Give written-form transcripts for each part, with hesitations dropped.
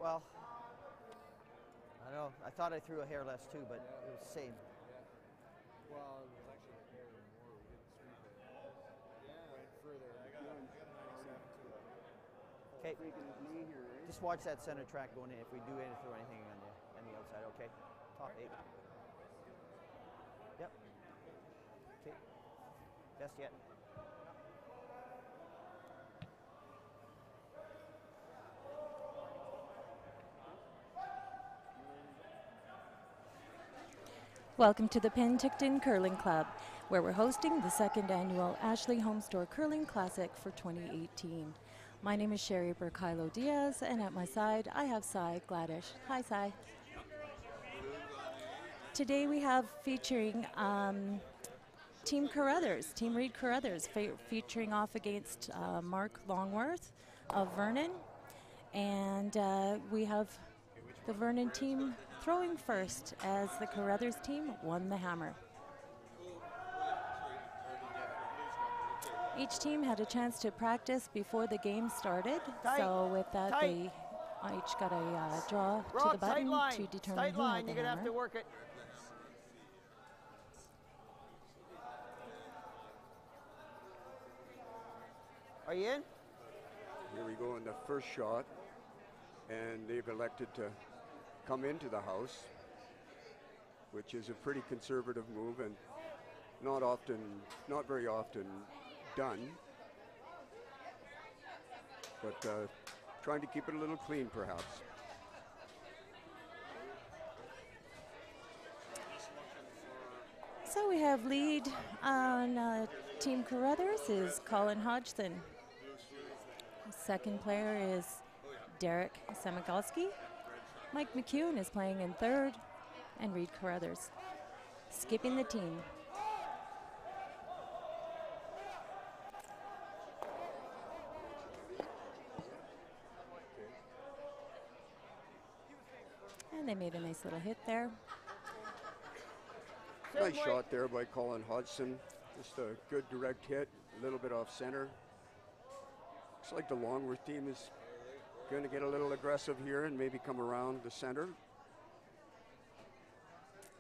Well, I don't know. I thought I threw a hair less too, but it was the same. Well, it was actually a hair more. We didn't sweep it. Yeah. Went further. I got a 97 too. Okay. Freaking his knee here, right? Just watch that center track going in if we do throw anything on the outside, okay? Top 8. Yep. Okay. Best yet. Welcome to the Penticton Curling Club, where we're hosting the second annual Ashley Home Store Curling Classic for 2018. My name is Sherry Burkilo Diaz, and at my side I have Cy Gladish. Hi, Cy. Today we have featuring Team Carruthers, Team Reed Carruthers, featuring off against Mark Longworth of Vernon, and we have the Vernon team throwing first as the Carruthers team won the hammer. Each team had a chance to practice before the game started, so with that they each got a draw to the button to determine who had the You're gonna hammer. have to work it. Are you in? Here we go in the first shot, and they've elected to come into the house, which is a pretty conservative move and not very often done, but trying to keep it a little clean perhaps. So we have lead on Team Carruthers is Colin Hodgson. Second player is Derek Semigalski. Mike McEwen is playing in third, and Reed Carruthers skipping the team. And they made a nice little hit there. Nice shot there by Colin Hodgson. Just a good direct hit, a little bit off center. Looks like the Longworth team is going to get a little aggressive here and maybe come around the center.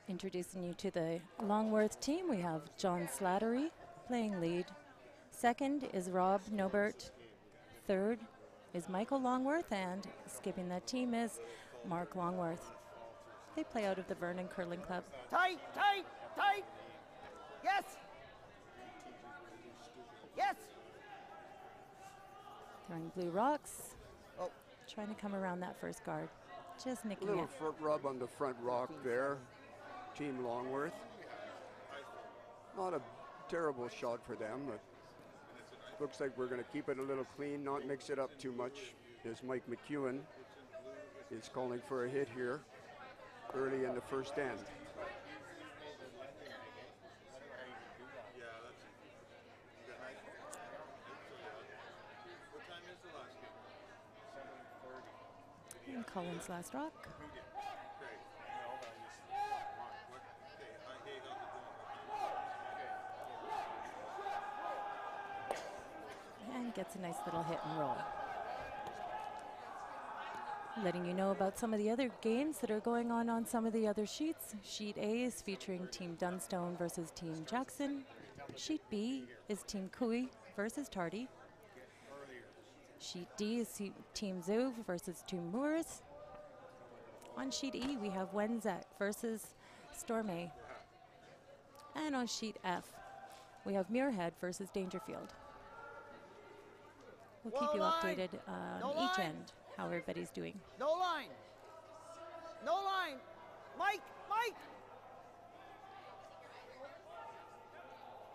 Introducing you to the Longworth team, we have John Slattery playing lead. Second is Rob Nobert. Third is Michael Longworth, and skipping that team is Mark Longworth. They play out of the Vernon Curling Club. Tight, tight, tight. Yes. Yes. Throwing blue rocks. Oh. Trying to come around that first guard. Just A nicking little it. front rub on the front rock there. Team Longworth. Not a terrible shot for them, but looks like we're going to keep it a little clean, not mix it up too much, as Mike McEwen is calling for a hit here early in the first end. And Colin's last rock. And gets a nice little hit and roll. Letting you know about some of the other games that are going on some of the other sheets. Sheet A is featuring Team Dunstone versus Team Jackson. Sheet B is Team Cooey versus Tardy. Sheet D is Team Zouv versus Team Moores. On Sheet E, we have Wenzek versus Stormay. And on Sheet F, we have Muirhead versus Dangerfield. We'll keep you updated on each end, how everybody's doing. No line. No line. Mike, Mike.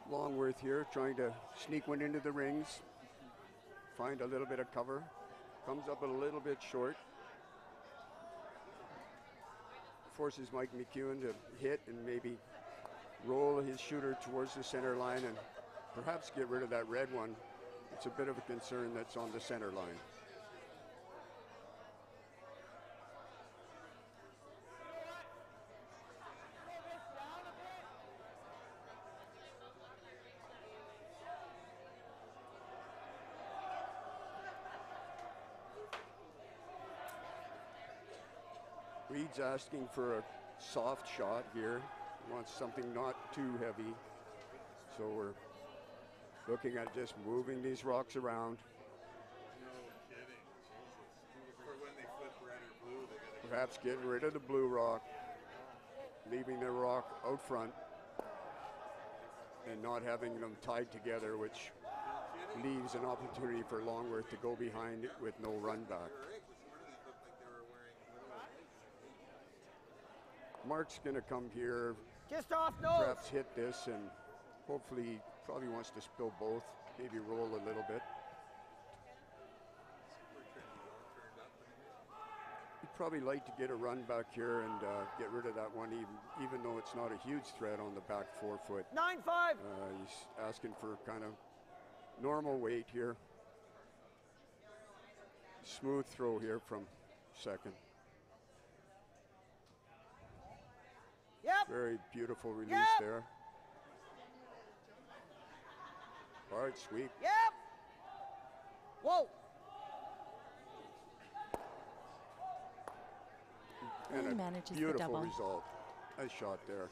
Longworth here trying to sneak one into the rings, find a little bit of cover, comes up a little bit short, forces Mike McEwen to hit and maybe roll his shooter towards the center line and perhaps get rid of that red one. It's a bit of a concern that's on the center line. Reed's asking for a soft shot here. He wants something not too heavy. So we're looking at just moving these rocks around. Perhaps getting rid of the blue rock, leaving the rock out front, and not having them tied together, which leaves an opportunity for Longworth to go behind it with no run back. Mark's going to come here, Just off nose. perhaps hit this, and hopefully probably wants to spill both, maybe roll a little bit. He'd probably like to get a run back here and get rid of that one, even though it's not a huge threat on the back 4 foot. 9-5. He's asking for kind of normal weight here. Smooth throw here from second. Yep. Very beautiful release there. Hard sweep. Yep. Whoa. And He a manages the beautiful double. result. Nice shot there.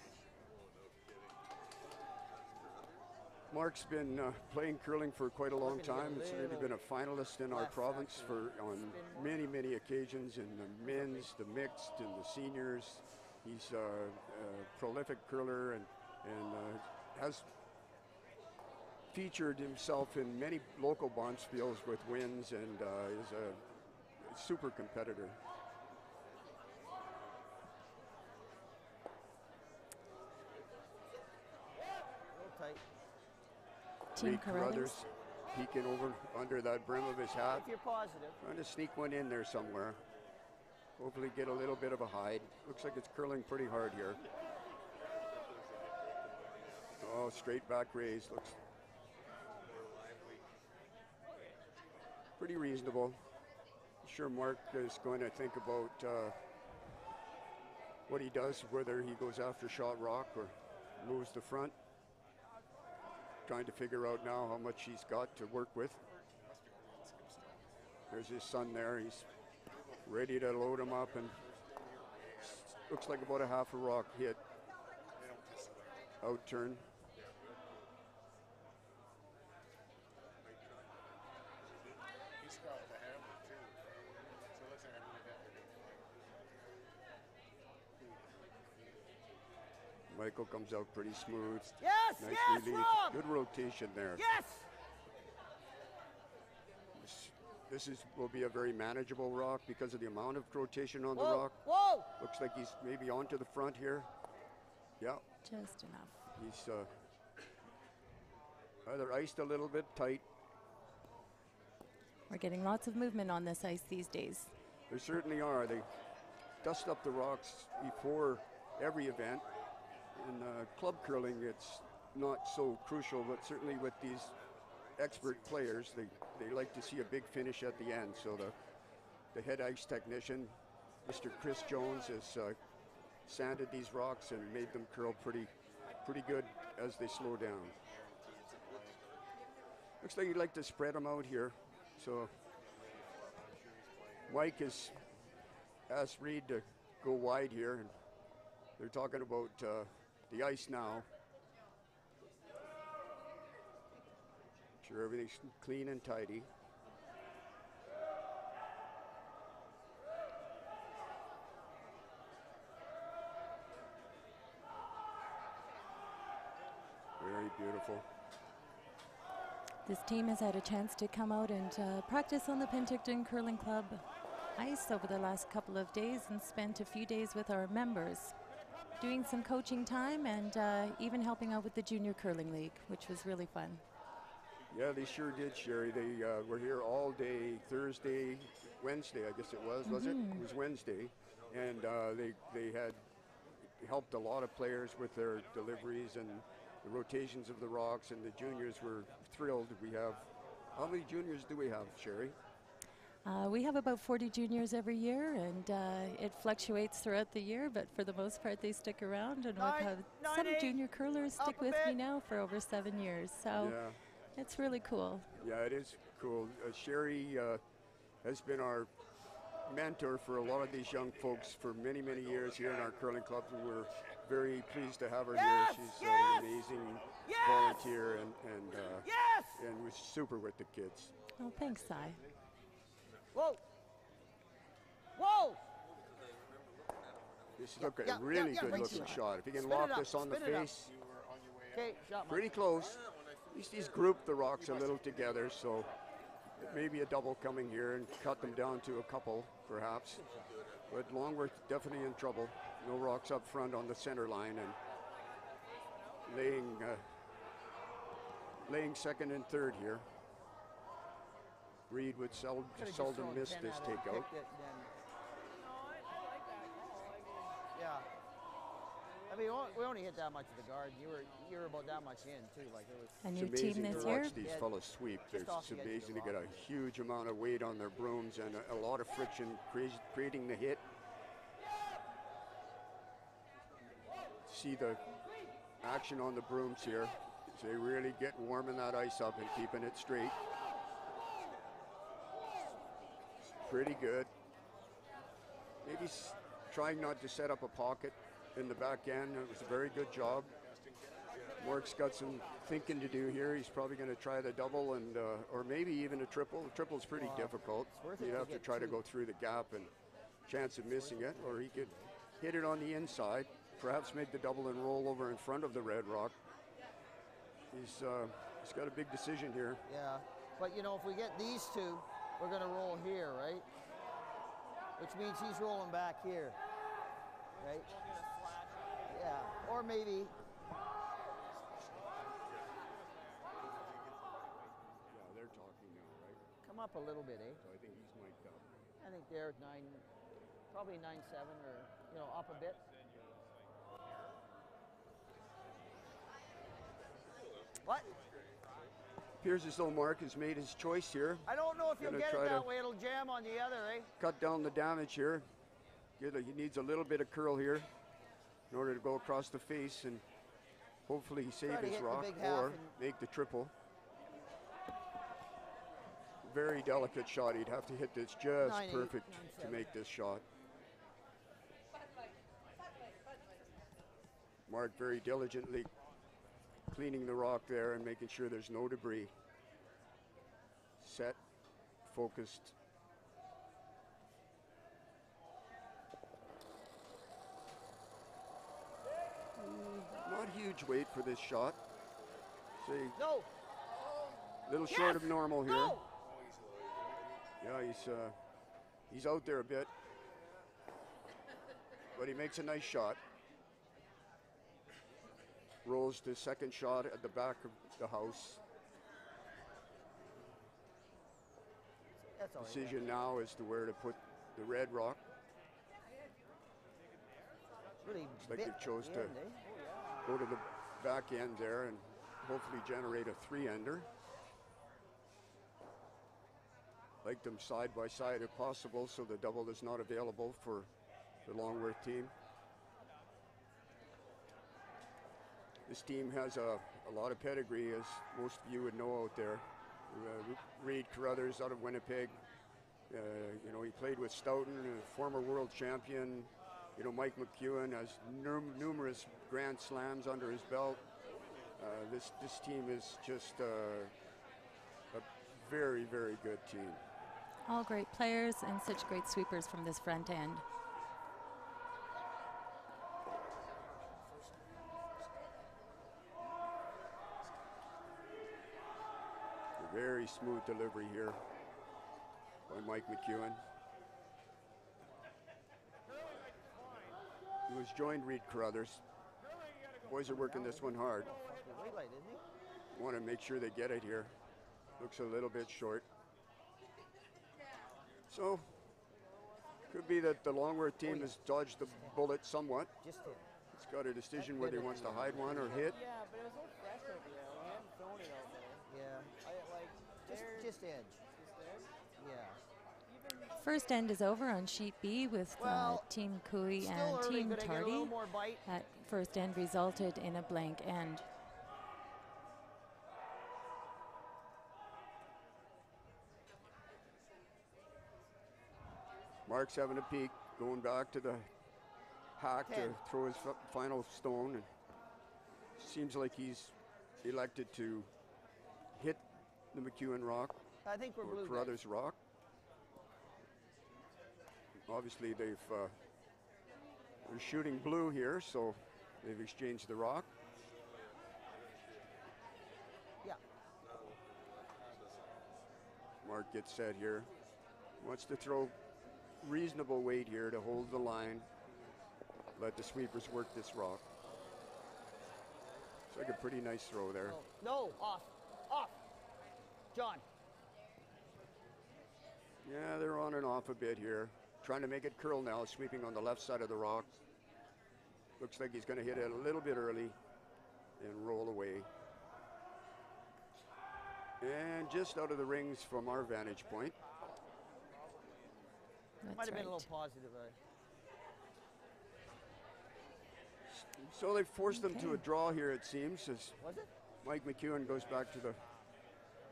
Mark's been playing curling for quite a long time. He's really been a finalist in our province on many, many occasions in the men's, the mixed, and the seniors. He's a prolific curler and has featured himself in many local bonspiels with wins and is a super competitor. Tight. Team Reed Carruthers. peeking over under that brim of his hat. If you're positive. Trying to sneak one in there somewhere. Hopefully get a little bit of a hide. Looks like it's curling pretty hard here. Oh, straight back raise. Looks pretty reasonable. I'm sure Mark is going to think about what he does, whether he goes after shot rock or moves the front. Trying to figure out now how much he's got to work with. There's his son there. He's ready to load him up, and looks like about a half a rock hit. Out turn. Michael comes out pretty smooth. Yes, Nice yes, release. Rob. Good rotation there. Yes. This will be a very manageable rock because of the amount of rotation on the Whoa, rock. whoa. Looks like he's maybe onto the front here. Yeah, Just enough. he's either iced a little bit tight. We're getting lots of movement on this ice these days. There certainly are. They dust up the rocks before every event. In club curling, it's not so crucial, but certainly with these expert players, they like to see a big finish at the end. So the head ice technician, Mr. Chris Jones, has sanded these rocks and made them curl pretty good as they slow down. Looks like you'd like to spread them out here. So Mike has asked Reed to go wide here, and they're talking about the ice now. Sure everything's clean and tidy. Very beautiful. This team has had a chance to come out and practice on the Penticton Curling Club ice over the last couple of days and spent a few days with our members, doing some coaching time and even helping out with the Junior Curling League, which was really fun. Yeah, they sure did, Sherry. They were here all day, Thursday, Wednesday, I guess it was it? It was Wednesday. And they had helped a lot of players with their deliveries and the rotations of the rocks, and the juniors were thrilled. We have, how many juniors do we have, Sherry? We have about 40 juniors every year, and it fluctuates throughout the year, but for the most part they stick around, and we've had some junior curlers stick with me now for over 7 years, so it's really cool. Yeah, it is cool. Sherry has been our mentor for a lot of these young folks for many, many years here in our curling club, and we're very pleased to have her here. She's an amazing volunteer and was super with the kids. Oh, thanks, Cy. Whoa! Whoa! This is a really good looking shot. If you can lock this on the face, Okay, shot, Mike. pretty close. At least he's grouped the rocks a little together, so maybe a double coming here and cut them down to a couple, perhaps. But Longworth definitely in trouble. No rocks up front on the center line, and laying second and third here. Reed would seldom miss this takeout. Yeah. I mean, we only hit that much of the guard. You were about that much in too. Like it was. A new It's amazing team this to year. watch these fellas sweep. It's amazing to get a huge amount of weight on their brooms and a lot of friction creating the hit. See the action on the brooms here. They really get warming that ice up and keeping it straight. Pretty good. Maybe trying not to set up a pocket in the back end. It was a very good job. Mark's got some thinking to do here. He's probably going to try the double and or maybe even a triple. The triple's pretty difficult. You'd have to try to go through the gap and chance of missing it, or he could hit it on the inside, perhaps make the double and roll over in front of the red rock. He's got a big decision here. Yeah, but you know, if we get these two, we're going to roll here, right? Which means he's rolling back here, right? Yeah, or maybe. Yeah, they're talking now, right? Come up a little bit, eh? So I think he's mic'd up. I think they're at 9, probably 9-7, or you know, up a bit. What? Appears as though Mark has made his choice here. I don't know if you'll Gonna get try it that to way. It'll jam on the other, eh? Cut down the damage here. He needs a little bit of curl here in order to go across the face and hopefully save Try to his hit the rock big half or and- make the triple. Very delicate shot. He'd have to hit this just 9-8, perfect to 9-7. make this shot. Mark very diligently cleaning the rock there and making sure there's no debris. Set, focused. Not huge weight for this shot. Say, No. little short of normal here. No. Yeah, he's out there a bit, but he makes a nice shot. Rolls the second shot at the back of the house. That's all right. Decision now as to where to put the red rock. Really Looks like bit they chose the to end, eh? go to the back end there and hopefully generate a 3-ender. Like them side by side if possible, so the double is not available for the Longworth team. This team has a lot of pedigree, as most of you would know out there. Reed Carruthers out of Winnipeg. You know, he played with Stoughton, a former world champion. You know, Mike McEwen has numerous Grand Slams under his belt. This team is just a very, very good team. All great players and such great sweepers from this front end. A very smooth delivery here by Mike McEwen. He was joined Reed Carruthers. Boys are working this one hard. Weight light, isn't he? Want to make sure they get it here. Looks a little bit short. So, could be that the Longworth team has dodged the bullet somewhat. Just hit. It's got a decision whether he wants to hide one or hit. Yeah, but it was so fresh over there. We hadn't thrown it out there. Yeah. I like Just edge. there. Yeah. First end is over on sheet B with Well, Team Cooey Still and early. Team Could I get a little Tardy. more bite? That first end resulted in a blank end. Mark's having a peek, going back to the hack 10. to throw his final stone. And seems like he's elected to hit the McEwen rock I think we're or blue. Carruthers rock. Obviously, they're shooting blue here, so they've exchanged the rock. Yeah. Mark gets set here. Wants to throw reasonable weight here to hold the line. Let the sweepers work this rock. It's like a pretty nice throw there. No, off. Off. John. Yeah, they're on and off a bit here. Trying to make it curl now, sweeping on the left side of the rock. Looks like he's going to hit it a little bit early and roll away. And just out of the rings from our vantage point. That's Might have right. been a little positive. So they forced them to Okay. a draw here, it seems, as Was it? Mike McEwen goes back to the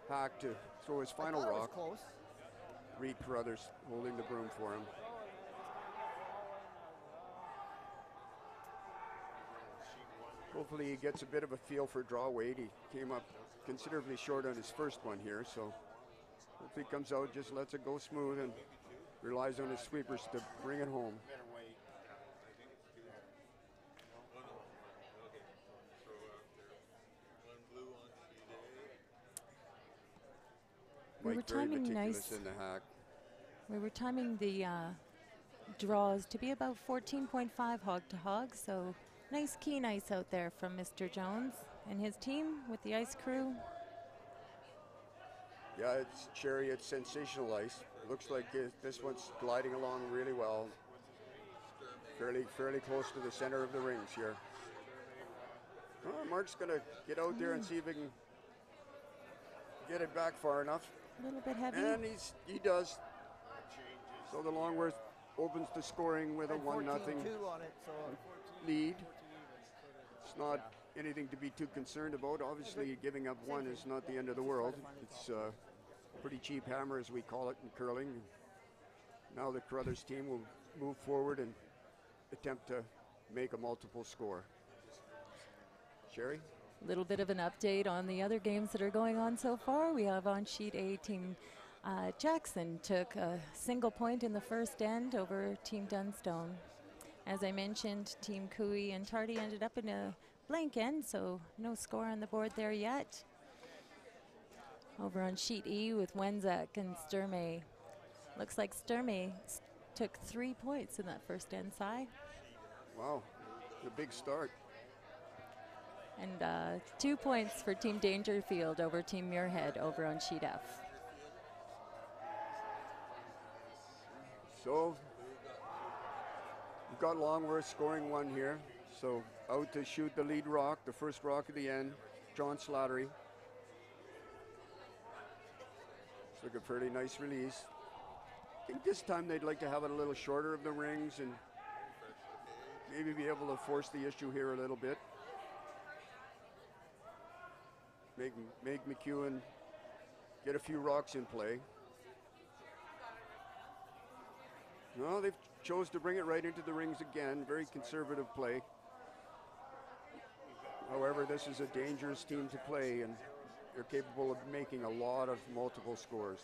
hack to throw his final I thought rock. It was close. Reed Carruthers holding the broom for him. Hopefully he gets a bit of a feel for draw weight. He came up considerably short on his first one here, so if he comes out, just lets it go smooth and relies on his sweepers to bring it home. We were Mike very timing meticulous nice. in the hack. We were timing the draws to be about 14.5 hog to hog, so nice keen ice out there from Mr. Jones and his team with the ice crew. Yeah, it's Cherry, it's sensational ice. It looks like this one's gliding along really well. Fairly close to the center of the rings here. Well, Mark's gonna get out there and see if he can get it back far enough. A little bit heavy. And he does. So the Longworth opens the scoring with a 1-0 14-2 on it, so lead. It's not anything to be too concerned about. Obviously, giving up one is not the end of the world. It's a pretty cheap hammer, as we call it in curling. Now the Carruthers team will move forward and attempt to make a multiple score. Sherry? A little bit of an update on the other games that are going on so far. We have on sheet A, Team Jackson took a single point in the first end over Team Dunstone. As I mentioned, Team Cooey and Tardy ended up in a blank end, so no score on the board there yet. Over on sheet E with Wenzak and Sturmey. Looks like Sturmey took 3 points in that first end, Si. Wow, a big start. And 2 points for Team Dangerfield over Team Muirhead over on sheet F. So we've got Longworth scoring one here. So out to shoot the lead rock, the first rock of the end, John Slattery. It's like a fairly nice release. I think this time they'd like to have it a little shorter of the rings and maybe be able to force the issue here a little bit. Make McEwen get a few rocks in play. No, they've chose to bring it right into the rings again. Very conservative play. However, this is a dangerous team to play, and they're capable of making a lot of multiple scores.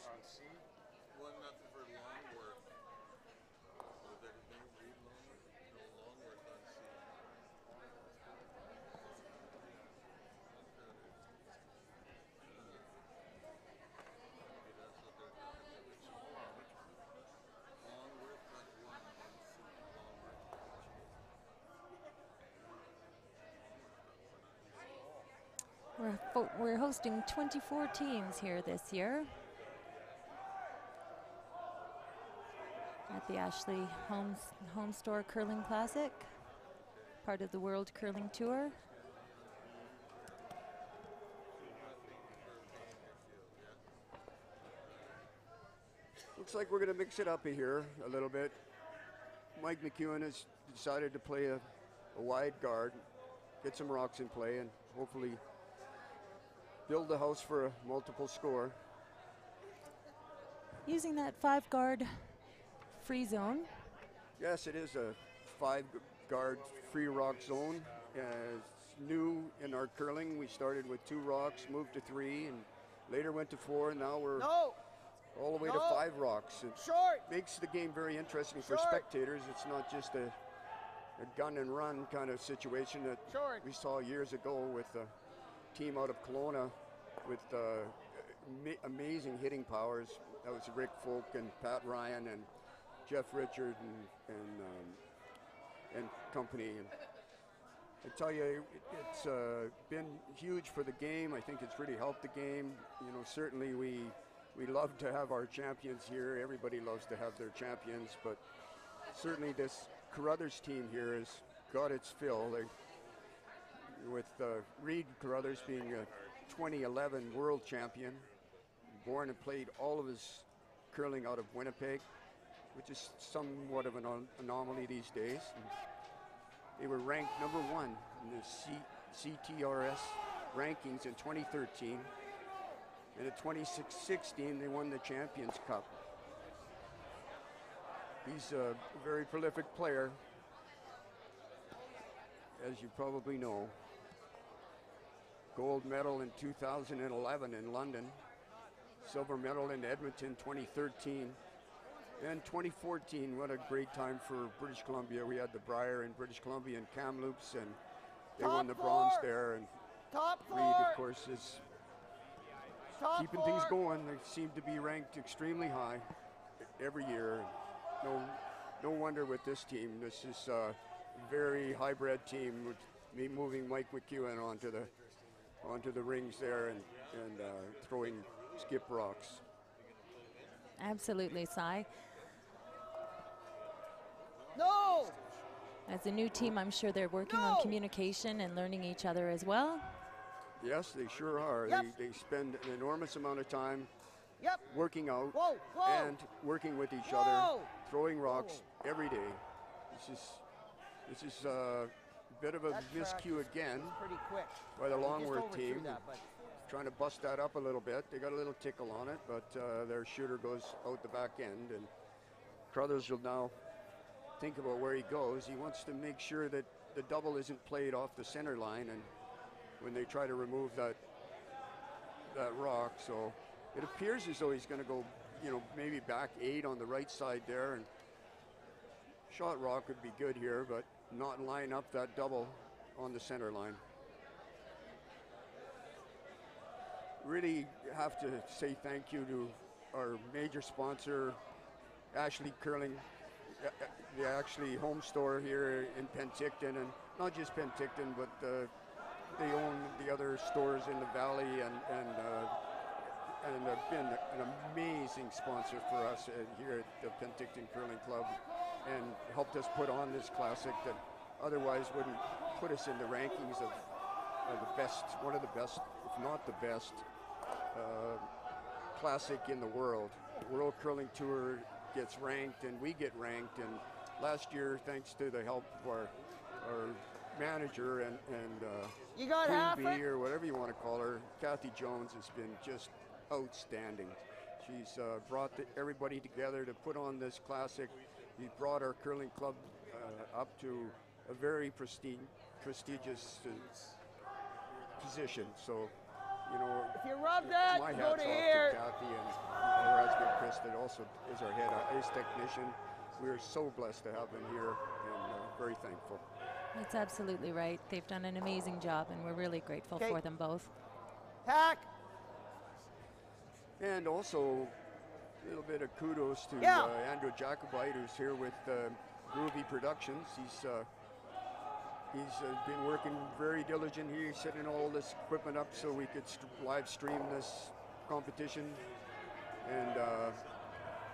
We're hosting 24 teams here this year at the Ashley Home Store Curling Classic, part of the World Curling Tour. Looks like we're going to mix it up here a little bit. Mike McEwen has decided to play a wide guard, get some rocks in play, and hopefully build the house for a multiple score. Using that 5 guard free zone. Yes, it is a 5-guard free rock zone. It's new in our curling. We started with 2 rocks, moved to 3, and later went to 4, and now we're all the way to 5 rocks. It makes the game very interesting for spectators. It's not just a gun and run kind of situation that we saw years ago with a team out of Kelowna with amazing hitting powers. That was Rick Folk and Pat Ryan and Jeff Richard and company. And I tell you, it's been huge for the game. I think it's really helped the game. You know, certainly we love to have our champions here. Everybody loves to have their champions, but certainly this Carruthers team here has got its fill. With Reed Carruthers being a 2011 world champion, born and played all of his curling out of Winnipeg, which is somewhat of an anomaly these days. And they were ranked #1 in the CTRS rankings in 2013. And in 2016, they won the Champions Cup. He's a very prolific player, as you probably know. Gold medal in 2011 in London, silver medal in Edmonton 2013, and 2014. What a great time for British Columbia. We had the Brier in British Columbia and Kamloops, and they won the bronze there. And Reed, of course, is keeping things going. They seem to be ranked extremely high every year. No wonder with this team. This is a very hybrid team with me moving Mike McEwen onto the rings there and throwing skip rocks. Absolutely, Cy. No! As a new team, I'm sure they're working on communication and learning each other as well. Yes, they sure are. They spend an enormous amount of time working out and working with each other, throwing rocks every day. This is a bit of a miscue again by the Longworth team, trying to bust that up a little bit. They got a little tickle on it, but their shooter goes out the back end, and Carruthers will now think about where he goes. He wants to make sure that the double isn't played off the center line, and when they try to remove that rock, so it appears as though he's going to go, maybe back 8 on the right side there, and shot rock would be good here, but not line up that double on the center line. Really have to say thank you to our major sponsor, Ashley Curling, the actually home store here in Penticton, and not just Penticton, but they own the other stores in the valley, and have been an amazing sponsor for us here at the Penticton Curling Club, and helped us put on this classic that otherwise wouldn't put us in the rankings of the best, one of the best, if not the best, classic in the world. The World Curling Tour gets ranked, and we get ranked, and last year, thanks to the help of our manager and you got Queen Bee, or whatever you want to call her, Kathy Jones, has been just outstanding. She's brought everybody together to put on this classic. He brought our curling club up to a very prestigious position. So, if you rub that, my go hats to off here. to Kathy and her husband Chris, that also is our head ice technician. We are so blessed to have them here, and very thankful. That's absolutely right. They've done an amazing job, and we're really grateful for them both. Hack. And also a little bit of kudos to Andrew Jacobite, who's here with Groovy Productions. He's been working very diligently. He's setting all this equipment up so we could live stream this competition. And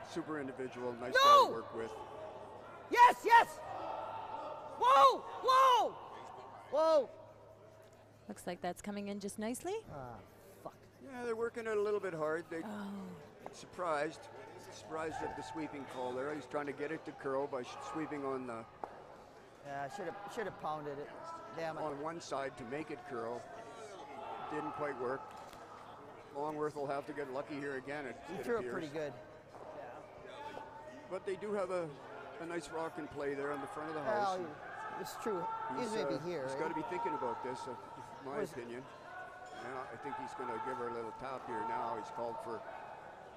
super individual, nice guy to work with. Yes, yes! Whoa, whoa, whoa! Looks like that's coming in just nicely. Fuck. Yeah, they're working it a little bit hard. They surprised at the sweeping call there. He's trying to get it to curl by sweeping on the. Yeah, should have pounded it. Damn it. On one side to make it curl. Didn't quite work. Longworth will have to get lucky here again. He threw it pretty good. But they do have a nice rock in play there in the front of the Well, house. it's true. He's maybe here. He's right? got to be thinking about this, in my opinion. Yeah, I think he's going to give her a little tap here now. He's called for,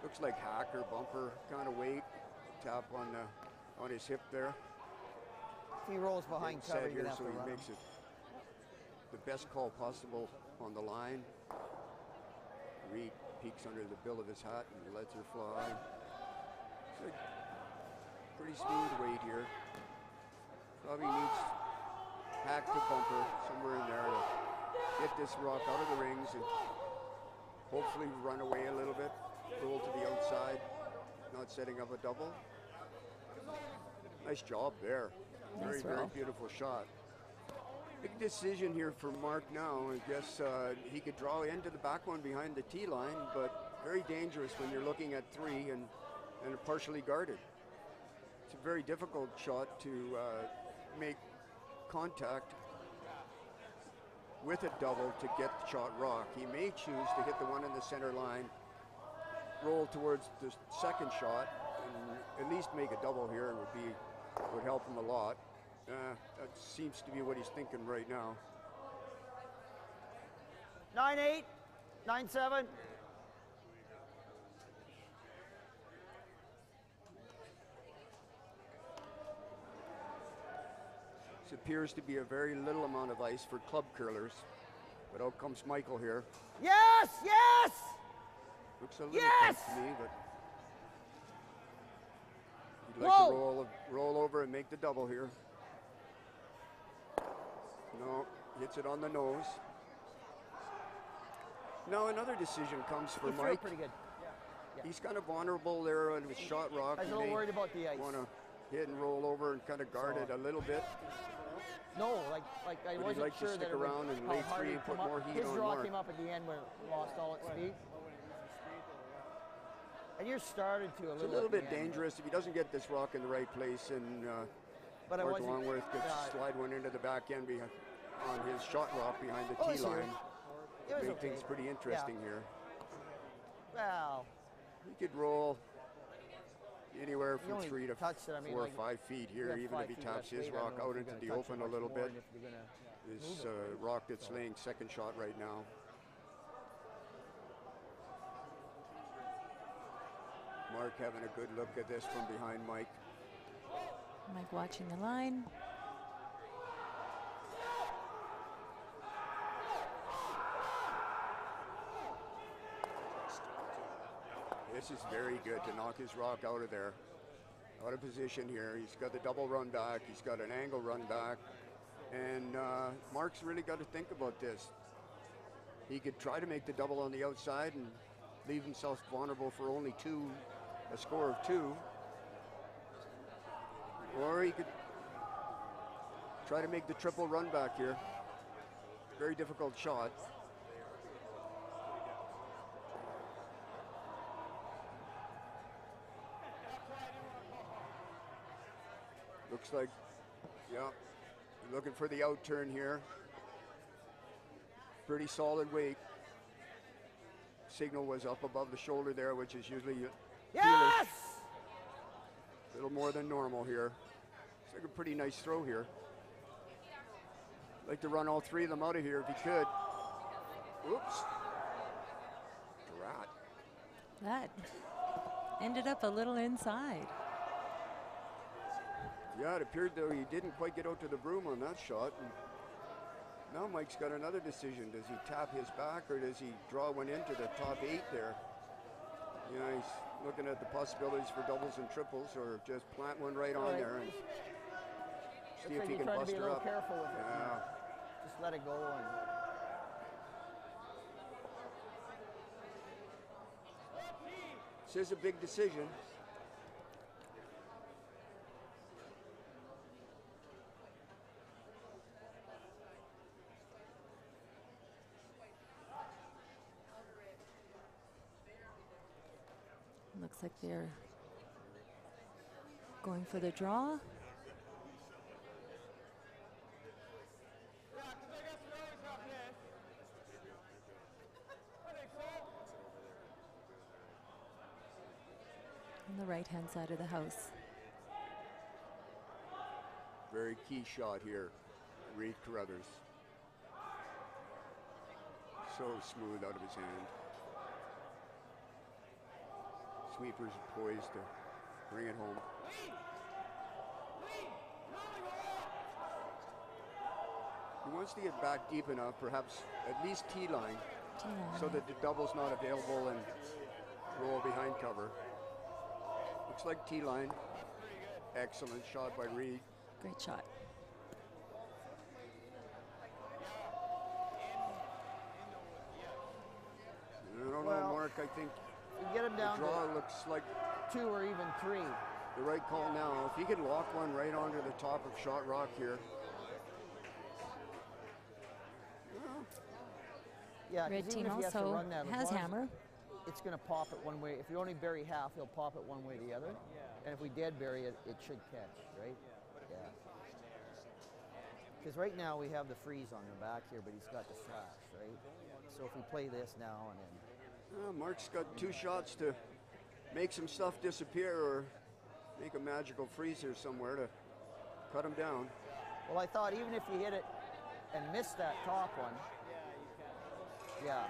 looks like hack or bumper kind of weight. Tap on his hip there. If he rolls behind cover, you're here, going to have so to he run makes him. it the best call possible on the line. Reed peeks under the bill of his hat and lets her fly. It's a pretty smooth weight here. Probably needs hack to bumper somewhere in there to get this rock out of the rings and hopefully run away a little bit, roll to the outside, not setting up a double. Nice job there. Very, Nice very roll. beautiful shot. Big decision here for Mark now. I guess he could draw into the back one behind the tee line, but very dangerous when you're looking at 3 and partially guarded. It's a very difficult shot to make contact with a double to get the shot rock. He may choose to hit the one in the center line, roll towards the second shot, and at least make a double here would help him a lot. That seems to be what he's thinking right now. 9-8, 9-7. This appears to be a very little amount of ice for club curlers, but out comes Michael here. Yes, yes! Looks a little Yes! tense to me, but he'd like Whoa! to roll over and make the double here. No, hits it on the nose. Now another decision comes for He threw it Mike. pretty good. Yeah. He's kind of vulnerable there on his shot rock. I was a little worried about the ice. Want to hit and roll over and kind of guard it a little bit. No, like I But he'd wasn't like to sure stick that it would, around and how lay hard 3 it'd and put come up. more heat His on draw Mark. came up at the end when it lost all its speed. And you're started to It's a little bit dangerous if he doesn't get this rock in the right place, and But I Mark wasn't. Longworth could slide one into the back end on his shot rock behind the Oh, tee it's here. line. It was Make okay. things pretty interesting here. Well, He could roll anywhere he from only 3 to touched it. I mean, 4 or like, 5 feet you here, have even 5 if he feet taps less his weight, I rock don't know out if into you're the gonna touch open it a little much more bit. and if you're gonna This move it. rock that's laying second shot right now. Mark having a good look at this from behind Mike. Mike watching the line. This is very good to knock his rock out of there. Out of position here. He's got the double run back. He's got an angle run back. And Mark's really got to think about this. He could try to make the double on the outside and leave himself vulnerable for only 2, a score of 2. Or he could try to make the triple run back here. Very difficult shot. Looks like, yeah, looking for the out turn here. Pretty solid weight. Signal was up above the shoulder there, which is usually Yes! a little more than normal here. It's like a pretty nice throw here. Like to run all 3 of them out of here if he could. Oops. Drat. That ended up a little inside. Yeah, it appeared though he didn't quite get out to the broom on that shot. And now Mike's got another decision. Does he tap his back or does he draw one into the top 8 there? You know, he's looking at the possibilities for doubles and triples, or just plant one right on there and see if he can bust be a her little up. careful with it. Yeah. Just let it go. And This is a big decision. Looks like they're going for the draw. On the right-hand side of the house. Very key shot here. Reed Carruthers. So smooth out of his hand. Sweeper's poised to bring it home. He wants to get back deep enough, perhaps at least T-line, so that the double's not available and roll behind cover. Looks like T-line. Excellent shot by Reed. Great shot. I don't know, Well, Mark. I think You get him the down draw to looks like 2 or even 3. the right call now. If he could lock one right onto the top of shot rock here. Yeah, 'cause Red even team if he has to also run that, as has long as hammer. It's going to pop it one way. If you only bury half, he'll pop it one way or the other. And if we dead bury it, it should catch, right? Yeah. Because right now we have the freeze on the back here, but he's got the flash, right? So if we play this now and then. Mark's got 2 shots to make some stuff disappear or make a magical freeze here somewhere to cut him down. Well, I thought even if you hit it and miss that top one. Yeah.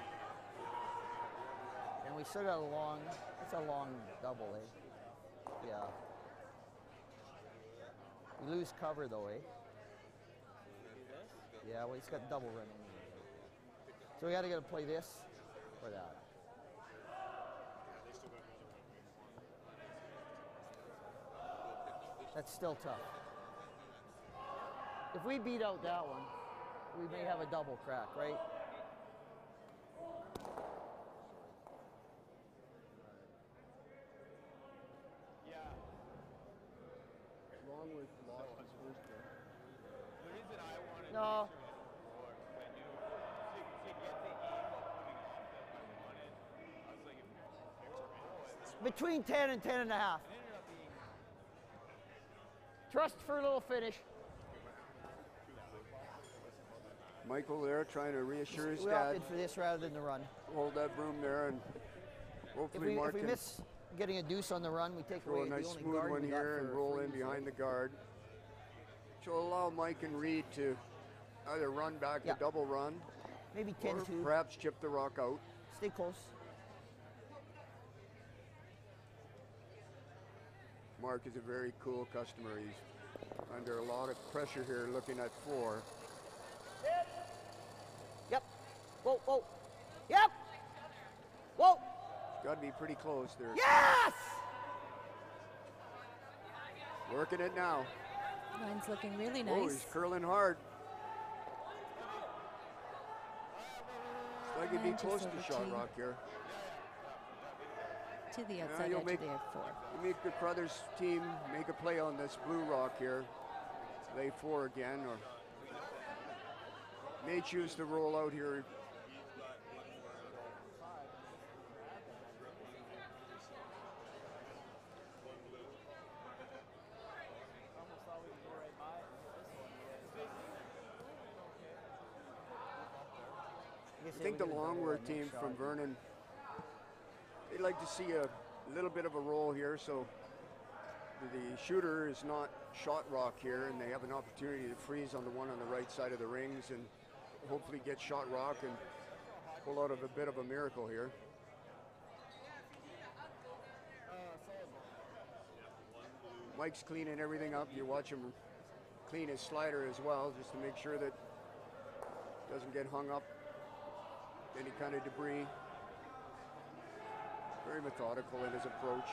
And we still got it's a long double, eh? Yeah. We lose cover though, eh? Yeah, well, he's got double running. So we got to play this or that. That's still tough. If we beat out that one, we may have a double crack, right? Longworth lost his first game. No. Between 10 and 10 and a half. Trust for a little finish. Michael there trying to reassure his We dad. opted for this rather than the run. Hold that broom there and If hopefully Mark we can miss getting a deuce on the run, we take throw away a the nice only smooth guard one we got here and for roll in freeze, behind right? the guard. Which will allow Mike and Reed to either run back Yeah. the double run Maybe or 10-2. perhaps chip the rock out. Stay close. Mark is a very cool customer. He's under a lot of pressure here looking at 4. Yep. Whoa, whoa. Yep. Whoa. Got to be pretty close there. Yes! Working it now. Line's looking really Oh, nice. he's curling hard. Looks like he'd be And just close to over shot tee. rock here. To the outside you'll edge make- of the 4. You make the Carruthers team make a play on this blue rock here. Lay 4 again, or may choose to roll out here. I think the Longworth team from Vernon, they'd like to see a little bit of a roll here, so the shooter is not shot rock here, and they have an opportunity to freeze on the one on the right side of the rings and hopefully get shot rock and pull out of a bit of a miracle here. Mike's cleaning everything up. You watch him clean his slider as well, just to make sure that it doesn't get hung up, any kind of debris. Very methodical in his approach.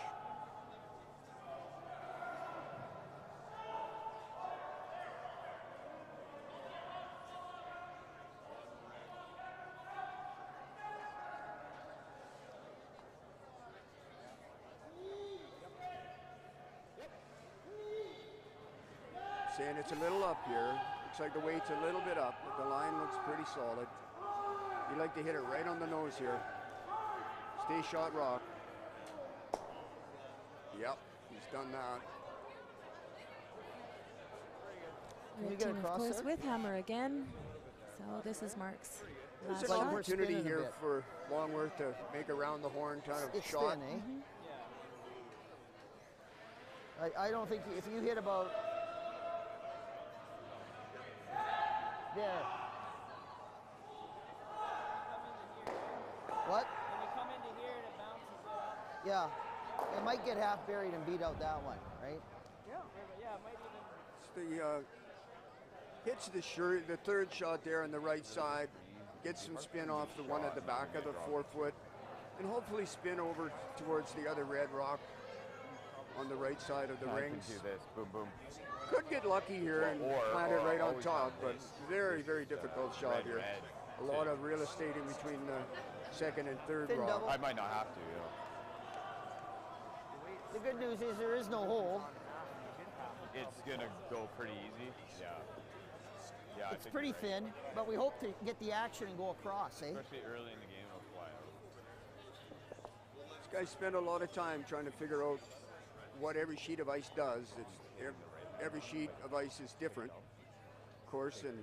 Saying it's a little up here. Looks like the weight's a little bit up, but the line looks pretty solid. You like to hit it right on the nose here. Stay shot rock. Yep, he's done that. Red get team, of across course, there? with hammer again. So this is Mark's There's last an like shot. we're opportunity spinning a here bit. for Longworth to make a round the horn kind of It's shot. thin, eh? I don't think if you hit about there. What? When you come into here and it bounces it up. Yeah. It might get half buried and beat out that one, right? Yeah, it might even. It's the hits the third shot there on the right side, gets some spin off the one at the back of the 4 foot, and hopefully spin over towards the other red rock on the right side of the rings. Do this. Boom, boom. Could get lucky here and plant it right on top, but very, very difficult shot here. A lot of real estate in between the second and third Thin rock. double. I might not have to, you know. The good news is there is no hole. It's going to go pretty easy. Yeah. Yeah, I It's think pretty you're right. thin, but we hope to get the action and go across, eh? Especially early in the game, it'll fly out. This guy spent a lot of time trying to figure out what every sheet of ice does. Every sheet of ice is different, of course, and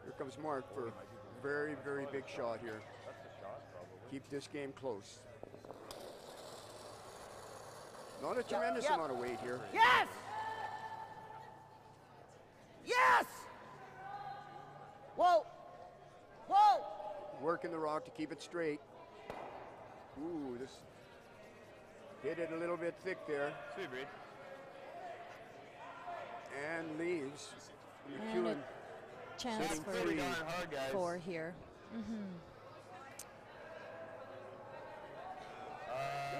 here comes Mark for a very, very big shot here. Keep this game close. Not a tremendous amount of weight here. Yes! Yes! Whoa! Whoa! Working the rock to keep it straight. Ooh, this hit it a little bit thick there. Sweet breed. And leaves. And a McEwen chance sitting for free. Darn hard, guys. 4 here.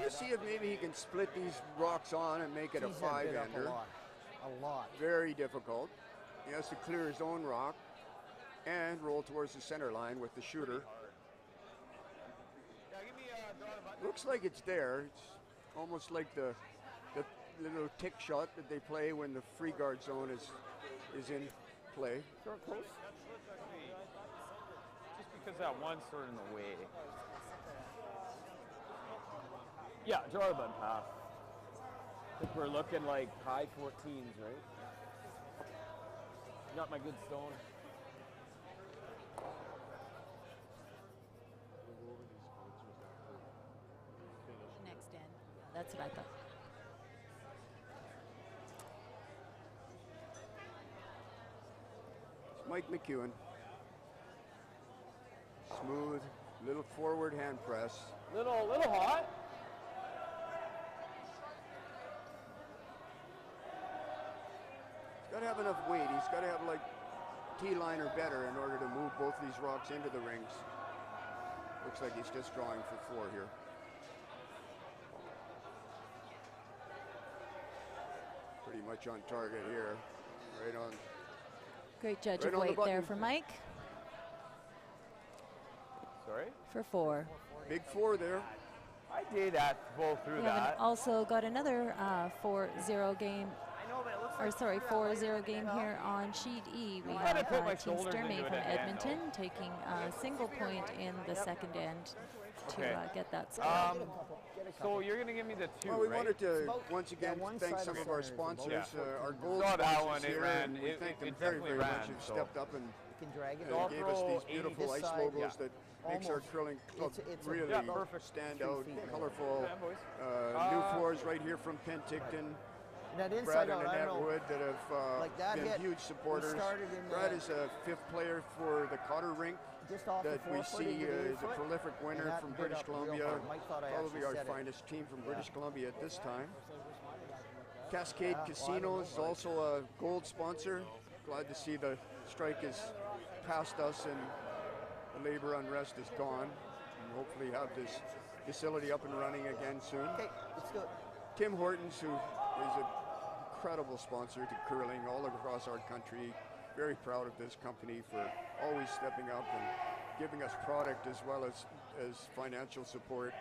Let's see if maybe he can split these rocks on and make it a He's been bit up five-ender. A lot. Very difficult. He has to clear his own rock and roll towards the center line with the shooter. Yeah, give me draw the button. Looks like it's there. It's almost like the little tick shot that they play when the free guard zone is in play. Throw it close. Just because that one's sort of in the way. Yeah, draw the button pass. I think we're looking like high 14s, right? Got my good stone. Next end. That's what I thought. It's Mike McEwen. Smooth, little forward hand press. Little hot. He's got to have enough weight. He's got to have like T-line or better in order to move both these rocks into the rings. Looks like he's just drawing for 4 here. Pretty much on target here. Right on. Great judge Right of on the weight there button. for Mike Sorry? for 4. Big 4 there. I did blow through We haven't that. also got another 4-0 game. Or sorry, 4-0 game here on sheet E. We Might have have put my Team shoulders Sturmey into it from at the end, Edmonton taking a single point in the second end to Okay. get that score. So you're going to give me the 2, Well, we right? wanted to About- once again yeah, one thank side some of of our center is sponsors, Yeah. our gold Saw that sponsors one, it here, ran. and we It- thank them it very, definitely very much. ran, Who've so. stepped up and You can drag it. So I'll gave us throw these 80 beautiful this ice side. logos Yeah. that makes our Almost. curling club It's a- really Yeah, perfect. stand 3 out, feet. colorful. Yeah, boys. New floors right here from Penticton. And that Brad inside and out, I Annette don't know. Wood that have Like that been hit, huge supporters. started in Brad the- is a 5th player for the Cotter rink Just off that the we 4 foot see into the 8 is a foot. prolific winner And that from bit British up real Columbia. hard. Mike thought I Probably actually our said it. finest team from British Columbia at this time. Cascade Casino is also a gold sponsor. Glad to see the strike is past us and the labor unrest is gone. And hopefully have this facility up and running again soon. Okay, let's do it. Tim Hortons, who is an incredible sponsor to curling all across our country. Very proud of this company for always stepping up and giving us product as well as financial support.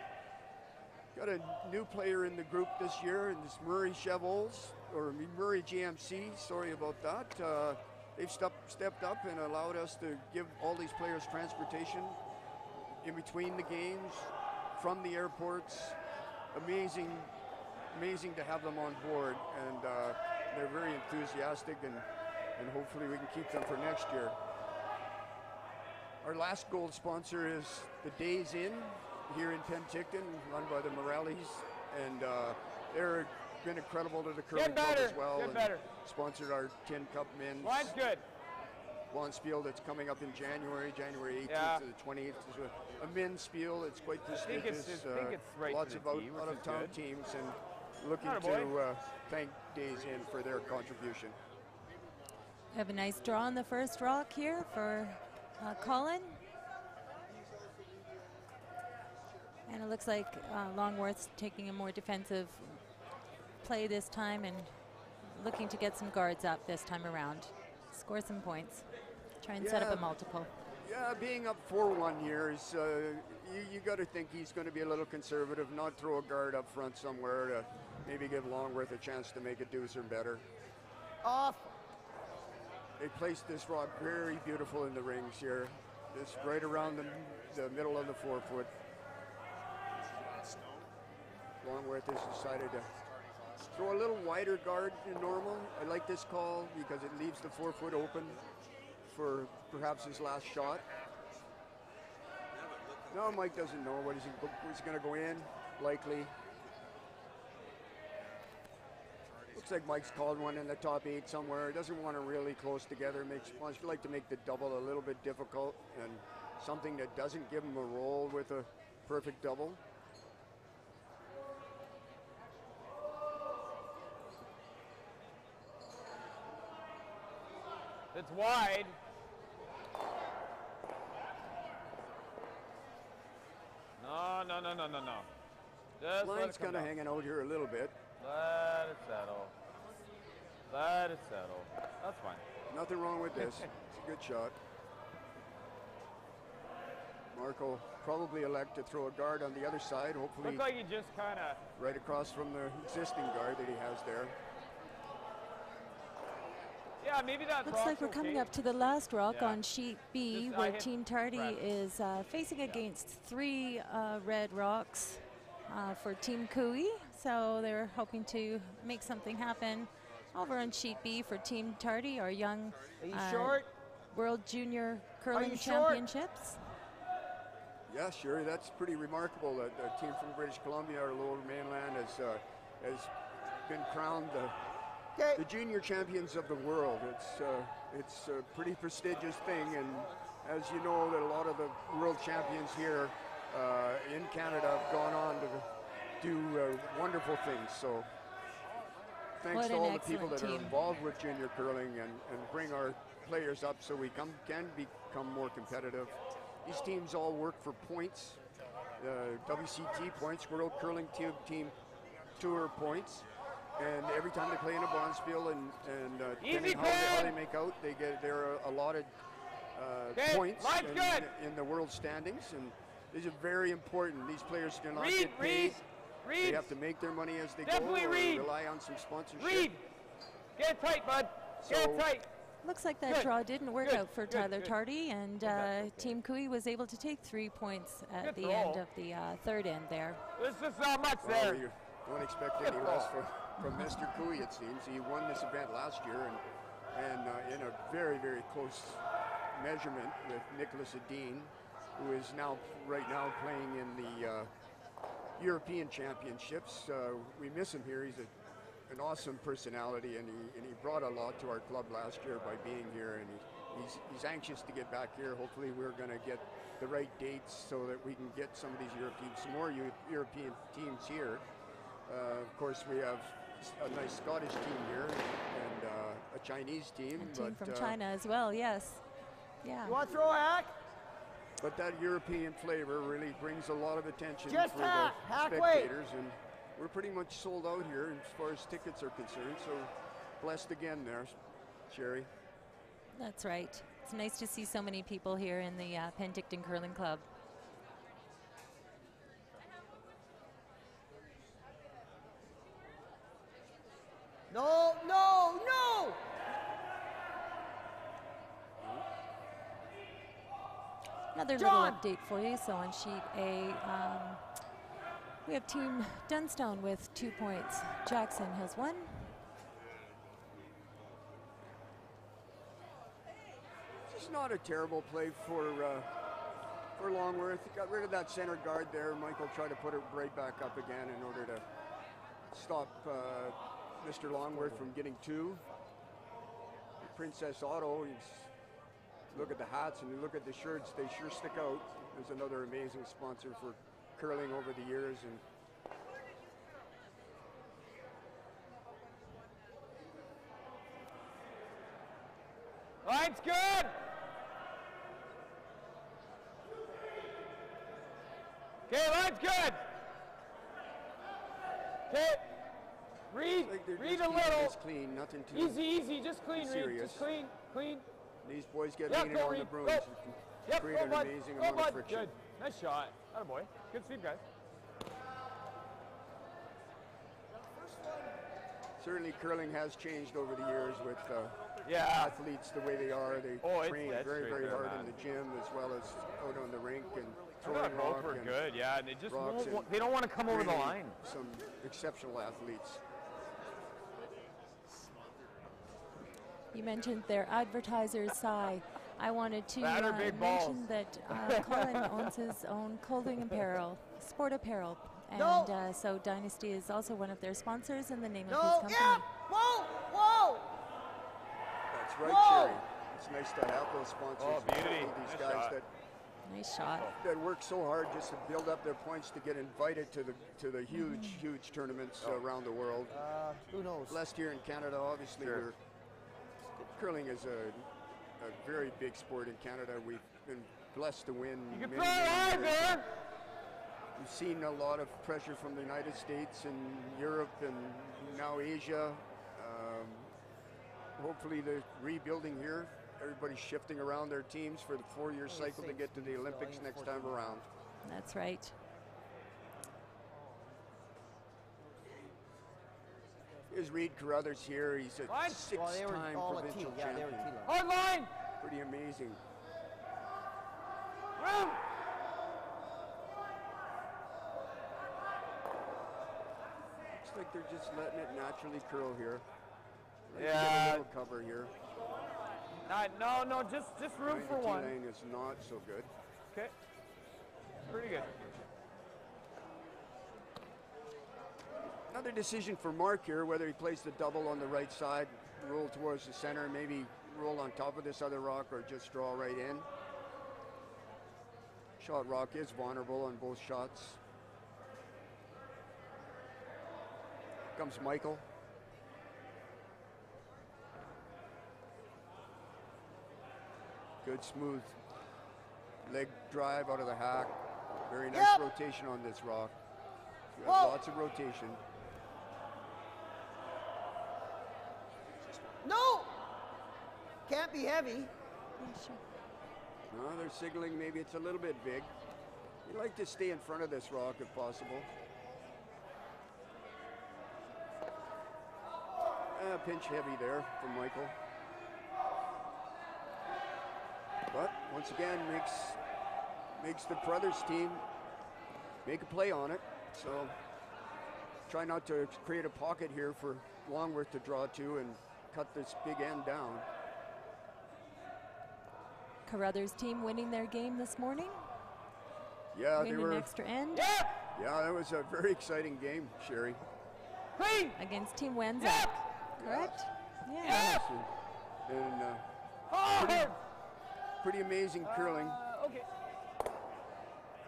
Got a new player in the group this year, and it's Murray Chevols, or Murray GMC, sorry about that. They've stepped up and allowed us to give all these players transportation in between the games, from the airports. Amazing to have them on board, and they're very enthusiastic, and hopefully we can keep them for next year. Our last gold sponsor is the Days Inn here in Penticton, run by the Morales, and they're been incredible to the curling club as well, Get and better. sponsored our Tin Cup men's Line's good. Bonspiel that's coming up in January 18th Yeah. to the 20th. It's a men's spiel. It's quite prestigious. think it's right lots to of the tee, which is out-of-town good. teams and looking Attaboy. to thank Days Inn for their contribution. We have a nice draw on the first rock here for Colin. And it looks like Longworth's taking a more defensive play this time and looking to get some guards up this time around. Score some points. Try and set up a multiple. Yeah, being up 4-1 here is, you got to think he's going to be a little conservative, not throw a guard up front somewhere to maybe give Longworth a chance to make a deuce or better. Off. They placed this rock very beautiful in the rings here. Just right around the middle of the 4-foot. Longworth has decided to throw a little wider guard than normal. I like this call because it leaves the 4-foot open for perhaps his last shot. No, Mike doesn't know what he's going to go in, likely. Looks like Mike's called one in the top 8 somewhere. Doesn't want to really close together. Wants to like to make the double a little bit difficult and something that doesn't give him a roll with a perfect double. It's wide. No. Just let Line's it come kind of down. hanging out here a little bit. Let it settle. Let it settle. That's fine. Nothing wrong with this. It's a good shot. Marco probably elect to throw a guard on the other side, hopefully Looked like he just kind of. right across from the existing guard that he has there. Yeah, maybe that. Looks like we're coming up to the last rock Yeah. on sheet B, Just, where hit Team Tardy Brad. is facing against 3 red rocks for Team Cooey. So they're hoping to make something happen. Over on sheet B for Team Tardy, our young Are you short? World Junior Curling you short? Championships. Yeah, sure. That's pretty remarkable that a team from British Columbia or Lower Mainland has been crowned the junior champions of the world. It's a pretty prestigious thing, and as you know, that a lot of the world champions here in Canada have gone on to do wonderful things. So thanks What to an all the people excellent that are team. involved with junior curling and bring our players up so we can become more competitive. These teams all work for points, WCT points, World Curling Team Tour points. And every time they play in a bonspiel and depending how they make out, they're allotted points in the world standings, and these are very important. These players do not get paid. They have to make their money as they go or rely on some sponsorship. Get it tight, bud. Get it tight. Looks like that draw didn't work out for Tyler Tardy, and Team Cooey was able to take 3 points at the end of the third end there. There's just not much Well, there. you don't expect any less from Mr. Cooey, it seems. He won this event last year and in a very, very close measurement with Nicholas Adine, who is right now playing in the European Championships. We miss him here. He's an awesome personality, and he brought a lot to our club last year by being here, and he's anxious to get back here. Hopefully we're going to get the right dates so that we can get some of these some more European teams here. Of course, we have a nice Scottish team here and a Chinese team. A team from China as well, yes. Yeah. You want to throw a hack? But that European flavor really brings a lot of attention Just for the hack spectators, and we're pretty much sold out here as far as tickets are concerned. So blessed again there, Sherry. That's right. It's nice to see so many people here in the Penticton Curling Club. No. Another John. little update for you. So on sheet A, we have Team Dunstone with 2 points. Jackson has 1. It's not a terrible play for Longworth. He got rid of that center guard there. Michael tried to put it right back up again in order to stop Mr. Longworth from getting 2. Princess Otto, he's look at the hats and you look at the shirts, they sure stick out. There's another amazing sponsor for curling over the years. And Line's good. Okay, line's good. Okay. Read, like they're read just a keeping little. this clean, nothing too Easy, easy, just clean, Reed. serious. Just clean, clean. These boys get Yep, leaning go, on the Reed, brooms. go. It can Yep, create go, an bud. amazing Go, amount bud. of friction. Good. Nice shot. Atta boy. Good sweep, guys. Certainly curling has changed over the years with Yeah. athletes the way they are. They Oh, train that's very, straight very there, hard man. in the gym as well as out on the rink and I thought throwing both rock were and good, yeah, and they just rocks won't, and they don't want to come over the really line. Some exceptional athletes. You mentioned their advertiser, Cy. I wanted to That or big balls. mention that Colin owns his own clothing apparel, sport apparel. And No. So Dynasty is also one of their sponsors in the name of No, his company. yeah, whoa, whoa. That's right, Whoa! Sherry. It's nice to have those sponsors. Oh, beauty. These Nice guys shot. Nice shot. that work so hard just to build up their points to get invited to the huge, huge tournaments around the world. Who knows? Blessed here in Canada, obviously, Sure. curling is a very big sport in Canada. We've been blessed to win. You can many, throw it many high years. there. We've seen a lot of pressure from the United States and Europe and now Asia. Hopefully the rebuilding here, everybody's shifting around their teams for the 4-year cycle to get to the Olympics next time around. That's right. Here's Reed Carruthers here. He's a Line. Well, they were six-time all a provincial T. Yeah, they were champion. T-line. Hard line. Pretty amazing. Room. Looks like they're just letting it naturally curl here. Like to Yeah. Get a little cover here. No, just room for 92 one. lane is not so good. Okay. Pretty good. Another decision for Mark here, whether he plays the double on the right side, roll towards the center, maybe roll on top of this other rock, or just draw right in. Shot rock is vulnerable on both shots. Comes Michael. Good smooth leg drive out of the hack. Very nice Yep. rotation on this rock. You Whoa. have lots of rotation. No! Can't be heavy. Yeah, sure. No, they're signaling maybe it's a little bit big. You like to stay in front of this rock if possible. Pinch heavy there from Michael. But once again, makes the Carruthers team make a play on it. So try not to create a pocket here for Longworth to draw to and cut this big end down. Carruthers team winning their game this morning. Yeah, they Winning were. an extra end Yeah. Yeah, that was a very exciting game, Sherry. Clean. against Team Wenzack. Correct? Yeah. And Hard. pretty amazing curling. Okay.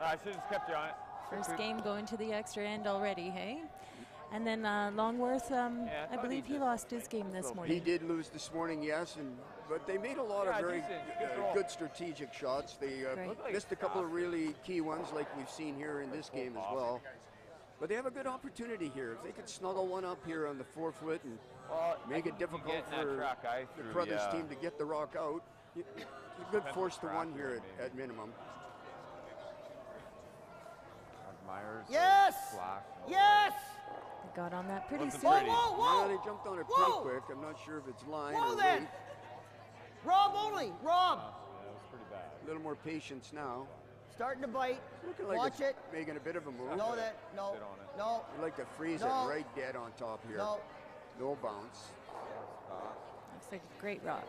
I should have just kept you on it. First game going to the extra end already, hey? And then Longworth, I I thought believe he he did. lost his game this morning. He did lose this morning, yes, but they made a lot Yeah, of very decent. Good roll. good strategic shots. They Great. Looked like missed a couple of fast. really key ones, like we've seen here in this game as well. But they have a good opportunity here. If they could snuggle one up here on the 4-foot and Well, make I it think difficult getting that for track eye the through, Carruthers yeah. team to get the rock out, it's a good Depends force on to track one you're here in, at minimum. Myers. Yes! Slack. Yes! They got on that pretty Wasn't soon. Whoa, pretty. whoa, whoa! Yeah, they jumped on it Whoa! pretty quick. I'm not sure if it's line Whoa or then! weight. Rob only, Rob! Yeah, it was pretty bad. A little more patience now. Starting to bite. Looking like Watch it's it. making a bit of a move. No, that, no, Sit on it. no, You'd like to freeze No. it right dead on top here. no. No bounce. Looks like a great rock.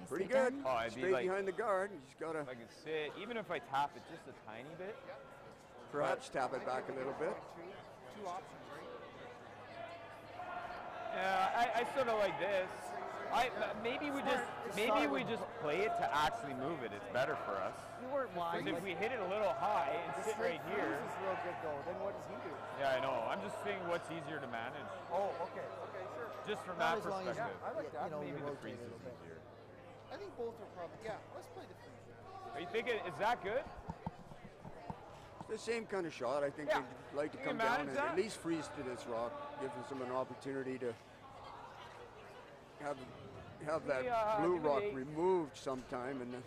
Nicely Pretty good. done. Oh, I'd be Straight like- behind the guard. You just gotta If I can sit, even if I tap it just a tiny bit. perhaps tap it back a little bit. Yeah, I sort of like this. Maybe we just play it to actually move it. It's better for us. You weren't wide. Because if we hit it a little high and sit right here. This is real good though. Then what does he do? Yeah, I know. I'm just saying what's easier to manage. Oh, okay. Okay, sure. Just from Not that as long as perspective. I like that. You know, Maybe you the rotate freeze a is little bit. easier. I think both are probably. Yeah, let's play the freeze. Are you thinking, is that good? The same kind of shot. I think Yeah. they'd like to You come can down manage and that. at least freeze to this rock, gives them an opportunity to have that blue give me rock 8. removed sometime in the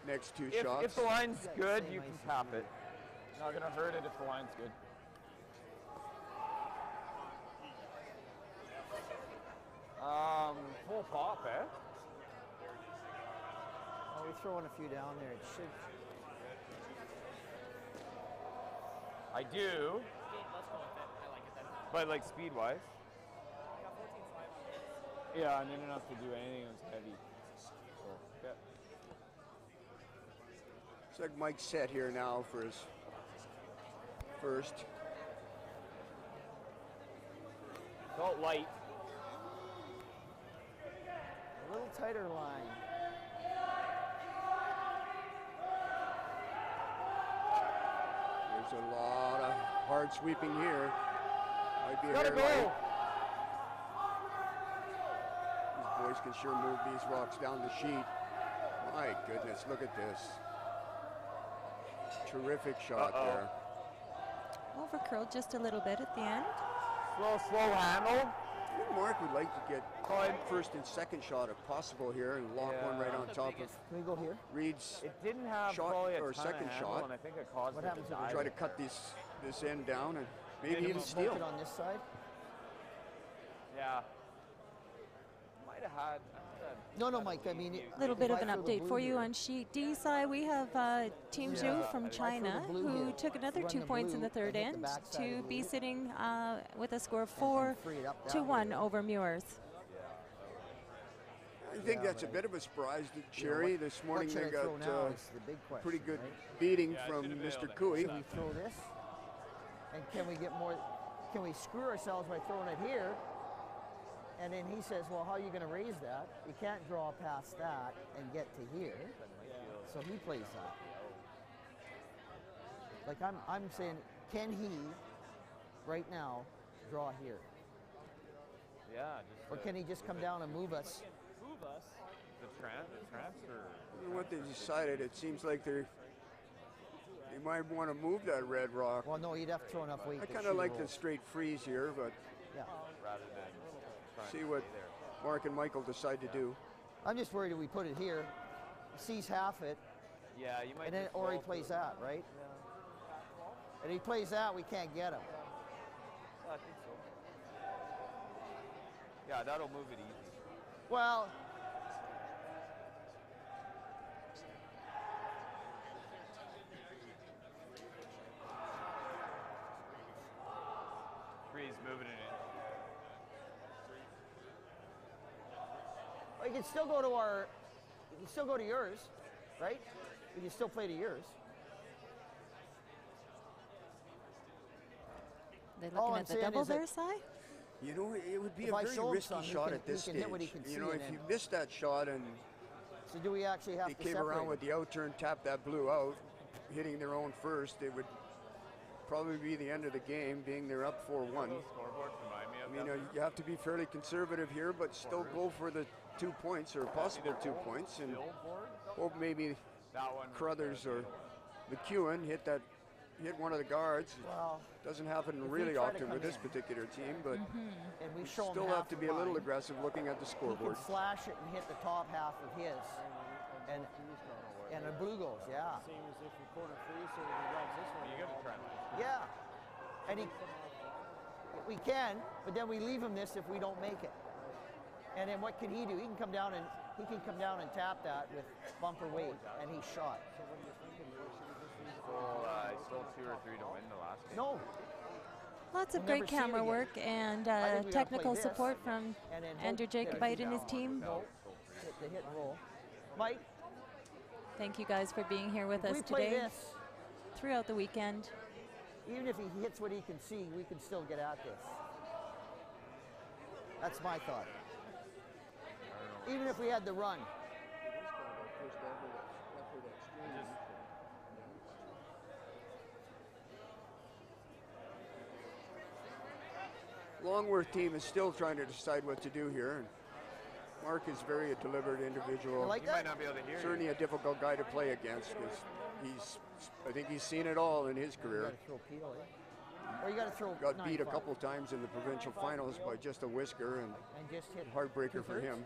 next two shots. If the line's good, same you can ice tap it. Not gonna hurt it if the line's good. Full pop, eh? Oh, we're throwing a few down there. It should. I do. But like speed-wise. Yeah, I didn't have to do anything that was heavy. So, yeah. It's like Mike's set here now for his first. Felt light. A little tighter line. There's a lot of hard sweeping here. Might be a Gotta hair go. light. These boys can sure move these rocks down the sheet. My goodness, look at this. Terrific shot there. Overcurled just a little bit at the end. Slow handle. I think Mark would like to get first and second shot if possible here and lock one right on top of Can we go here? Reed's. It didn't have Shot probably a or ton second of handle, shot. and I think it caused What it happens to if we dive. Try to cut this end down and maybe Minimum even Smoke steal. it on this side. Yeah. Might have had. No, Mike. I mean, A little bit if of an I throw the update blue for you here, on sheet D side. We have Team Zhu from China blue who here, took another run 2 the points in blue the third and hit the end backside of to the be loop sitting with a score of and free it up that 4-1 way. over Muirs. I think Yeah, that's a but bit of a surprise to You know, Cherry. what- This what morning should they I got throw now is the big question, pretty good right? beating Yeah, I from should've Mr. bailed it. Cooey. Should we throw this? And can we get more? Can we screw ourselves by throwing it here? And then he says, well, how are you going to raise that? You can't draw past that and get to here. So he plays that. Like I'm saying, can he, right now, draw here? Yeah, just Or can he just come down and move us? Move us. the transfer. What they decided, it seems like they might want to move that red rock. Well, no, you'd have to throw enough weight. I to kind shoot of a like roll. the straight freeze here, but Yeah. rather than trying see to what stay there. Mark and Michael decide to do. I'm just worried if we put it here, he sees half it, Yeah, you might. and then just or he roll plays through. that, right? And he plays that, we can't get him. I think so. Yeah, that'll move it easy. Well, Freeze moving it in. we can still go to our. We can still go to yours, right? We can still play to yours. They All looking I'm at the saying double is that- there, Si? You know, it would be If a I very show him risky some, he shot can- at this he can hit what he stage. can You see know, and if you then- missed that shot and So do we actually have they to came separate around with them? the outturn, tapped that blue out, hitting their own first, it would probably be the end of the game, being they're up 4-1. Scoreboard remind me I of mean, that. you have to be fairly conservative here, but still go for the 2 points or possible 2 points, and Billboard? hope maybe That one. Carruthers or McEwen hit one of the guards. Well, Doesn't happen we really try to often come with this in. particular team, but and we we show him still half have to the be a little line. aggressive looking at the He scoreboard. can slash it and hit the top half of his, and the blue goes, yeah. Same as if you corner freeze, so when he grabs this one. You got to try that. Yeah, and we can, but then we leave him this if we don't make it. And then what can he do? He can come down and tap that with bumper weight, and he's shot. Still 2 or 3 to win the last game. No, Lots of We'll great never see it camera again. work and I think we gotta technical play this, support from and then hope Andrew that if Jacobite he and his team. no, hit the hit and roll. Mike, Thank you guys for being here with if us we play today this, throughout the weekend. even if he hits what he can see, we can still get at this. That's my thought. Even if we had the run. Longworth team is still trying to decide what to do here. And Mark is very a deliberate individual. You like He that? might not be able to hear Certainly you. a difficult guy to play against because I think he's seen it all in his You career. gotta throw Peel, eh? Or you gotta throw Got 9-5. beat a couple times in the provincial finals by just a whisker, and And just hit heartbreaker for 2/3? him.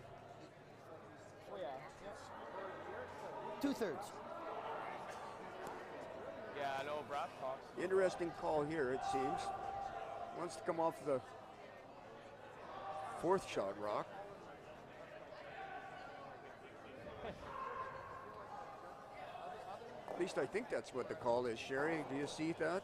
Oh, yeah. 2/3. Yeah, I know Brass talks. Interesting call here, it seems. Wants to come off the fourth shot rock. At least I think that's what the call is, Sherry. Do you see that?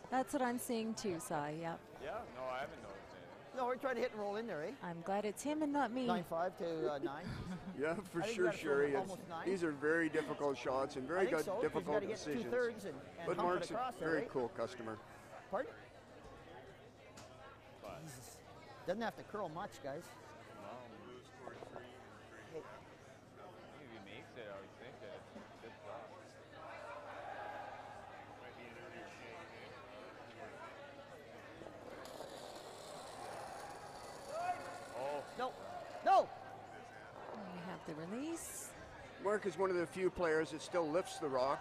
That's what I'm seeing too, Cy. Yep. Yeah, no, I haven't noticed anything. No, we're trying to hit and roll in there, eh? I'm glad it's him and not me. 9-5 to 9. Yeah, for I think you sure, gotta throw Sherry. It's, almost 9. these are very difficult shots and I very think good, so, 'cause you difficult gotta get decisions. 2/3 and But hump Mark's it across a there, very right? cool customer. Pardon? But Jesus. Doesn't have to curl much, guys. no, Hey, if he makes it, I would think that it's a good shot. Oh, no, no! We have the release. Mark is one of the few players that still lifts the rock.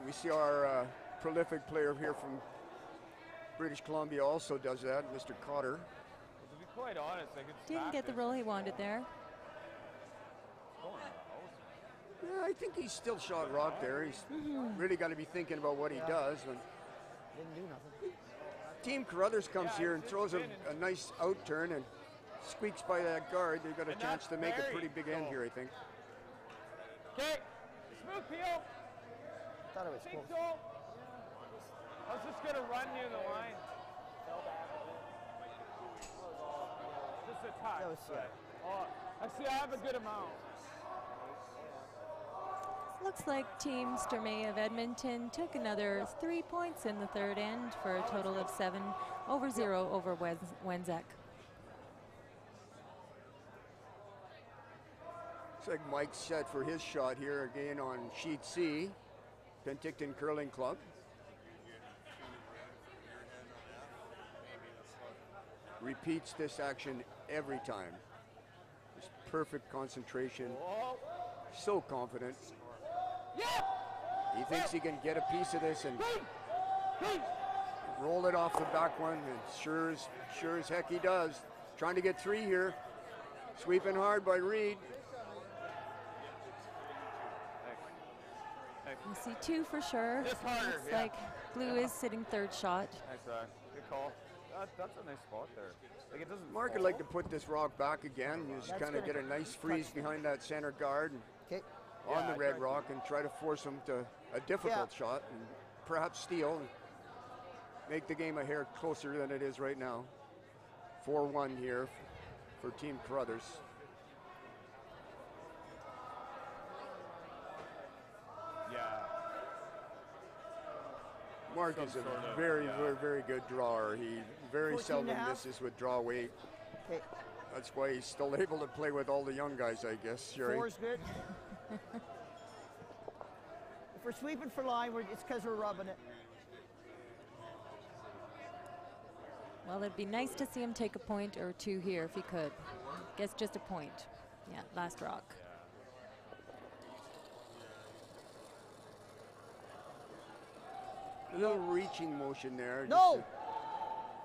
We see our prolific player here from British Columbia also does that, Mr. Cotter. to be quite honest, I could Didn't get the roll he wanted there. Yeah, I think he's still shot rock there. He's really got to be thinking about what he does. When Didn't do nothing. Team Carruthers comes here and throws a nice out turn and squeaks by that guard, they've got a And chance to that's make a very pretty big end cool. here, I think. Okay, smooth peel. I thought it was Think close. so. I was just gonna run near the line. Just a touch. That was, but, I see I have a good amount. Looks like Team Stormay of Edmonton took another 3 points in the third end for a total of 7-0 over Wenzek. Looks like Mike's set for his shot here again on sheet C, Penticton Curling Club. Repeats this action every time. Just perfect concentration, so confident. He thinks he can get a piece of this and roll it off the back one, and sure as heck he does. Trying to get 3 here. Sweeping hard by Reed. You see 2 for sure. Just harder, Looks yeah. like Blue is sitting third shot. Nice, good call. That's a nice spot there. Like it doesn't. Mark would like to put this rock back again. You just That's kind of gonna get a nice freeze touch behind that center guard and Okay. on Yeah, the red I- rock and try to force him to a difficult shot and perhaps steal and make the game a hair closer than it is right now. 4-1 here for Team Carruthers. Yeah. Mark Some is sort a of, very, yeah. very, very good drawer. He very 14 seldom and a half. misses with draw weight. Okay. That's why he's still able to play with all the young guys, I guess, Sherry. 4's good. If we're sweeping for line, it's because we're rubbing it. Well, it'd be nice to see him take a point or 2 here if he could. Guess just a point. Yeah, last rock. A little reaching motion there. No! Just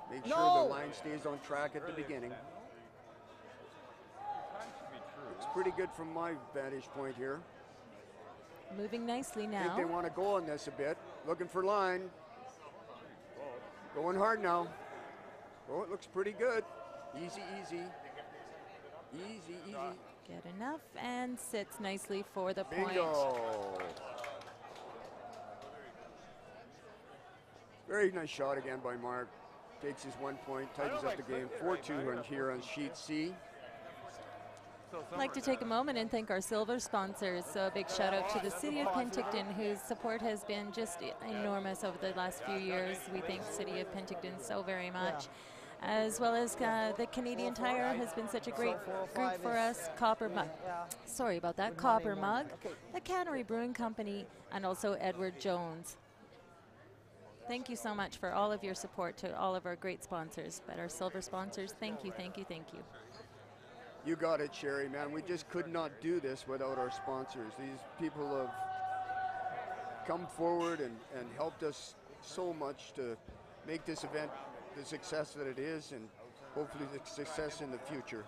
to make No! sure the line stays on track at the beginning. Time should be true. It's pretty good from my vantage point here. Moving nicely I think they now. want to go on this a bit. Looking for line. Going hard now. Oh, it looks pretty good. Easy, easy. Easy, easy. Get enough and sits nicely for the point. Bingo. Very nice shot again by Mark. Takes his 1 point, tightens up the game. 4-2 on here on sheet C. I'd like to take a moment and thank our silver sponsors. So a big shout out to the City of Penticton, whose support has been just enormous over the last few years. We thank City of Penticton so very much. as well as the Canadian Tire has been such a great group for us. Sorry about that. Copper Mug, the Cannery Brewing Company, and also Edward Jones. Thank you so much for all of your support to all of our great sponsors, but our silver sponsors, thank you, thank you, thank you. You got it, Sherry, man. We just could not do this without our sponsors. These people have come forward and helped us so much to make this event the success that it is, and hopefully the success in the future.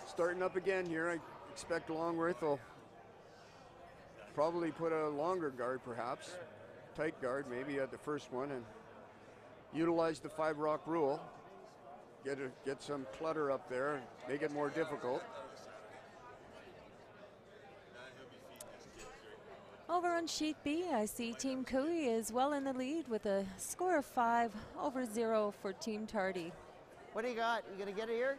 Starting up again here, I expect Longworth will probably put a longer guard, perhaps tight guard maybe at the first one, and utilize the 5-rock rule. Get some clutter up there, make it more difficult. Over on sheet B, I see Team Cooey is well in the lead with a score of 5/0 for Team Tardy. What do you got? You gonna get it here?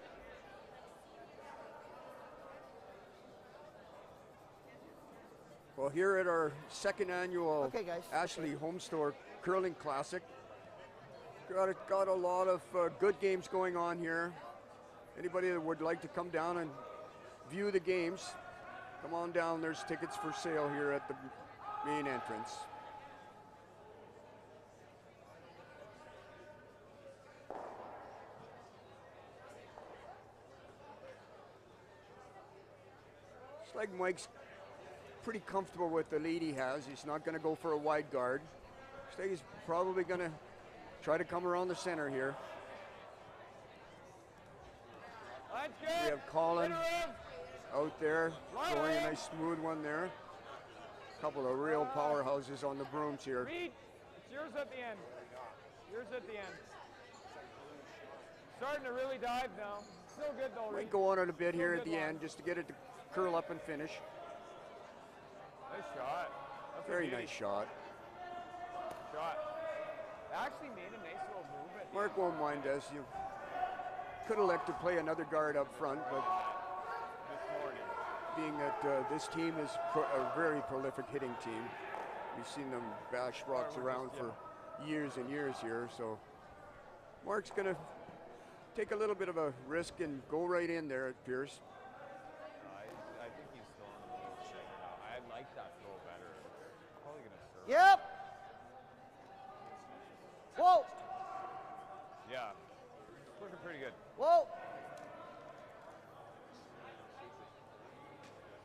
Well, here at our second annual Okay, guys. Ashley Home Store Curling Classic, got a lot of good games going on here. Anybody that would like to come down and view the games, come on down. There's tickets for sale here at the main entrance. It's like Mike's pretty comfortable with the lead he has. He's not going to go for a wide guard. I think he's probably going to try to come around the center here. We have Colin out there throwing a nice smooth one there. A couple of real powerhouses on the brooms here. Reed, it's yours at the end. Yours at the end. Starting to really dive now. Still good though, Reed. Might go on it a bit here at the end just to get it to curl up and finish. Nice shot. That's Very nice shot. Shot. Actually made a nice little movement. Mark won't mind us. You could elect to play another guard up front, but being that this team is a very prolific hitting team, we've seen them bash rocks around for years and years here, so Mark's going to take a little bit of a risk and go right in there at Pierce. I think he's still on the move second now. I like that throw better. Probably going to serve. Yep. Whoa. Yeah. It's looking pretty good. Whoa.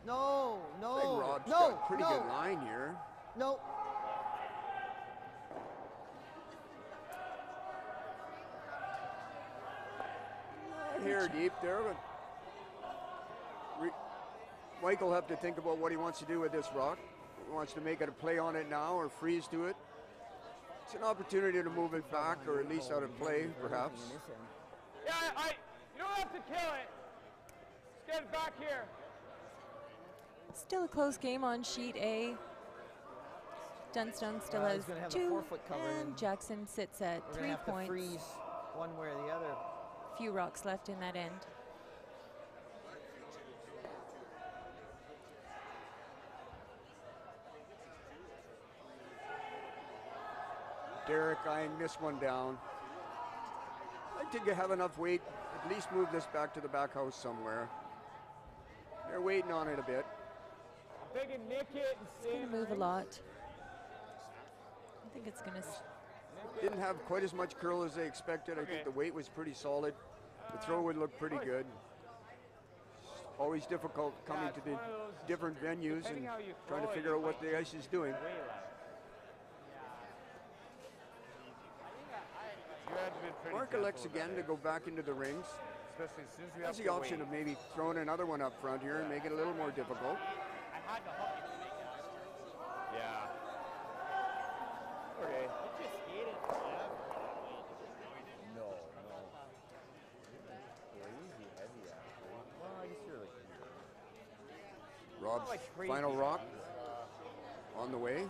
No, no, I think Rob's no, got a pretty no, good line here. no. Here deep there, but Mike will have to think about what he wants to do with this rock. He wants to make it a play on it now or freeze to it. It's an opportunity to move it back or at least out of play, perhaps. Yeah, you don't have to kill it. Let's get it back here. Still a close game on sheet A. Dunstone still has gonna have a 2, 4-foot cover and Jackson sits at We're 3 gonna have to points. freeze one way or the other. Few rocks left in that end. Derek eyeing this one down. I think you have enough weight. At least move this back to the back house somewhere. They're waiting on it a bit. They can nick it and It's going to move a lot. I think it's going to... Didn't have quite as much curl as they expected. I think the weight was pretty solid. The throw would look pretty good. Always difficult coming to the different venues and trying to figure out what the ice is doing. Mark elects again to go back into the rings. Especially as soon as we Has have the to option wait. of maybe throwing another one up front here and make it a little more difficult. Yeah. Okay. No. Crazy heavy actually. Well, I guess you're like. Rob's like crazy final rock on the way.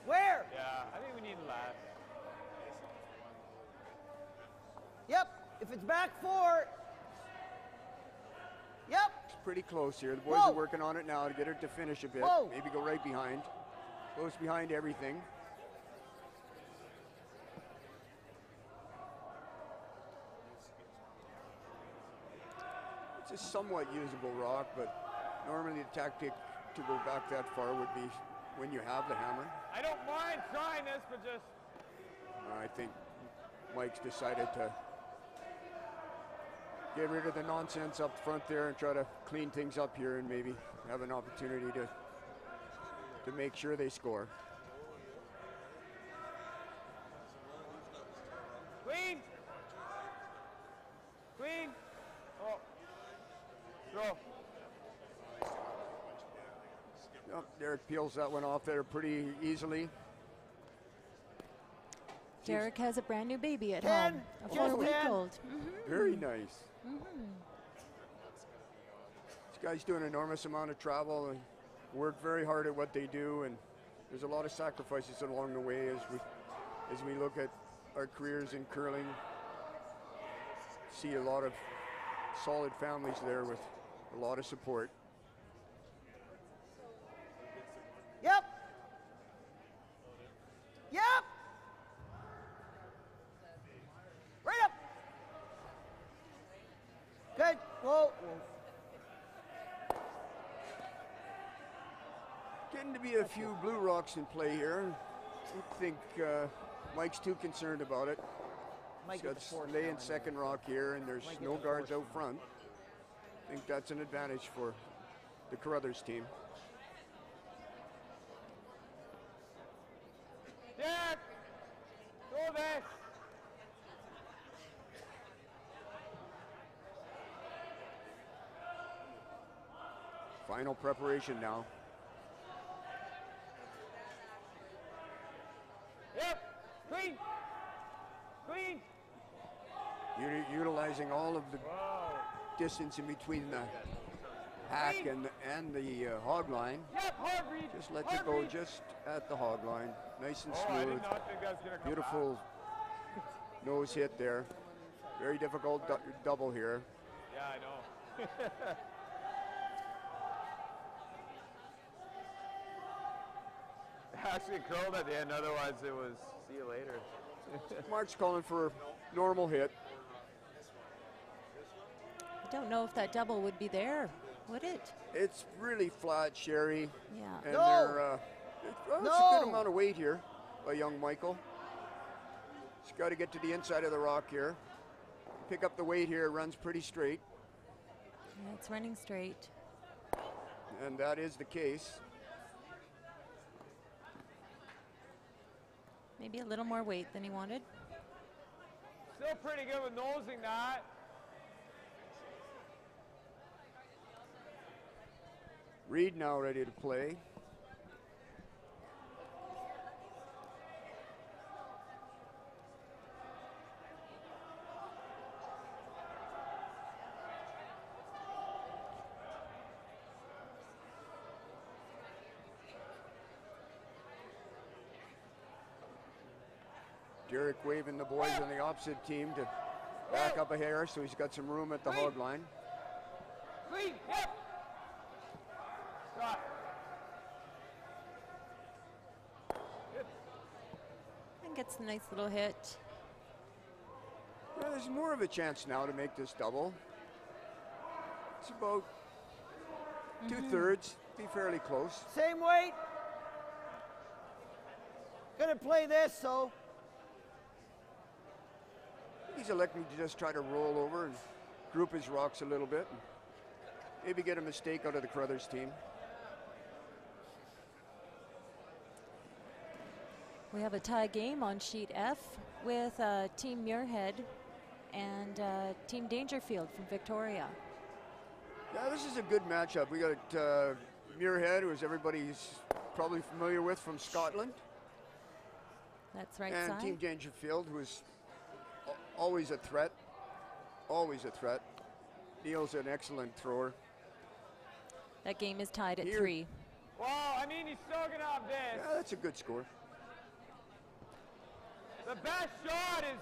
Where? Yeah, I think we need last. Yep. If it's back 4. Yep. It's pretty close here. The boys Whoa. are working on it now to get her to finish a bit. Whoa. Maybe go right behind. close behind everything. It's a somewhat usable rock, but normally the tactic to go back that far would be when you have the hammer. I don't mind trying this, but just... I think Mike's decided to get rid of the nonsense up front there and try to clean things up here and maybe have an opportunity to make sure they score. Clean! Clean! Oh. Throw. Yep, Derek peels that one off there pretty easily. Derek has a brand new baby at 10, home, a just 4-week-old. Very nice. These guys do an enormous amount of travel and work very hard at what they do, and there's a lot of sacrifices along the way as we look at our careers in curling. See a lot of solid families there with a lot of support. Yep. Yep. Right up. Good. Whoa. Getting to be a few blue rocks in play here. I don't think Mike's too concerned about it. Mike He's gets the force got lay down in there. second rock here, and there's Mike no gets the guards force out front. I think that's an advantage for the Carruthers team. Derek! Throw this! Final preparation now. Yep! Clean! Clean! Utilizing all of the Whoa! distance in between the hack and the hog line. Yep, hard read! Just let hard it go read. just at the hog line. Nice and Oh, I smooth. did not think that was gonna come Beautiful nose hit there. Very difficult double here. back. Yeah, I know. Actually curled at the end, otherwise it was see you later. Mark's calling for normal hit. I don't know if that double would be there, would it? It's really flat, Sherry. Yeah. And No. they're, it's a No. good amount of weight here by young Michael. He's got to get to the inside of the rock here. Pick up the weight here, runs pretty straight. Yeah, it's running straight. And that is the case. Maybe a little more weight than he wanted. Still pretty good with nosing that. Reed now ready to play. Derek waving the boys on the opposite team to back up a hair, so he's got some room at the hog line. Clean! Yep! Shot. And gets a nice little hit. Well, there's more of a chance now to make this double. It's about 2/3, be fairly close. Same weight. Gonna play this, so He's electing to just try to roll over and group his rocks a little bit. And maybe get a mistake out of the Carruthers team. We have a tie game on sheet F with Team Muirhead and Team Dangerfield from Victoria. Yeah, this is a good matchup. We got Muirhead, who is everybody's probably familiar with from Scotland. That's right And side. Team Dangerfield, who is always a threat. Always a threat. Neil's an excellent thrower. That game is tied at Here. 3. Well, I mean, he's still gonna have this. Yeah, that's a good score. The best shot is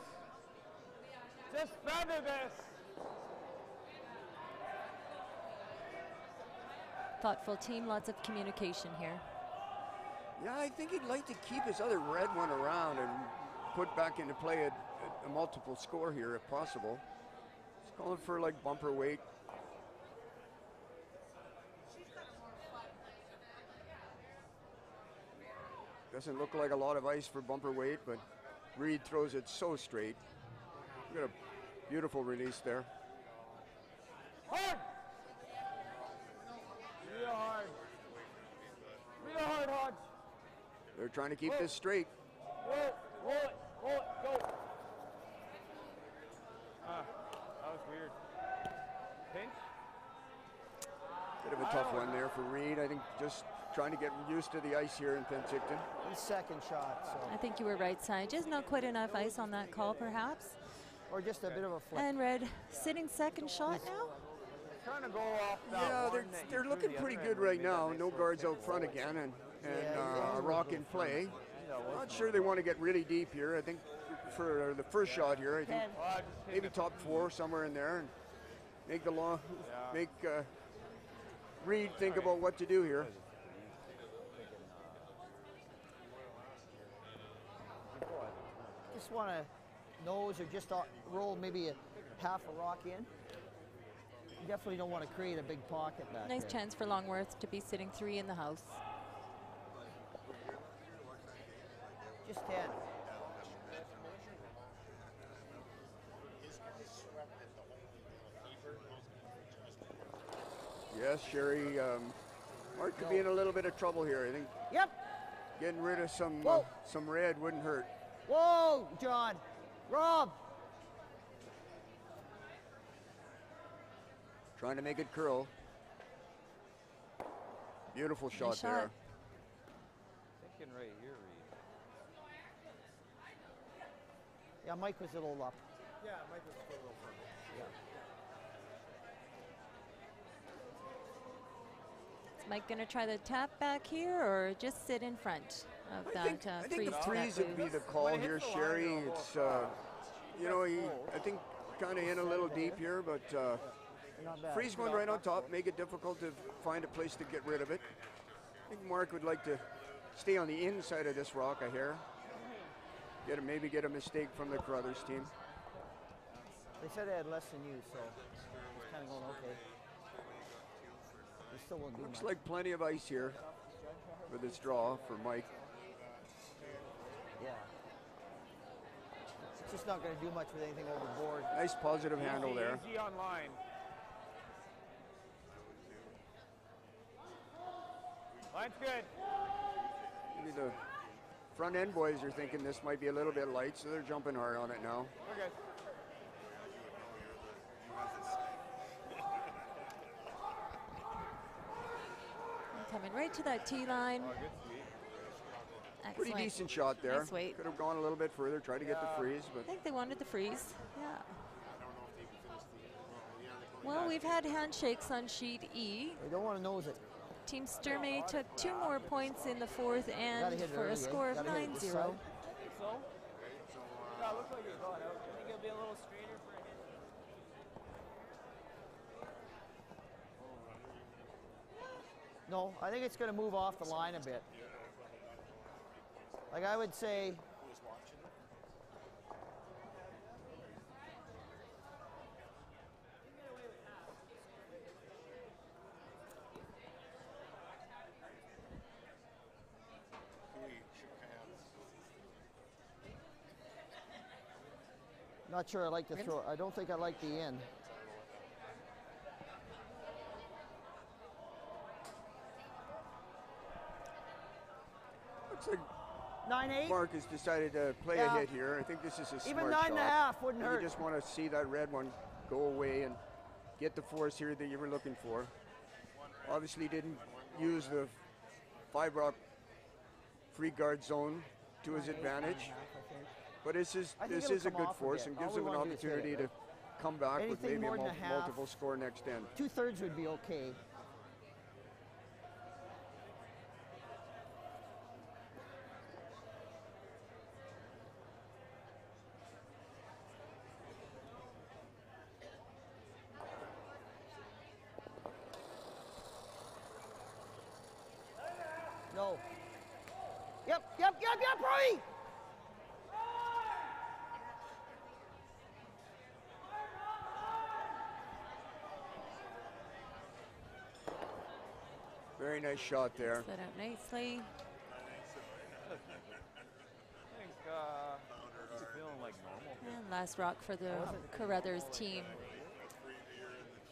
just feather this. Thoughtful team, lots of communication here. Yeah, I think he'd like to keep his other red one around and put back into play a multiple score here if possible. He's calling for like bumper weight. Doesn't look like a lot of ice for bumper weight, but Reed throws it so straight. Got a beautiful release there. Hard! Real hard. Real hard, Hodge. They're trying to keep this straight. Roll it, go. That was weird. Pinch? Bit of a tough one there for Reed. I think just trying to get used to the ice here in Penticton. His second shot, so. I think you were right, Si. Just not quite enough ice on that call, perhaps. Or just a bit of a flick. And Red sitting second shot now. Trying to go off that Yeah, one that they're you looking threw the pretty other good end, right made that now. nice No little guards kick out front forward. again, and Yeah, a rock in play. Not sure they want to get really deep here. I think for the first shot here, I think maybe top 4 somewhere in there, and make the long, make Reed think about what to do here. Just want to nose or just roll maybe a half a rock in. You definitely don't want to create a big pocket back Nice there. chance for Longworth to be sitting 3 in the house. Just 10. Yes, Sherry. Mark could be in a little bit of trouble here. I think Yep. getting rid of some red wouldn't hurt. Whoa, John. Rob. Trying to make it curl. Beautiful shot shot. there. Thinking right here, Reed. Yeah, Mike was a little up. Yeah, Mike was a little further. Is Mike going to try the tap back here or just sit in front of I think the freeze? freeze would be the call When it here, hits the line, Sherry. it'll go It's across. you know, I think kind of in a little deep here, but Not bad. freeze one right on top, make it difficult to find a place to get rid of it. I think Mark would like to stay on the inside of this rock, I hear. Maybe get a mistake from the Carruthers team. They said they had less than you, so it's kind of going okay. They still won't do Looks much. like plenty of ice here for this draw for Mike. Yeah. It's just not going to do much with anything overboard. Nice positive handle there. Easy on line. Line's good. Maybe the front end boys are thinking this might be a little bit light, so they're jumping hard on it now. We're good. Coming right to that tee line. Oh, good sweep. Pretty Excellent. decent shot there. Nice weight. Could have gone a little bit further, tried to get the freeze, I but think they wanted the freeze. Yeah. Well, we've had handshakes on sheet E. They don't want to nose it. Team Sturmey took 2 more points in the 4th and hit it for early, a eh? score of Gotta hit it this 9-0. side. So? Yeah, it looks like it's going out. I think it'll be a little straighter for him. No, I think it's going to move off the line a bit. Like I would say, not sure I like the throw. I don't think I like the in. looks like 9-8. Mark has decided to play Yeah. a hit here. I think this is a smart Even shot. 9.5 wouldn't You hurt. just want to see that red one go away and get the force here that you were looking for. Obviously didn't use the 5-rock free guard zone to his advantage. But this is I think a it'll come good off a force bit. and All gives we them an wanna do is hit it, opportunity to right? come back with Anything maybe a more than a half. multiple score next end. 2/3 would be okay. No. Yep, Brody! Very nice shot there. Set out nicely. I think he's feeling like normal. And last rock for the Carruthers team.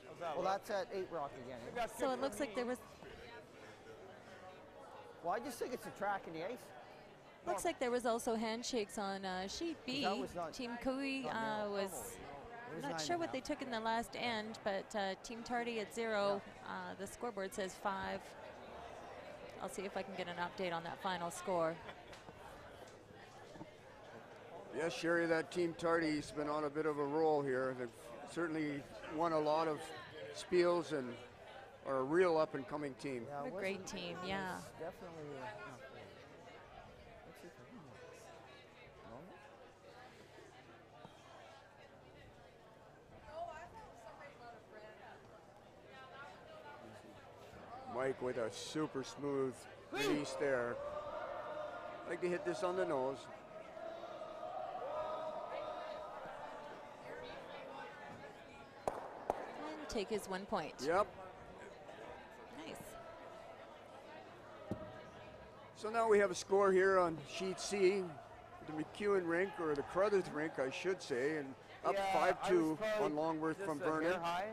How's that Well, look? that's at 8 rock again. I think that's So good it for looks like me. there was It's a track in the ice. also handshakes on sheet B. That was not- Team Kui was It was not 9 sure what and a they half. took in the last end, but Team Tardy at 0. The scoreboard says 5. I'll see if I can get an update on that final score. Yes, Sherry, that Team Tardy's been on a bit of a roll here. They've certainly won a lot of spiels and are a real up-and-coming team. Yeah, What it a great wasn't- team, it yeah. was definitely not great. Let's see if I can- No? Mike with a super smooth release there. Like to hit this on the nose. And take his 1 point. Yep. Nice. So now we have a score here on sheet C, the McEwen rink, or the Carruthers rink, I should say, and up Yeah, 5-2 I was on Longworth just from a hair Vernon. high.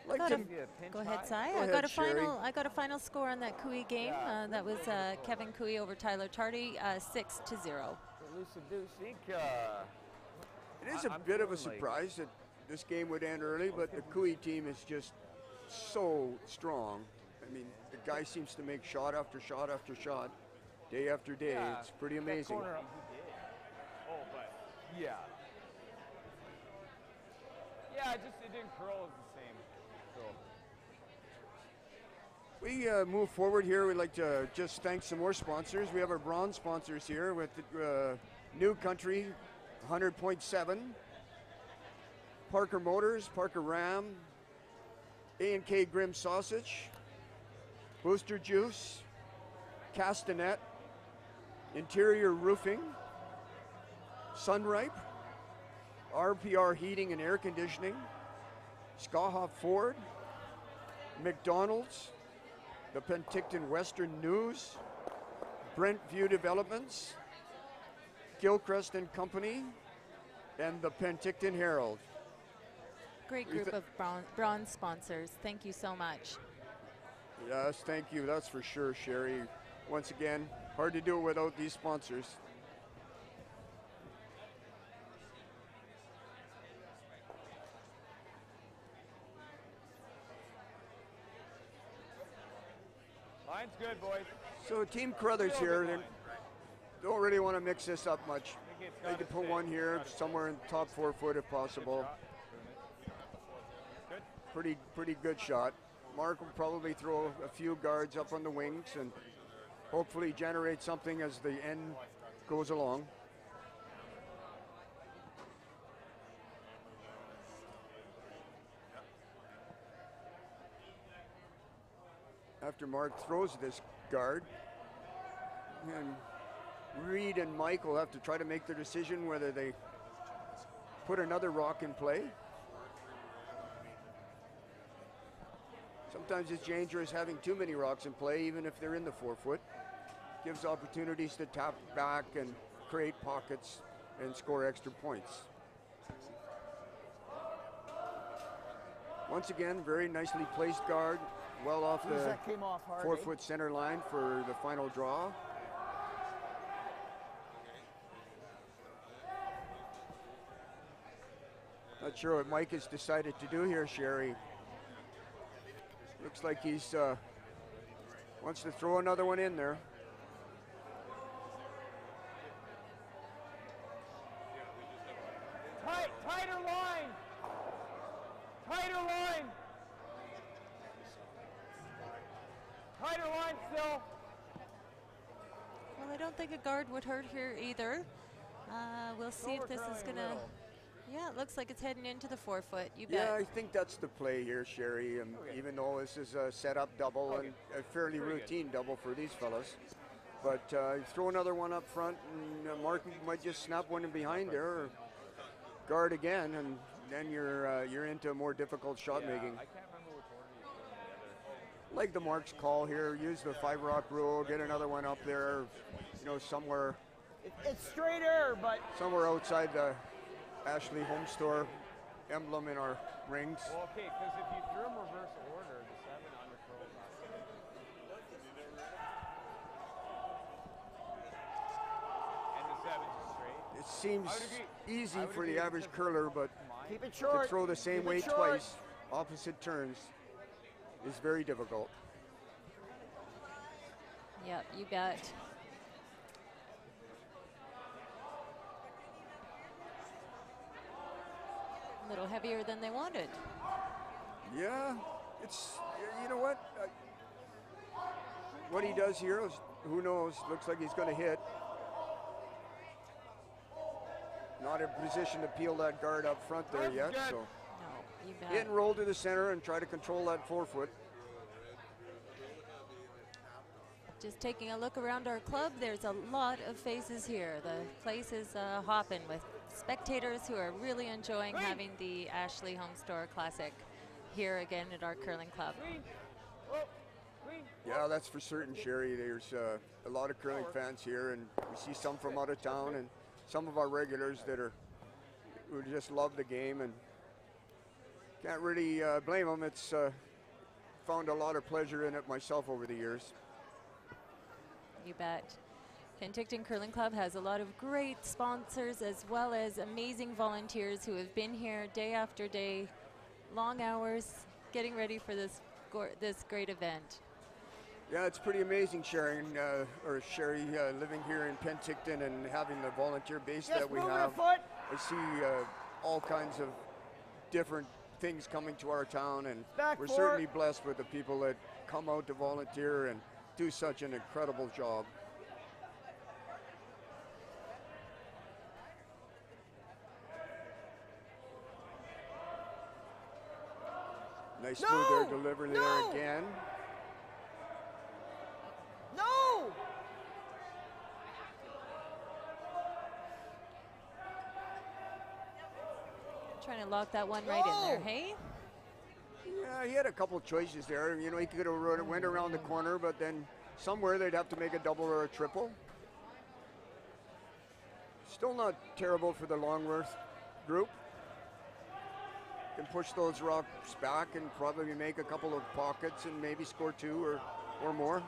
Like Got to, a- Maybe a pinch Go ahead, high. Cy. Go I got ahead, a Sherry. I got a final score on that Kui game. Yeah. That was Kevin Kui over Tyler Tardy, 6-0. Elusive Deuce. I think it is a I'm bit of a feeling like- surprise that this game would end early, but the Kui team is just so strong. I mean, the guy seems to make shot after shot after shot, day after day. Yeah, It's pretty that amazing. corner up- Oh, but yeah. Yeah, it didn't curl as the same. So We move forward here. We'd like to just thank some more sponsors. We have our bronze sponsors here with New Country, 100.7, Parker Motors, Parker Ram, A&K Grimm Sausage, Booster Juice, Castanet, Interior Roofing, Sunripe, RPR Heating and Air Conditioning, Skahoff Ford, McDonald's, the Penticton Western News, Brent View Developments, Gilchrist and Company, and the Penticton Herald. Great group of bronze sponsors. Thank you so much. Yes, thank you. That's for sure, Sherry. Once again, hard to do it without these sponsors. line's good, boys. So Team Carruthers here, they don't really want to mix this up much. I think it's They gotta could put stay. one here, Gotta stay. somewhere in the top 4 foot if possible. Good. Pretty good shot. Mark will probably throw a few guards up on the wings and hopefully generate something as the end goes along. After Mark throws this guard, and Reed and Mike will have to try to make their decision whether they put another rock in play. Sometimes it's dangerous having too many rocks in play, even if they're in the 4 foot. Gives opportunities to tap back and create pockets and score extra points. Once again, very nicely placed guard, well off Geez, the that came off hard. 4 eh? foot center line for the final draw. Not sure what Mike has decided to do here, Sherry. Looks like he's wants to throw another one in there. Tighter line. Tighter line. Tighter line still. Well, I don't think a guard would hurt here either. We'll see if this is gonna. Yeah, it looks like it's heading into the 4 foot. You bet. Yeah, I think that's the play here, Sherry. And even though this is a setup double and a fairly Pretty good. routine double for these fellas. But throw another one up front, and Mark might just snap one in behind there, or guard again, and then you're into more difficult shot making. I can't remember which order he's doing the other. Like the Mark's call here, use the 5-rock rule, get another one up there, somewhere. It's straighter, but Somewhere outside the Ashley Home Store emblem in our rings. Well, okay, because if you threw him reverse order, the 7 underthrow and the 7's straight. It seems easy for the average curler, but keep it to short. throw the same Keep it way short. twice, opposite turns, is very difficult. Yep, you bet. A little heavier than they wanted. Yeah, it's, you know what? What he does here is, who knows, looks like he's going to hit. Not in position to peel that guard up front there yet, so. No, you bet. Hit and roll to the center and try to control that forefoot. Just taking a look around our club, there's a lot of faces here. The place is hopping with spectators who are really enjoying having the Ashley Home Store Classic here again at our curling club. Yeah, that's for certain, Sherry. There's a lot of curling fans here, and we see some from out of town, and some of our regulars who just love the game, and can't really blame them. It's found a lot of pleasure in it myself over the years. You bet. Penticton Curling Club has a lot of great sponsors as well as amazing volunteers who have been here day after day, long hours, getting ready for this great event. Yeah, it's pretty amazing, Sherry, living here in Penticton and having the volunteer base that we have. I see all kinds of different things coming to our town, and we're certainly blessed with the people that come out to volunteer and do such an incredible job. Nice move there, delivery there again. No! Trying to lock that one right in there, hey? Yeah, he had a couple choices there. You know, he could have went around the corner, but then somewhere they'd have to make a double or a triple. Still not terrible for the Longworth group. Can push those rocks back and probably make a couple of pockets and maybe score 2 or more.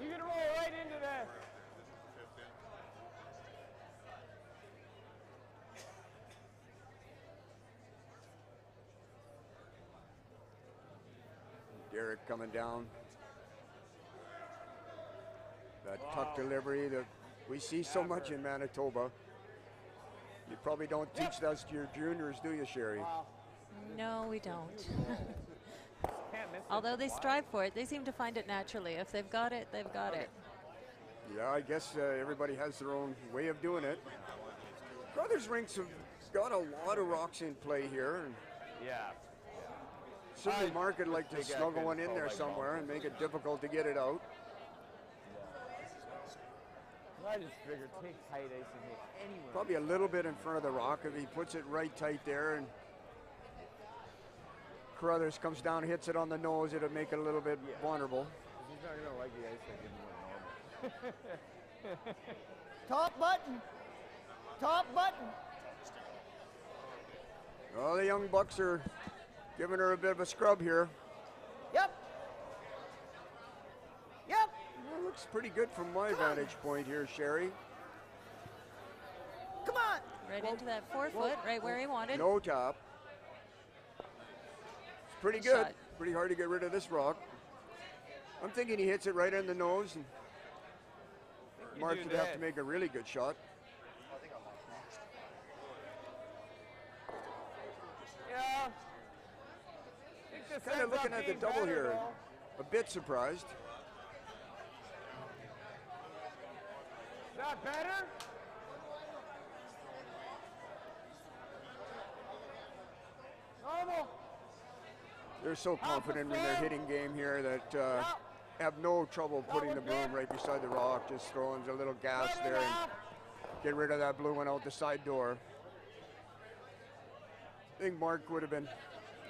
You can roll right into that. Derek coming down. That tuck delivery that we see so much in Manitoba. You probably don't teach that to your juniors, do you, Sherry? No, we don't. Although they strive for it, they seem to find it naturally. If they've got it, they've got it. Yeah, I guess everybody has their own way of doing it. Carruthers rinks have got a lot of rocks in play here. And Yeah. certainly Mark would like to snuggle one in there somewhere and make it difficult to get it out. I just figured take tight ice and hit anywhere. Probably a little bit in front of the rock. If he puts it right tight there and Carruthers comes down, hits it on the nose, it'll make it a little bit vulnerable. He's not going to like the ice like in normal. Top button. Top button. Well, the young bucks are giving her a bit of a scrub here. Yep. Yep. Well, looks pretty good from my vantage point here, Sherry. Come on. Right into that forefoot, right where he wanted. No top. It's pretty Good good. shot. Pretty hard to get rid of this rock. I'm thinking he hits it right in the nose, and Mark would have to make a really good shot. Yeah. Kind of looking at the double here. A bit surprised. Is that better? Normal. They're so confident in their hitting game here that have no trouble putting the broom right beside the rock, just throwing a little gas there and get rid of that blue one out the side door. I think Mark would have been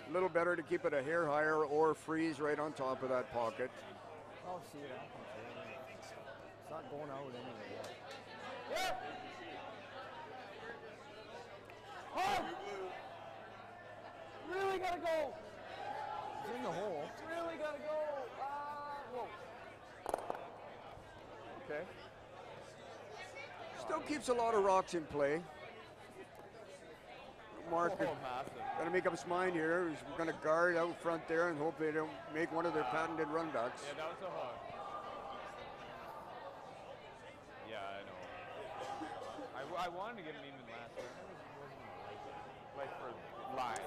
a little better to keep it a hair higher or freeze right on top of that pocket. I'll see it happens. It's not going out anyway. Yep. Hard. Really gotta go. It's in the hole. Really gotta go. Whoa. Okay. Still keeps a lot of rocks in play. Mark Oh, massive. got to make up his mind here. He's going to guard out front there and hope they don't make one of their patented runbacks. Yeah, that was a hug. Yeah, I know. I wanted to get him even last week. Like for line.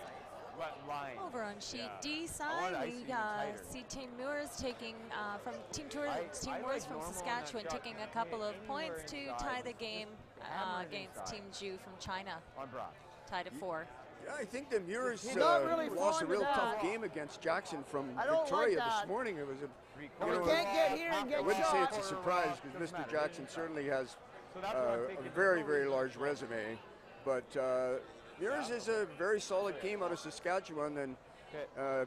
Line. Over on sheet Yeah. D I side, wanted ice we even tighter. see Team Moores taking from Team Tours, Team I Moores like from normal on that Saskatchewan shot. taking a couple of Anywhere points to inside. tie the game Hammer it against inside. Team Ju from China, On Brock. tied at 4. Yeah, I think the Muirs He's not really lost a fond real of tough that. game against Jackson from I don't like Victoria that. this morning. It was a, But we know, can't get here and I get wouldn't say shot. it's a surprise because Mr. Jackson certainly has So that's what I'm a thinking. very, very large resume. But Muirs is a very solid team out of Saskatchewan, and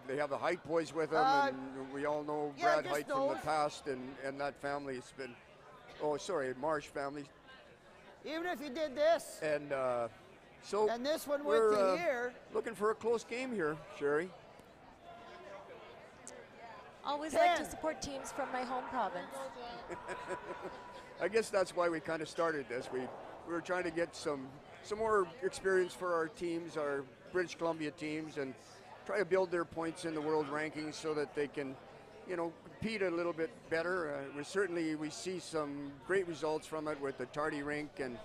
they have the Height boys with them, and we all know yeah, Brad just Height from the those. past, and that family has been, Marsh family. Even if you did this, And so and this one went we're to here, looking for a close game here, Sherry. Always like to 10. support teams from my home province. I guess that's why we kind of started this. We were trying to get some more experience for our teams, our British Columbia teams, and try to build their points in the world rankings so that they can, compete a little bit better. We see some great results from it with the Tardy rink and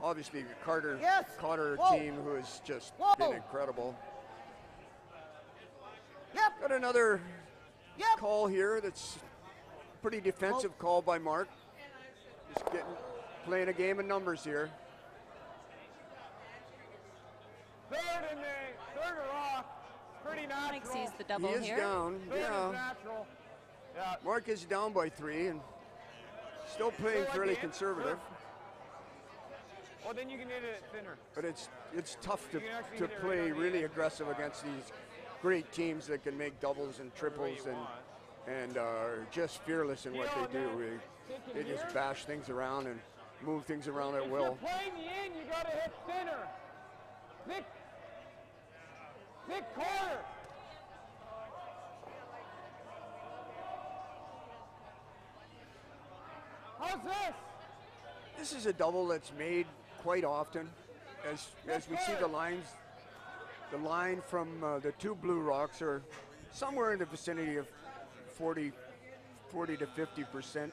obviously the Cotter Whoa. team, who has just Whoa. been incredible. Yep. Got another Yep. call here that's pretty defensive call by Mark. Just playing a game of numbers here. Third in the third rock. Pretty natural. Mike sees the double He is here. down. Third Yeah. is natural. Yeah. Mark is down by 3 and still playing Still fairly like the conservative. Well, then you can hit it thinner. But it's tough You can actually to hit it play right on the really edge. aggressive against these great teams that can make doubles and triples you and are just fearless in what Yeah, they do. man. They just here. bash things around and move things around at If will. you're playing the in, you gotta hit thinner. Nick corner. How's this? This is a double that's made quite often, as we see the lines. The line from the two blue rocks are somewhere in the vicinity of 40 to 50%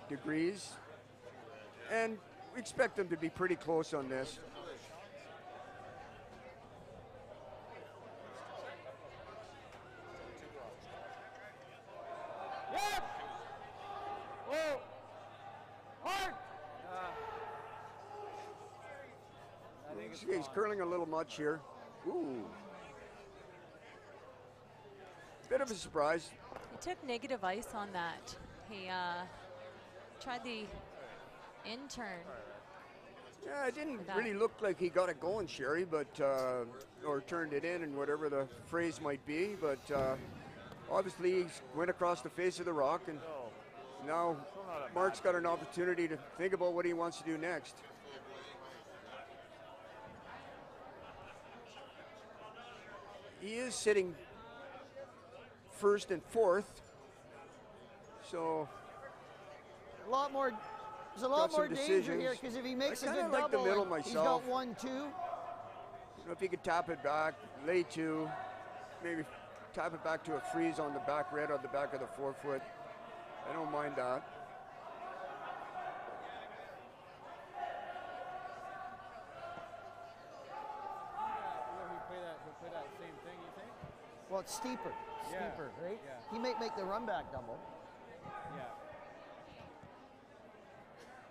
degrees, and we expect them to be pretty close on this. Yes. Whoa. Hard. I think it's He's curling a little much here. Ooh. Bit of a surprise. He took negative ice on that. He tried the in-turn. Yeah, it didn't that. really look like he got it going, Sherry, but or turned it in, and whatever the phrase might be. But obviously, he went across the face of the rock, and now Mark's got an opportunity to think about what he wants to do next. He is sitting first and fourth, so there's a lot Got some more danger decisions. here because if he makes a I good kinda like the double, middle he's myself. got 1-2. you know, if he could tap it back, lay 2, maybe tap it back to a freeze on the back red on the back of the forefoot. I don't mind that. He'll play that same thing, you think? Well, it's steeper, Yeah, right? yeah. He may make the run back double. Yeah.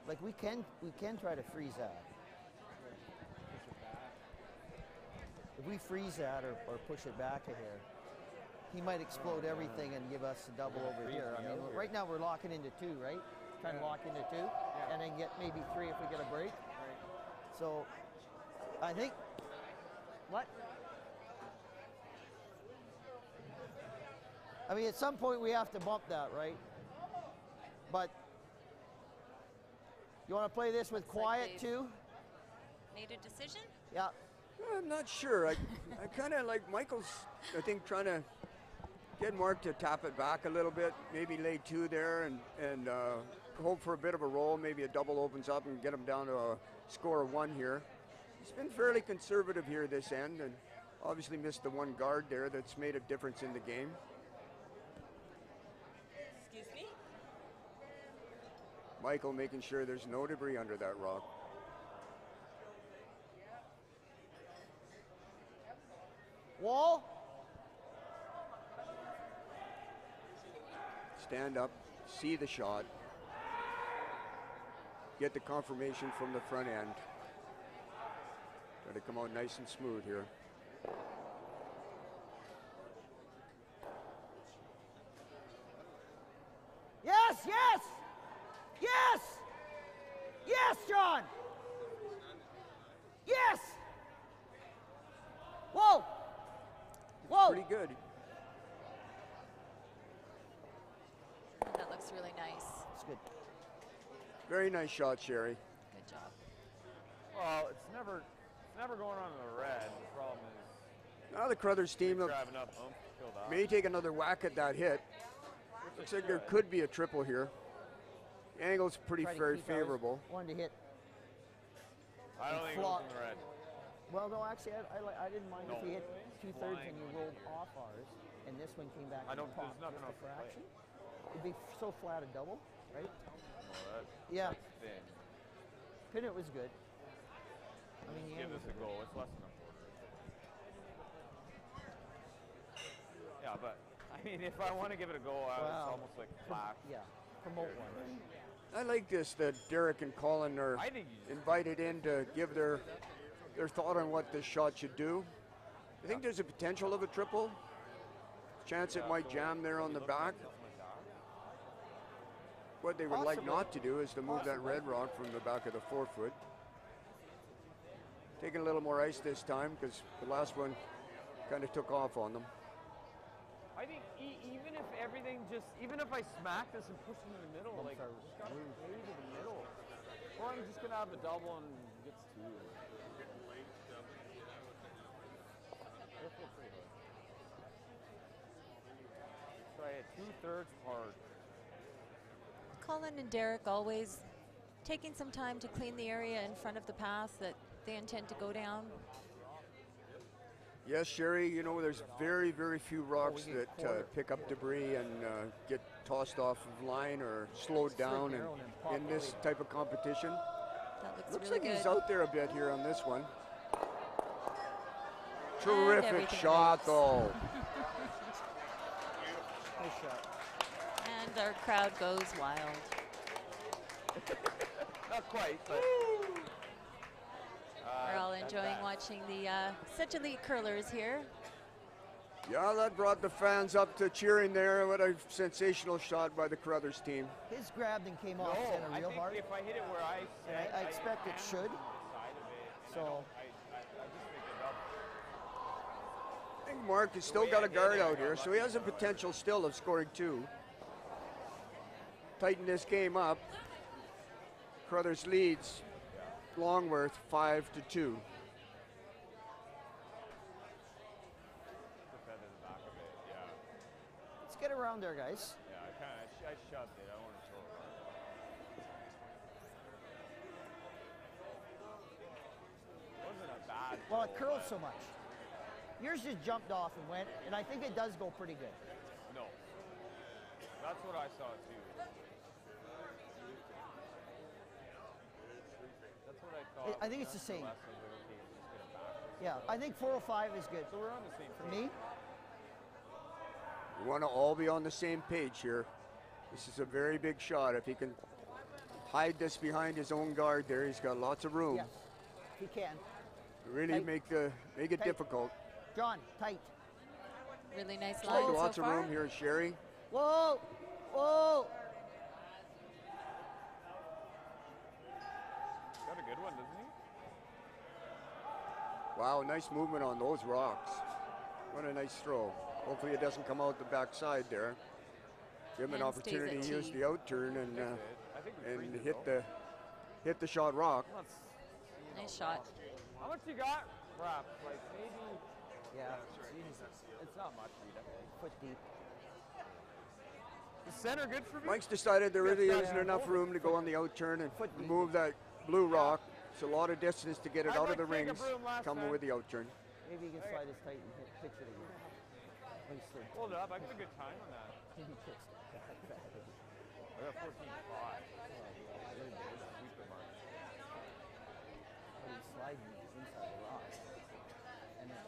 Like we can try to freeze that. If we freeze that or push it back a hair, he might explode everything and give us a double over here. I mean, right now we're locking into 2, right? Trying to lock into 2, and then get maybe 3 if we get a break. So, I think, what? I mean, at some point we have to bump that, right? But you want to play this with quiet too? Made a decision? Yeah. I'm not sure. I kind of like Michael's, I think, trying to get Mark to tap it back a little bit, maybe lay 2 there and hope for a bit of a roll. Maybe a double opens up and get him down to a score of 1 here. He's been fairly conservative here this end and obviously missed the 1 guard there that's made a difference in the game. Excuse me? Michael making sure there's no debris under that rock. Wall. Stand up, see the shot, get the confirmation from the front end. Try to come out nice and smooth here. Yes, yes! Yes! Yes, John! Yes! Whoa! Whoa! Pretty good. That looks really nice. It's good. Very nice shot, Sherry. Good job. Well, it's never going on in the red. The problem is Now the Carruthers team driving up, killed off. may take another whack at that hit. Looks like there could be a triple here. The angle's pretty Try to very keep ours. favorable. One to hit. I don't think it was in the red. Well, no, actually, I didn't mind if No. he hit 2/3 and you rolled off ours, and this one came back. I don't. and popped There's nothing just else a to play. fraction. It'd be so flat a double, right? Well, Yeah. that's thin. Pinnit was good. I mean, the Give angle this was a goal. It's less than a quarter. Yeah, but I mean, if I want to give it a goal, it's Wow. almost like flat. Yeah, promote one. I like this that Derek and Colin are I think you invited in to give their thought on what this shot should do. I think there's a potential of a triple. Chance it might jam there on the back. What they would like Possibly. not to do is to move that red rock from the back of the 4-foot. Taking a little more ice this time because the last one kind of took off on them. I think even if everything even if I smack this and push it in the middle, like just gotta play to the middle. Or I'm just gonna have a double and gets 2. So I hit 2/3 hard. Colin and Derek always taking some time to clean the area in front of the path that they intend to go down. Yes, Sherry, you know, there's very, very few rocks we get that quarter. pick up debris and get tossed off of line or slowed down narrow and then pop in this away. type of competition. That looks Looks really like good. he's out there a bit here on this one. Terrific everything shot, moves. though. Nice shot. And our crowd goes wild. Not quite, but We're all enjoying watching the such elite curlers here. Yeah, that brought the fans up to cheering there. What a sensational shot by the Carruthers team. His grabbed and came no, off center I real think hard. if I hit it where I said I expect it am should. on the side of it, So- I just make a double. I think Mark has still got a guard out here, so he has a potential still of scoring 2. Tighten this game up. Carruthers leads Longworth 5-2. Defended the back of it, yeah. Let's get around there, guys. Yeah, I shoved it. I don't want to throw it. It wasn't a bad Well, it goal, curled but so much. Yours just jumped off and went, and I think it does go pretty good. No. That's what I saw too. That's what I thought. I think it's the same. Last one, like, okay, just get it back. Yeah, I think 405 is good. So we're on the same For page. me, We want to all be on the same page here. This is a very big shot. If he can hide this behind his own guard there, he's got lots of room. yes, he can. Really Tight. make it Tight. difficult. John, tight. Really nice Whoa. line so Lots of far. room here, Sherry. Whoa! Whoa! Got a good one, doesn't he? Wow, nice movement on those rocks. What a nice throw. Hopefully it doesn't come out the backside there. Give him an And stays opportunity at to use tee. the out turn and I think we freeze it, hit the shot rock. Let's, Nice shot. how much you got? Crap, like maybe. Yeah, It's not much, Rita. foot deep. Is center good for me? Mike's decided there really Yeah. isn't enough room to go on the out turn and Foot deep. move that blue rock. It's a lot of distance to get it I'd out like of the to take a rings, broom last coming time. with the out turn. Maybe you can slide his tight and pitch it again. When he slid. Hold up, I got a good time on that. He pitched it. I got 14.5. Sweeper mark. But he's sliding inside the rock. And then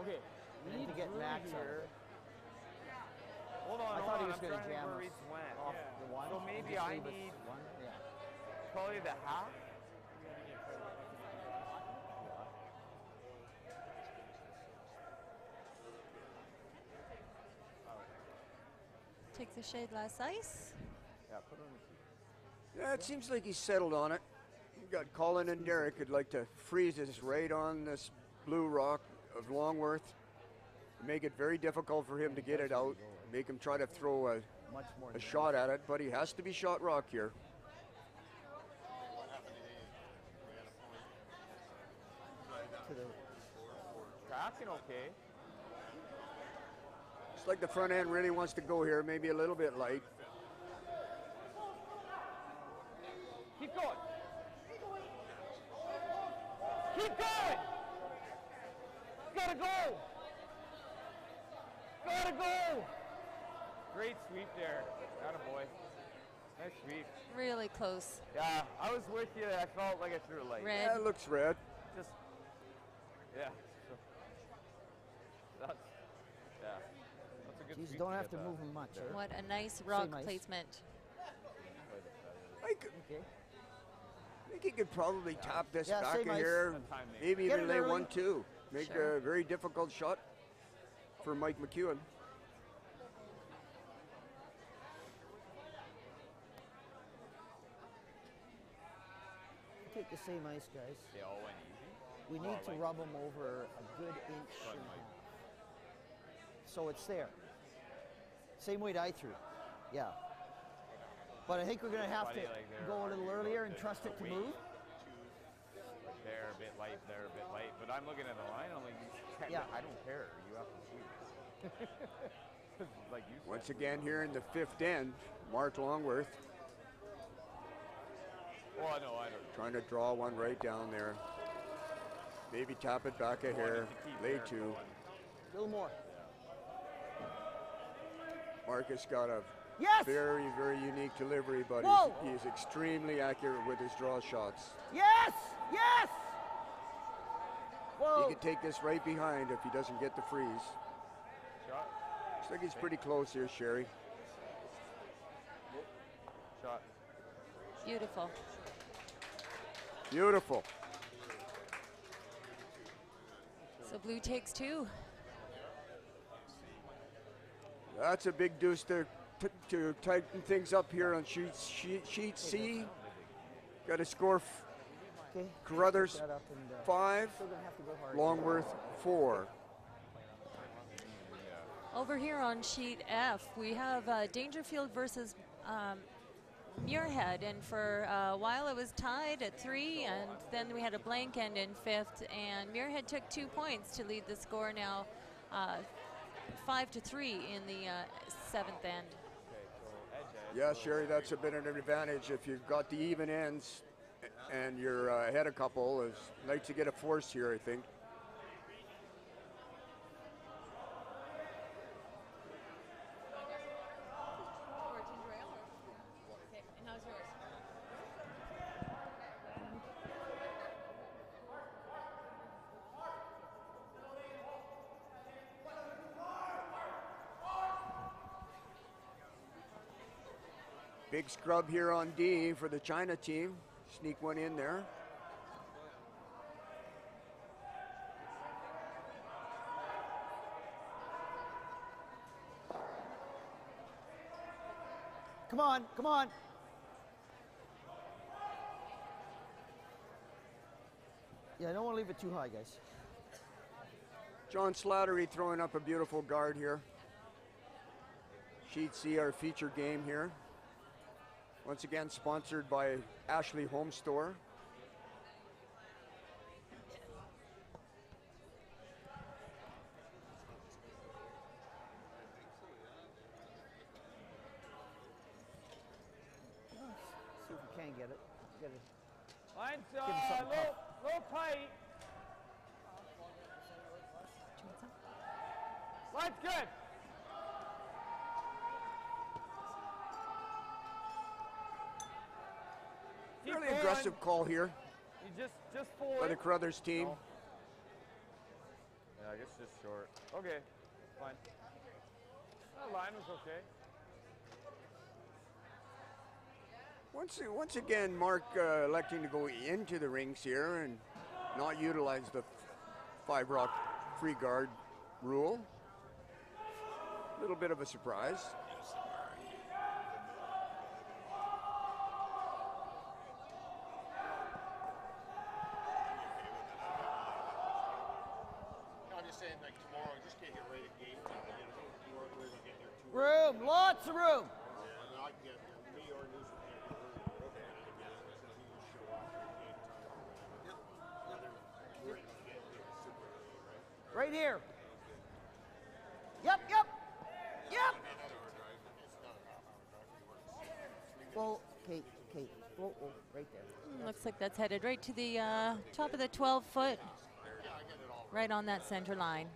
Okay, we need to get room Max out of here. it. Hold on, I hold thought on. he was I'm going to trying to jam think where us Reed's went. off Yeah. the one. So and maybe just I leave us need one. Yeah. probably the half. Take the shade less ice. Yeah, put it on the tee. Yeah, it seems like he's settled on it. You got Colin and Derek who'd like to freeze us right on this blue rock of Longworth. Make it very difficult for him to get it out. Make him try to throw Much more a than shot at it, but he has to be shot rock here. to the Tracking okay. It's like the front end really wants to go here, maybe a little bit light. Keep going. Keep going. Gotta go. Gotta go. Great sweep there. Attaboy. Nice sweep. Really close. Yeah, I was with you. I felt like I threw it late. Red. Yeah, it looks red. Just, yeah. So, that's, yeah. That's a good Geez, sweep don't to have get to that. move him much. Eh? What a nice rock ice. placement. Okay. I think he could probably top this Yeah, back same in ice. here, That time they- maybe Get even it lay early. 1-2. Make Sure. a very difficult shot for Mike McEwen. Take the same ice, guys. They all went easy. We need to rub them over a good inch and a half. So it's there. Same weight I threw. Yeah. But I think we're going to have to Funny, like, they're go a little arguing earlier about and the- trust the it to weight. move. Like they're a bit light, they're a bit light. But I'm looking at the line, I'm like, Yeah. I don't care. You have to sweep. Like you said. Once again here in the fifth end, Mark Longworth Oh, I know, I don't. trying to draw one right down there. Maybe tap it back a hair, lay 2. A little more. Marcus got a Yes! very, very unique delivery, but Whoa! he is extremely accurate with his draw shots. Yes! Yes! He Whoa! could take this right behind if he doesn't get the freeze. Shot. Looks like he's pretty close here, Sherry. Shot. Beautiful. Beautiful. So blue takes 2. That's a big deuce to tighten things up here on sheet C. Got to score Okay. Carruthers Pick that up and, 5, still gonna have to go hard. Longworth 4. Over here on sheet F, we have Dangerfield versus Muirhead, and for a while it was tied at 3, and then we had a blank end in 5th, and Muirhead took 2 points to lead the score now 5-3 in the 7th end. Yeah, Sherry, that's a bit of an advantage if you've got the even ends and you're ahead a couple. It's nice to get a force here, I think. Big scrub here on D for the China team. Sneak one in there. come on, come on. Yeah, I don't want to leave it too high, guys. John Slattery throwing up a beautiful guard here. Sheet C, our feature game here. Once again, sponsored by Ashley Home Store. See if we can get it. Get it. Line's Give him something tough. little tight. Line's good. Keep Fairly going. aggressive call here You just forward. by the Carruthers team. No. Yeah, I guess just short. Okay, fine. That line was okay. Once again, Mark electing to go into the rings here and not utilize the 5-rock free guard rule. A little bit of a surprise. I'm just saying, like tomorrow, just can't get right at game time. You know, tomorrow we're gonna get there too. Room, lots of room. I mean, I can get me or News will get there early. Okay, since you show up at game time. Yep. We're gonna get there super early, right? Right here. Yep, yep, yep. Well, Kate, oh, right there. Looks like that's headed right to the top of the 12-foot, right on that center line.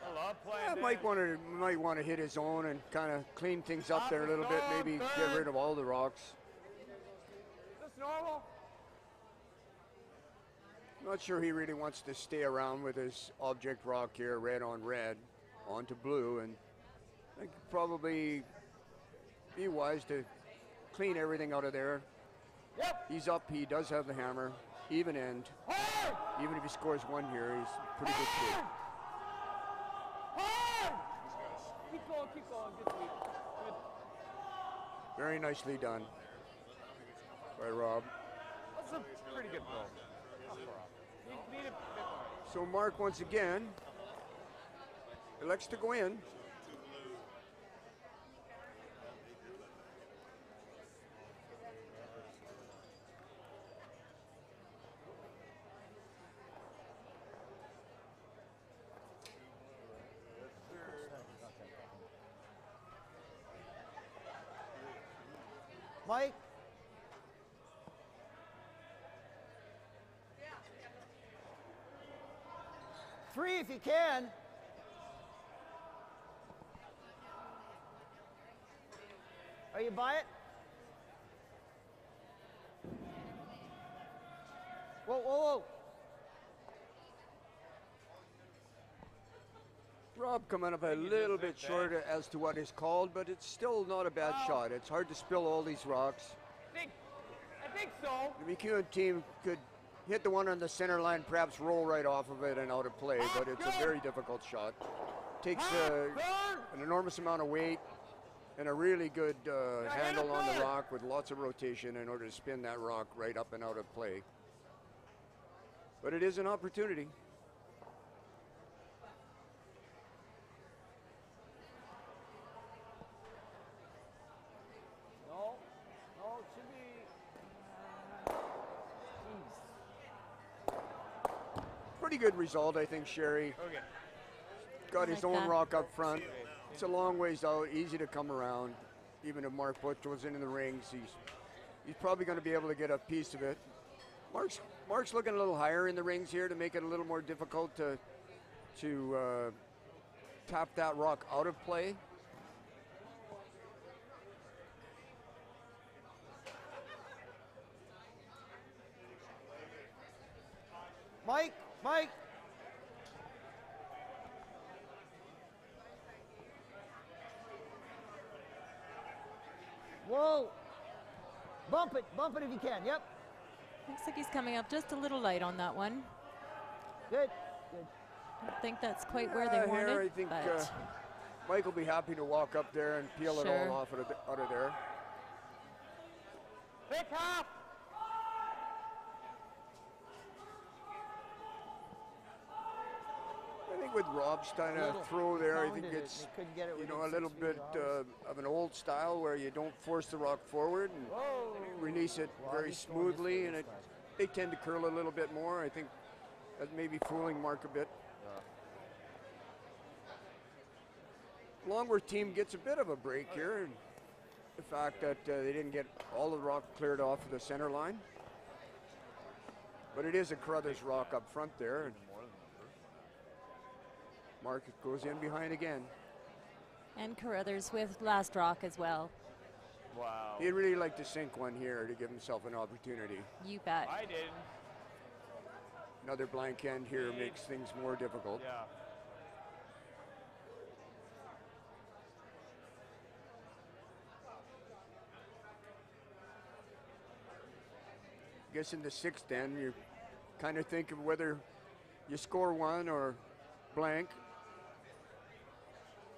I love playing. Yeah, might want to hit his own and kind of clean things up there a little bit. Maybe get rid of all the rocks. That's normal. Not sure he really wants to stay around with his object rock here, red on red, onto blue, and I think probably be wise to clean everything out of there. Yep. He's up. He does have the hammer. Even end. Hard. Even if he scores one here, he's pretty good shape. Hard. Keep going, keep going. Good sweep. Good. Very nicely done by Rob. That's a pretty good throw. Need a bit more. So Mark once again elects to go in. Mike. Three if you can. Are you by it? Whoa, whoa, whoa. Rob coming up a little bit short as to what is called, but it's still not a bad shot. It's hard to spill all these rocks. I think so. The McEwen team could hit the one on the center line, perhaps roll right off of it and out of play, but it's a very difficult shot. Takes an enormous amount of weight and a really good handle on the rock with lots of rotation in order to spin that rock right up and out of play. But it is an opportunity. No, it should be. Pretty good result, I think, Sherry. Okay. Got his Like own that. rock up front. It's a long ways out, easy to come around. Even if Mark Butch was in the rings, he's probably going to be able to get a piece of it. Mark's looking a little higher in the rings here to make it a little more difficult to tap that rock out of play. Mike. Whoa. Bump it if you can. Yep. Looks like he's coming up just a little light on that one. Good. Don't think that's quite where they Here wanted, I think but Mike will be happy to walk up there and peel it Sure. all off out of there. Pick half. I think with Rob's kind of Little throw there, I think pounded it, it's, they couldn't get it you know, within a little 6 bit feet of ours. of an old style where you don't force the rock forward and release it Well, very he's going this smoothly, way and this it, time. they tend to curl a little bit more. I think that may be fooling Mark a bit. Longworth team gets a bit of a break here, and the fact that they didn't get all the rock cleared off of the center line. But it is a Carruthers rock up front there. And Mark goes in behind again. And Carruthers with last rock as well. Wow. He'd really like to sink one here to give himself an opportunity. You bet. I didn't. Another blank end here makes things more difficult. Yeah. I guess in the sixth end, you kind of think of whether you score one or blank.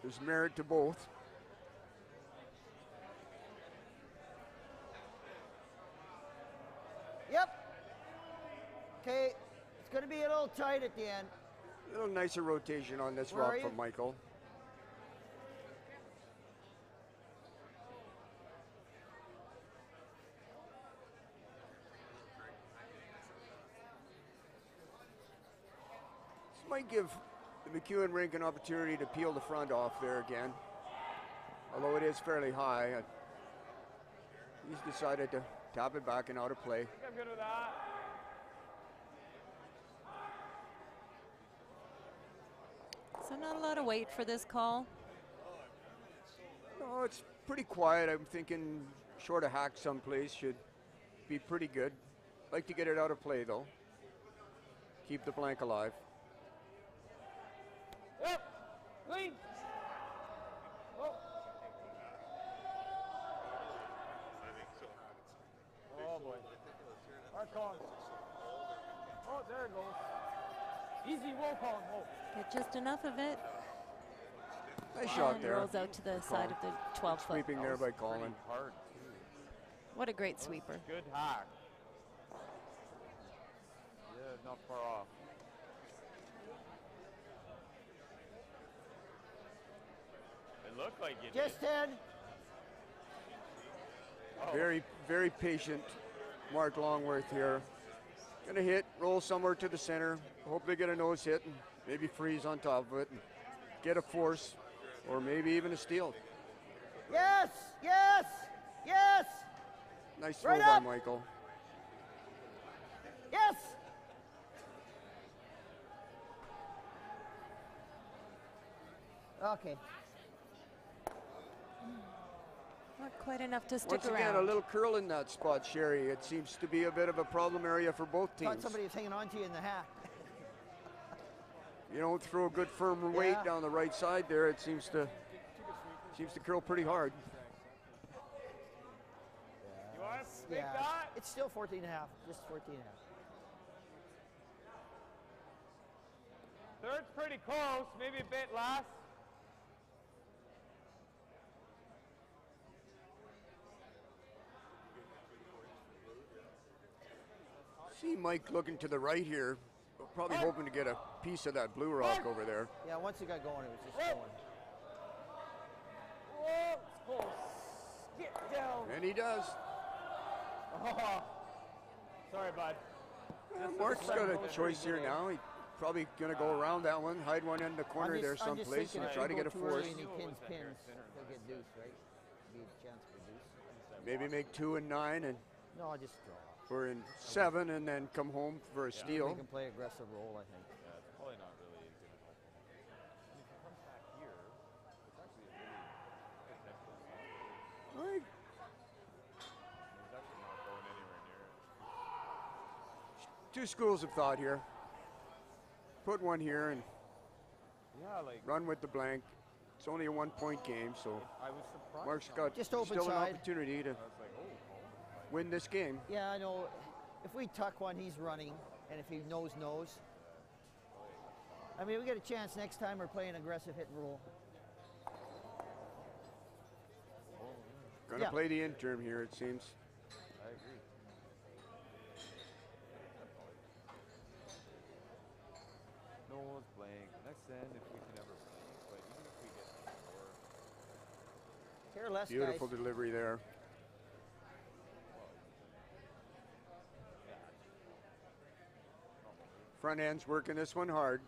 There's merit to both. Yep. Okay, it's going to be a little tight at the end. A little nicer rotation on this Where are rock you? from Michael. This might give the McEwen rink an opportunity to peel the front off there again. Although it is fairly high, he's decided to tap it back and out of play. I think I'm good with that. So not a lot of weight for this call. No, it's pretty quiet. I'm thinking short of hack someplace should be pretty good. Like to get it out of play though. Keep the blank alive. Yep. Clean. Oh. Oh boy. Mark on. Oh, there it goes. Easy roll call. Whoa. Get just enough of it. Nice shot And there. rolls out to the side of the 12 foot. Sweeping there by Colin. Hard too. What a great sweeper. Good hack. Yeah, not far off. It looked like it Just 10. Very, very patient Mark Longworth here. Gonna hit, roll somewhere to the center. Hope they get a nose hit and maybe freeze on top of it and get a force or maybe even a steal. Yes, yes, yes, Nice throw Right by up. Michael. yes. Okay. Not quite enough to stick Once around. again, a little curl in that spot, Sherry. It seems to be a bit of a problem area for both Thought teams. somebody was hanging on to you in the hat. You don't throw a good firm weight Yeah. down the right side there. It seems to curl pretty hard. You want to make Yeah, that? it's still 14 and a half, just 14 and a half. Third's pretty close. Maybe a bit less. See Mike looking to the right here, probably hoping to get a piece of that blue rock over there. Yeah, once it got going, it was just going. Whoa, it's close. Get down. And he does. Oh. Sorry, bud. Mark's got a choice here now. He's probably going to go around that one, hide one in the corner there I'm just someplace thinking and if try you to go get a too early force. and he pins, he'll get deuce, right? Be a chance for deuce. Maybe make 2 and 9 and No, I'll just draw. we're in 7 and then come home for a We steal. can play aggressive roll, I think. Yeah, it's probably not really a good help. I mean, if he comes back here, it's actually a really good technical shot. Right. He's actually not going anywhere near it. Two schools of thought here. Put one here and Yeah, like run with the blank. It's only a 1-point game, so I was surprised. Mark's how got much- Just open still an side. opportunity to I was like, oh. win this game. Yeah, I know. If we tuck one, he's running, and if he knows. I mean, we get a chance next time we're playing aggressive hit and roll. Gonna play the interim here, it seems. I agree. No one's playing. Next end, if we can ever play. But even if we get score. Here, less Beautiful guys. delivery there. Front end's working this one hard.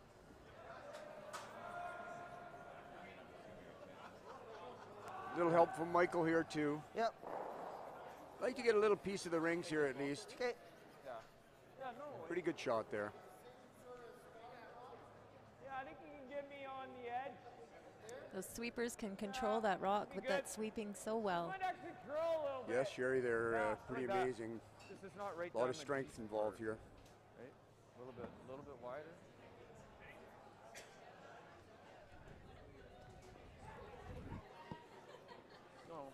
Little help from Michael here too. Yep. Like to get a little piece of the rings here at least. Okay. Yeah. Yeah, no. Pretty good shot there. Yeah, I think you can get me on the edge. Those sweepers can control that rock with that sweeping so well. Might actually curl a little bit. Yes, Sherry, they're pretty like that. amazing. This is not right A lot down of the strength deep involved part, here. Right? A little bit wider. No.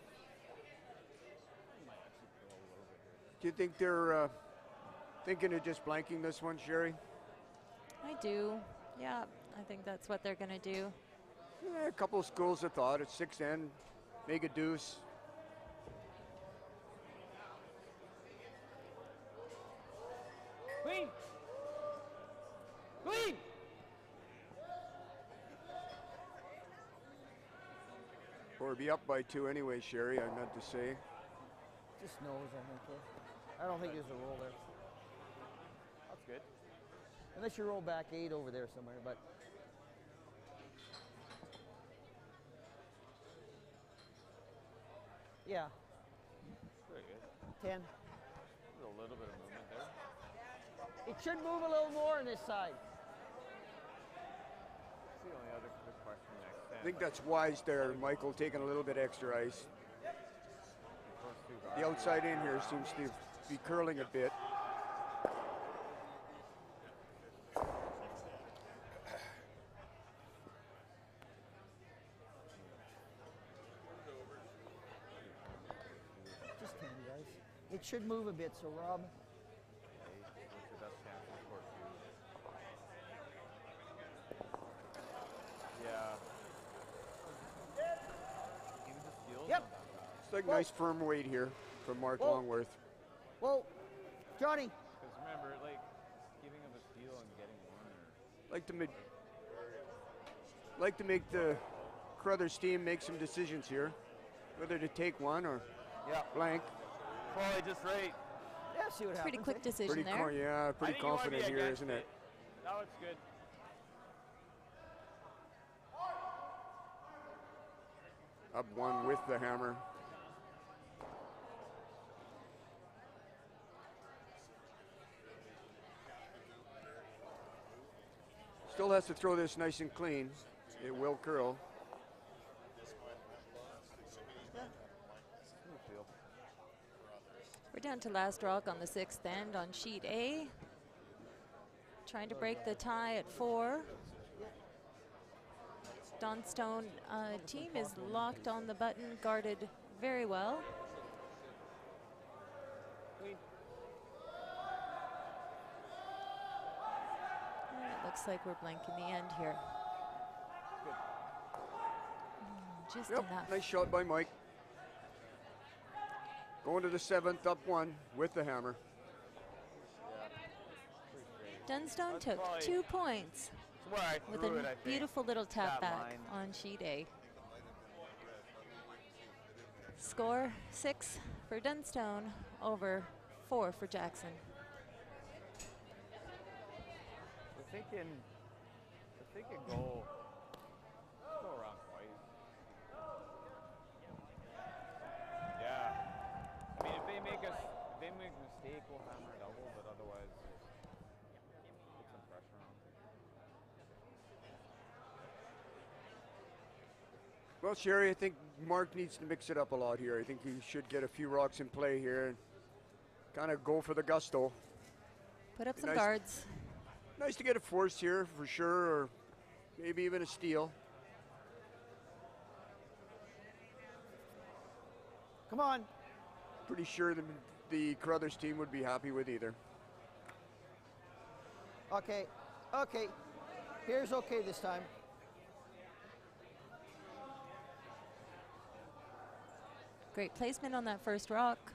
Might actually curl a little bit here. Do you think they're thinking of just blanking this one, Sherry? I do. Yeah, I think that's what they're going to do. Yeah, a couple of schools of thought. At 6 end, make a deuce. Queen! Queen! Or be up by 2 anyway, Sherry, I meant to say. Just nose, I think. I don't think there's a roll there. That's good. Unless you roll back 8 over there somewhere, but. Yeah, Very good. 10. There's a little bit of movement there. It should move a little more on this side. That's the only other good question next I think that's wise there, Michael, taking a little bit extra ice. The outside in here seems to be curling a bit. Just 10, guys. It should move a bit, so Rob. What's your best chance to score 2? Yeah. Even the steals Yep. not that bad. It's like nice firm weight here from Mark Whoa. Longworth. Whoa, Johnny. Because remember, like, giving him a steal and getting one or Like to make the Carruthers team make some decisions here, whether to take one or blank. probably just right. Yeah, see what happens. Pretty quick eh? decision Pretty, there. yeah, pretty I think you wanna be confident here, against isn't it? Now it's good. Up 1 with the hammer. Still has to throw this nice and clean. It will curl. We're down to last rock on the 6th end on sheet A. Trying to break the tie at 4. Donstone team is locked on the button, guarded very well. And it looks like we're blanking the end here. Just enough. Nice shot by Mike. Going to the 7th, up 1 with the hammer. Dunstone That's took probably 2 points where I with threw a it, I think. beautiful little tap That back line. on sheet A. Score 6 for Dunstone, over 4 for Jackson. If they can go around twice. Yeah. I mean, if they make a mistake, we'll hammer double, but otherwise, put some pressure on. Well, Sherry, I think Mark needs to mix it up a lot here. I think he should get a few rocks in play here and kind of go for the gusto. Put up Be some nice. guards. Nice to get a force here for sure, or maybe even a steal. Come on. Pretty sure the Carruthers team would be happy with either. Okay. Okay. Here's okay this time. Great placement on that first rock.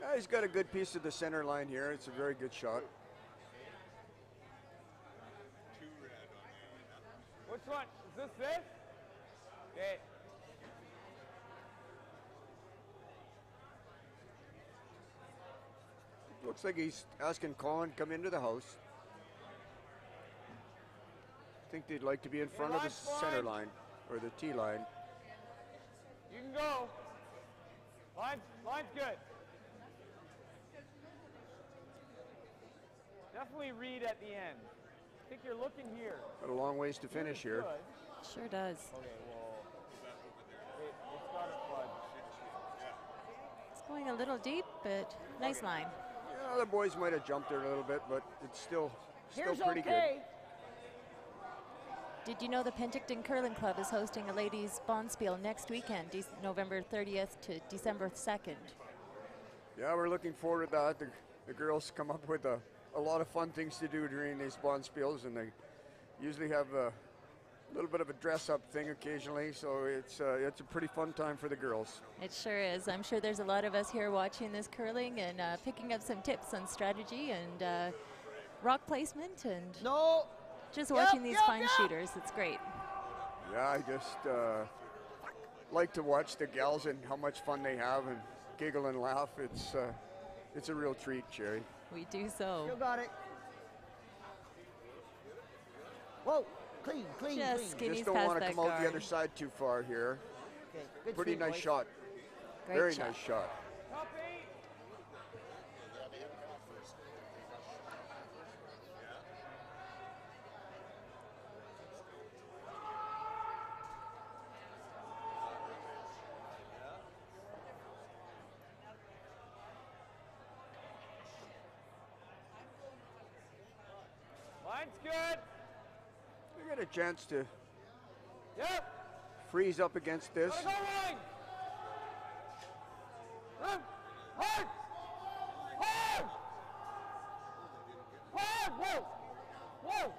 Yeah, he's got a good piece of the center line here. It's a very good shot. Which one? Is this? Okay. Looks like he's asking Colin to come into the house. I think they'd like to be in front of the center line, or the tee line. You can go. Line's good. Definitely read at the end. I think you're looking here. Got a long ways to finish here. Good. Sure does. Okay, well, it's got a flood. It's going a little deep, but nice line. Yeah, the boys might have jumped there a little bit, but it's still Here's pretty okay. Did you know the Penticton Curling Club is hosting a ladies' bonspiel next weekend, November 30th to December 2nd? good. Yeah, we're looking forward to that. The girls come up with a lot of fun things to do during these bonspiels, and they usually have a little bit of a dress-up thing occasionally, so it's a pretty fun time for the girls. It sure is. I'm sure there's a lot of us here watching this curling and picking up some tips on strategy and rock placement and just watching these fine shooters. It's great. Yeah, I just like to watch the gals and how much fun they have and giggle and laugh. It's a real treat, Jerry. We do so. Still got it. Whoa, clean, clean, Just clean. skinnies Just don't past want to that come out the guard. other side too far here. Okay, good Pretty swing, nice boys. shot. Great Very shot. nice shot. Top 8. Line's good. We got a chance to Yep. freeze up against this. Gotta go line. Run. Hard. Hard. Hard. Whoa. Whoa.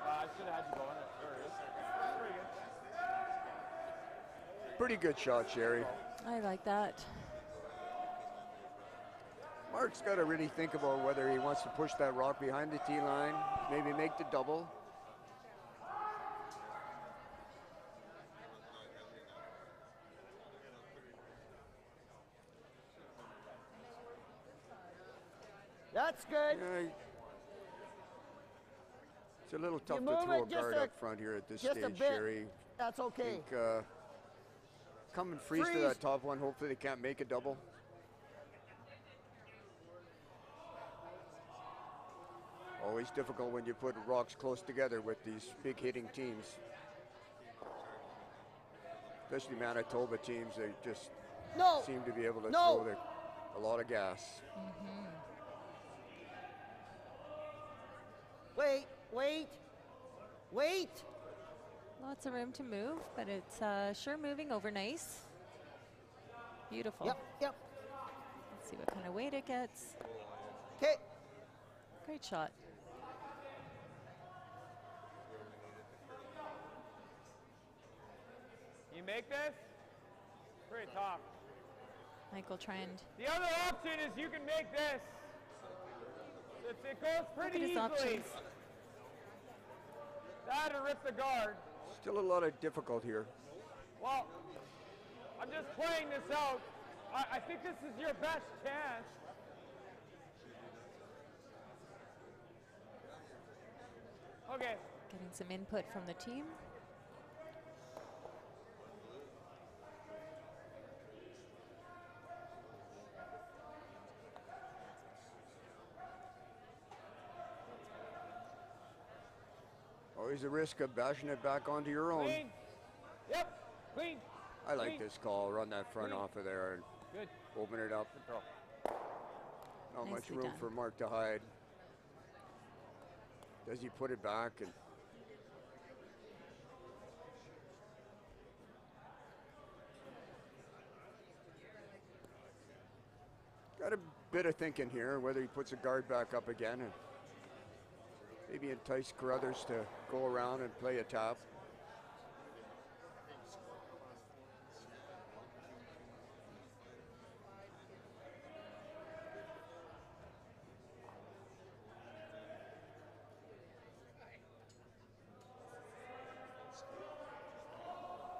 I should have had you go in it first. Pretty good. Pretty good shot, Sherry. I like that. Mark's got to really think about whether he wants to push that rock behind the tee line, maybe make the double. That's good. Yeah, it's a little tough to move throw a it just guard a- up front here at this just a stage, bit. Sherry. That's I okay. think come and freeze to Freeze. that top one. Hopefully they can't make a double. Always difficult when you put rocks close together with these big hitting teams. Especially Manitoba teams, they just No. seem to be able to No. throw a lot of gas. Wait, wait, wait. Lots of room to move, but it's sure moving over nice. Beautiful. Yep, yep. Let's see what kind of weight it gets. Okay. Great shot. You make this? Pretty tough. Michael try and The other option is you can make this. It goes look pretty at his easily. options. That or rip the guard. Still a lot of difficult here. Well, I'm just playing this out. I think this is your best chance. Okay. Getting some input from the team. Always a risk of bashing it back onto your own. Clean. Yep. Clean. I like Clean. this call. Run that front Clean. off of there and Good. open it up. Good throw. Not much Nicely room done. for Mark to hide. Does he put it back? And got a bit of thinking here, whether he puts a guard back up again and maybe entice Carruthers to go around and play a tap.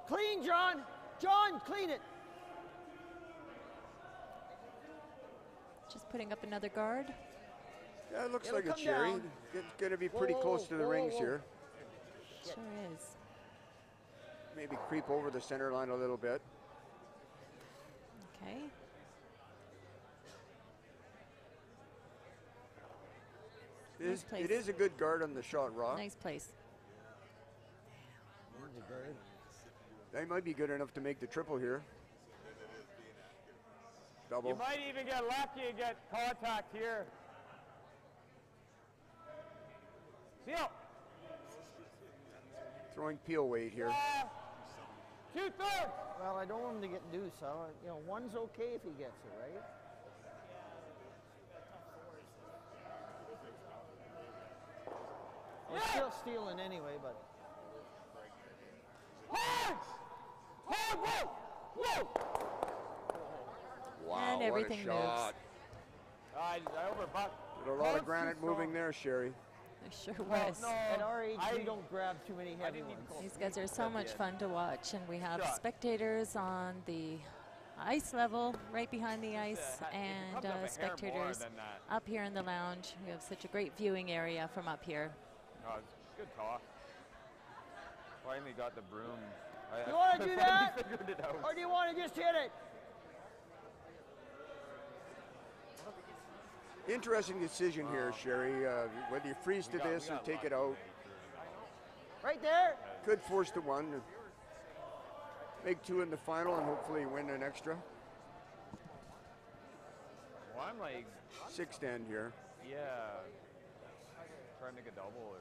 Clean, John. John, clean it. Just putting up another guard. Yeah, it looks It'll like it, come Sherry. down. It's going to be pretty Whoa, close to the whoa, rings whoa. here. Sure is. Maybe creep over the center line a little bit. Okay. Nice place. It is a good guard on the shot rock. Nice place. They might be good enough to make the triple here. Double. You might even get lucky and get contact here. Seal. Throwing peel weight here. 2/3. Well, I don't want him to get deuce. You know, one's okay if he gets it, right? We're still stealing anyway, but. Hard! Hard! Whoa! Whoa! Wow, And everything what a shot. moves. I overbucked. Did a lot of granite moving there, Sherry. It sure Well, was. no, At our age, I- we don't grab too many heavy didn't even ones. call These guys are so much fun to watch, and we have Shot. spectators on the ice level, right behind the ice, It comes and up a hair more spectators than that. up here in the lounge. We have such a great viewing area from up here. Oh, it's good talk. Finally got the broom. You want to do that? Figured it out. Or do you want to just hit it? Interesting decision here, Sherry. Whether you freeze to this or take it out. Right there. Could force the one. Make two in the final and hopefully win an extra. Well, I'm like, Sixth end here. yeah, trying to make a double or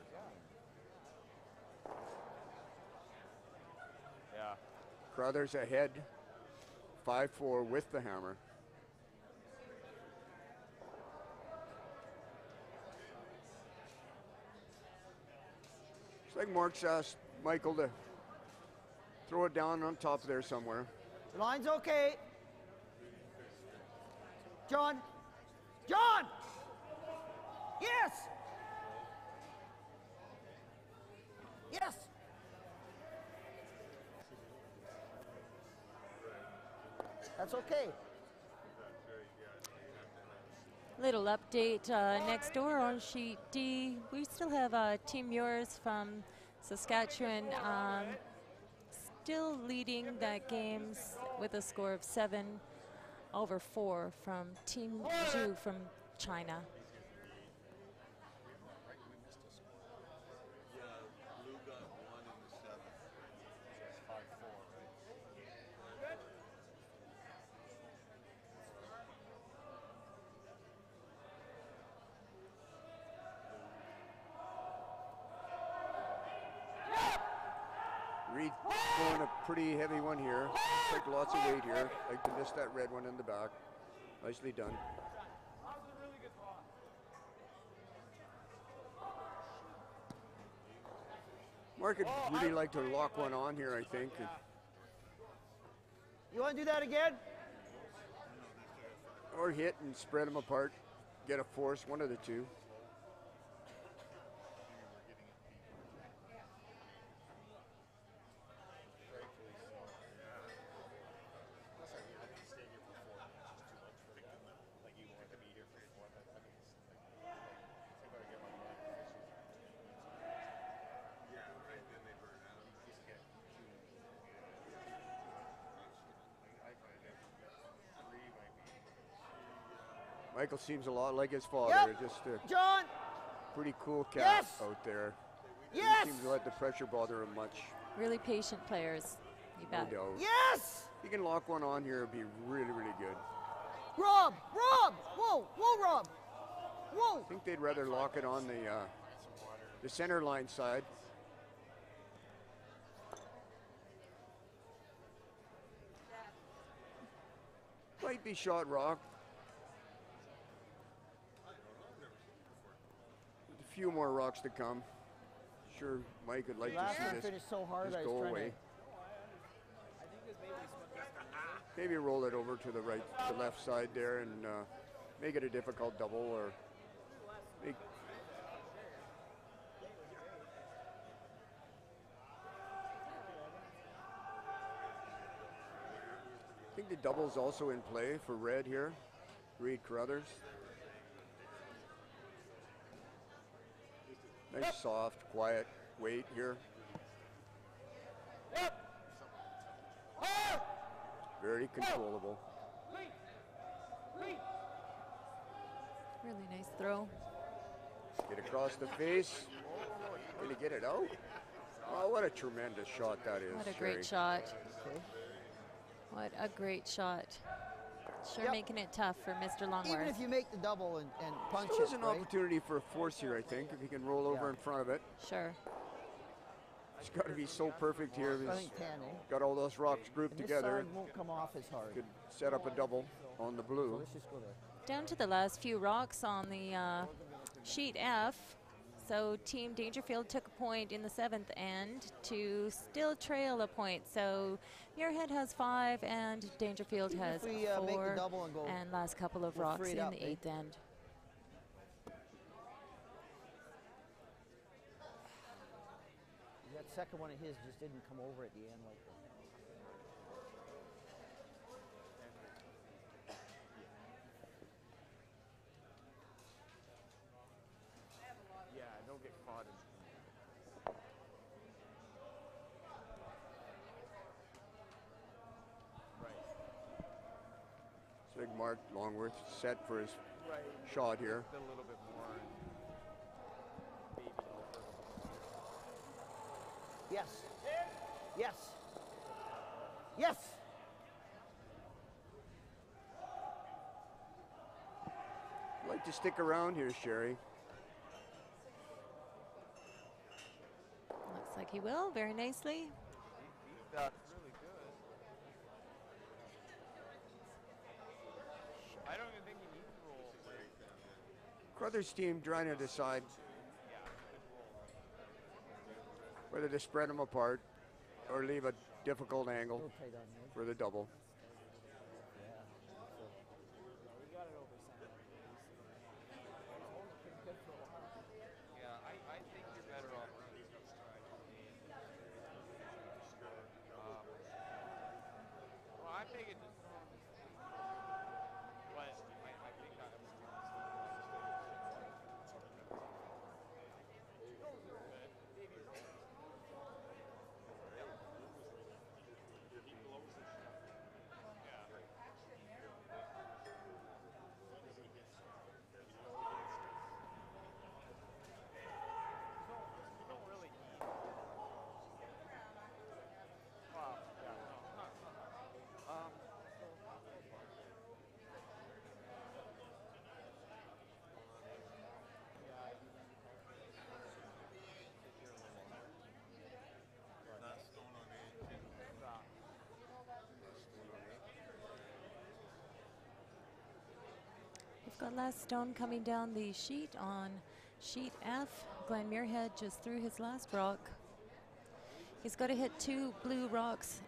something. Yeah. Carruthers ahead. 5-4 with the hammer. Looks like Mark's asked Michael to throw it down on top there somewhere. The line's okay. John. John! Yes! Yes! That's okay. Little update next door on sheet D. We still have Team Yours from Saskatchewan still leading that games with a score of 7/4 from Team Zhu from China. Reed throwing a pretty heavy one here. Looks like lots of weight here. Like to miss that red one in the back. Nicely done. Mark would really like to lock one on here, I think. You want to do that again? Or hit and spread them apart. Get a force, one of the two. Michael seems a lot like his father. Yep. Just a John! pretty cool cat Yes! out there. Yes! Doesn't seem to let the pressure bother him much. Really patient players. You No bet. doubt. Yes! If he can lock one on here, it'd be really, really good. Rob! Rob! Whoa! Whoa, Rob! Whoa! I think they'd rather lock it on the center line side. Might be shot rock. A few more rocks to come. Sure, Mike would like to Last see one this finished so hard, just I go was trying away. to. Maybe roll it over to the right, the left side there, and make it a difficult double, or make. think the double's also in play for red here. Reed Carruthers. Nice, soft, quiet weight here. Very controllable. Really nice throw. Get across the face. Can he get it out? Oh, what a tremendous shot that is. What a Sherry. great shot. Okay. What a great shot. Sure Yep. making it tough for Mr. Even Longworth. if you make the double and punch Still has it, an right? opportunity for a force here, I think, if he can roll over Yeah. in front of it. Sure. It's got to be so perfect here. I He's think 10, eh? got all those rocks grouped And this together. side won't come off as hard. Could set up a double on the So blue. let's just go there. Down to the last few rocks on the sheet F. So Team Dangerfield took a point in the 7th end to still trail a point. So Muirhead has 5 and Dangerfield Even has if we, make the 4. double and go, And last couple of we'll rocks free it in up, the eh? 8th end. That second one of his just didn't come over at the end like that. Yeah, don't get caught in. Right. So big Mark Longworth set for his Right. shot here. A little bit more. And maybe help. Yes. Yes. Yes. I'd like to stick around here, Sherry. Looks like he will very nicely. That's really good. I don't even think he needs to roll. Carruthers' team trying to decide whether to spread them apart or leave a difficult angle Little tight on the edge. for the double. Yeah, I think you're better off running some stride. Well, I think it just. But I think that was don't really eat. Wow. Yeah. No. We've got last stone coming down the sheet on sheet F. Glenn Muirhead just threw his last rock. He's got to hit 2 blue rocks,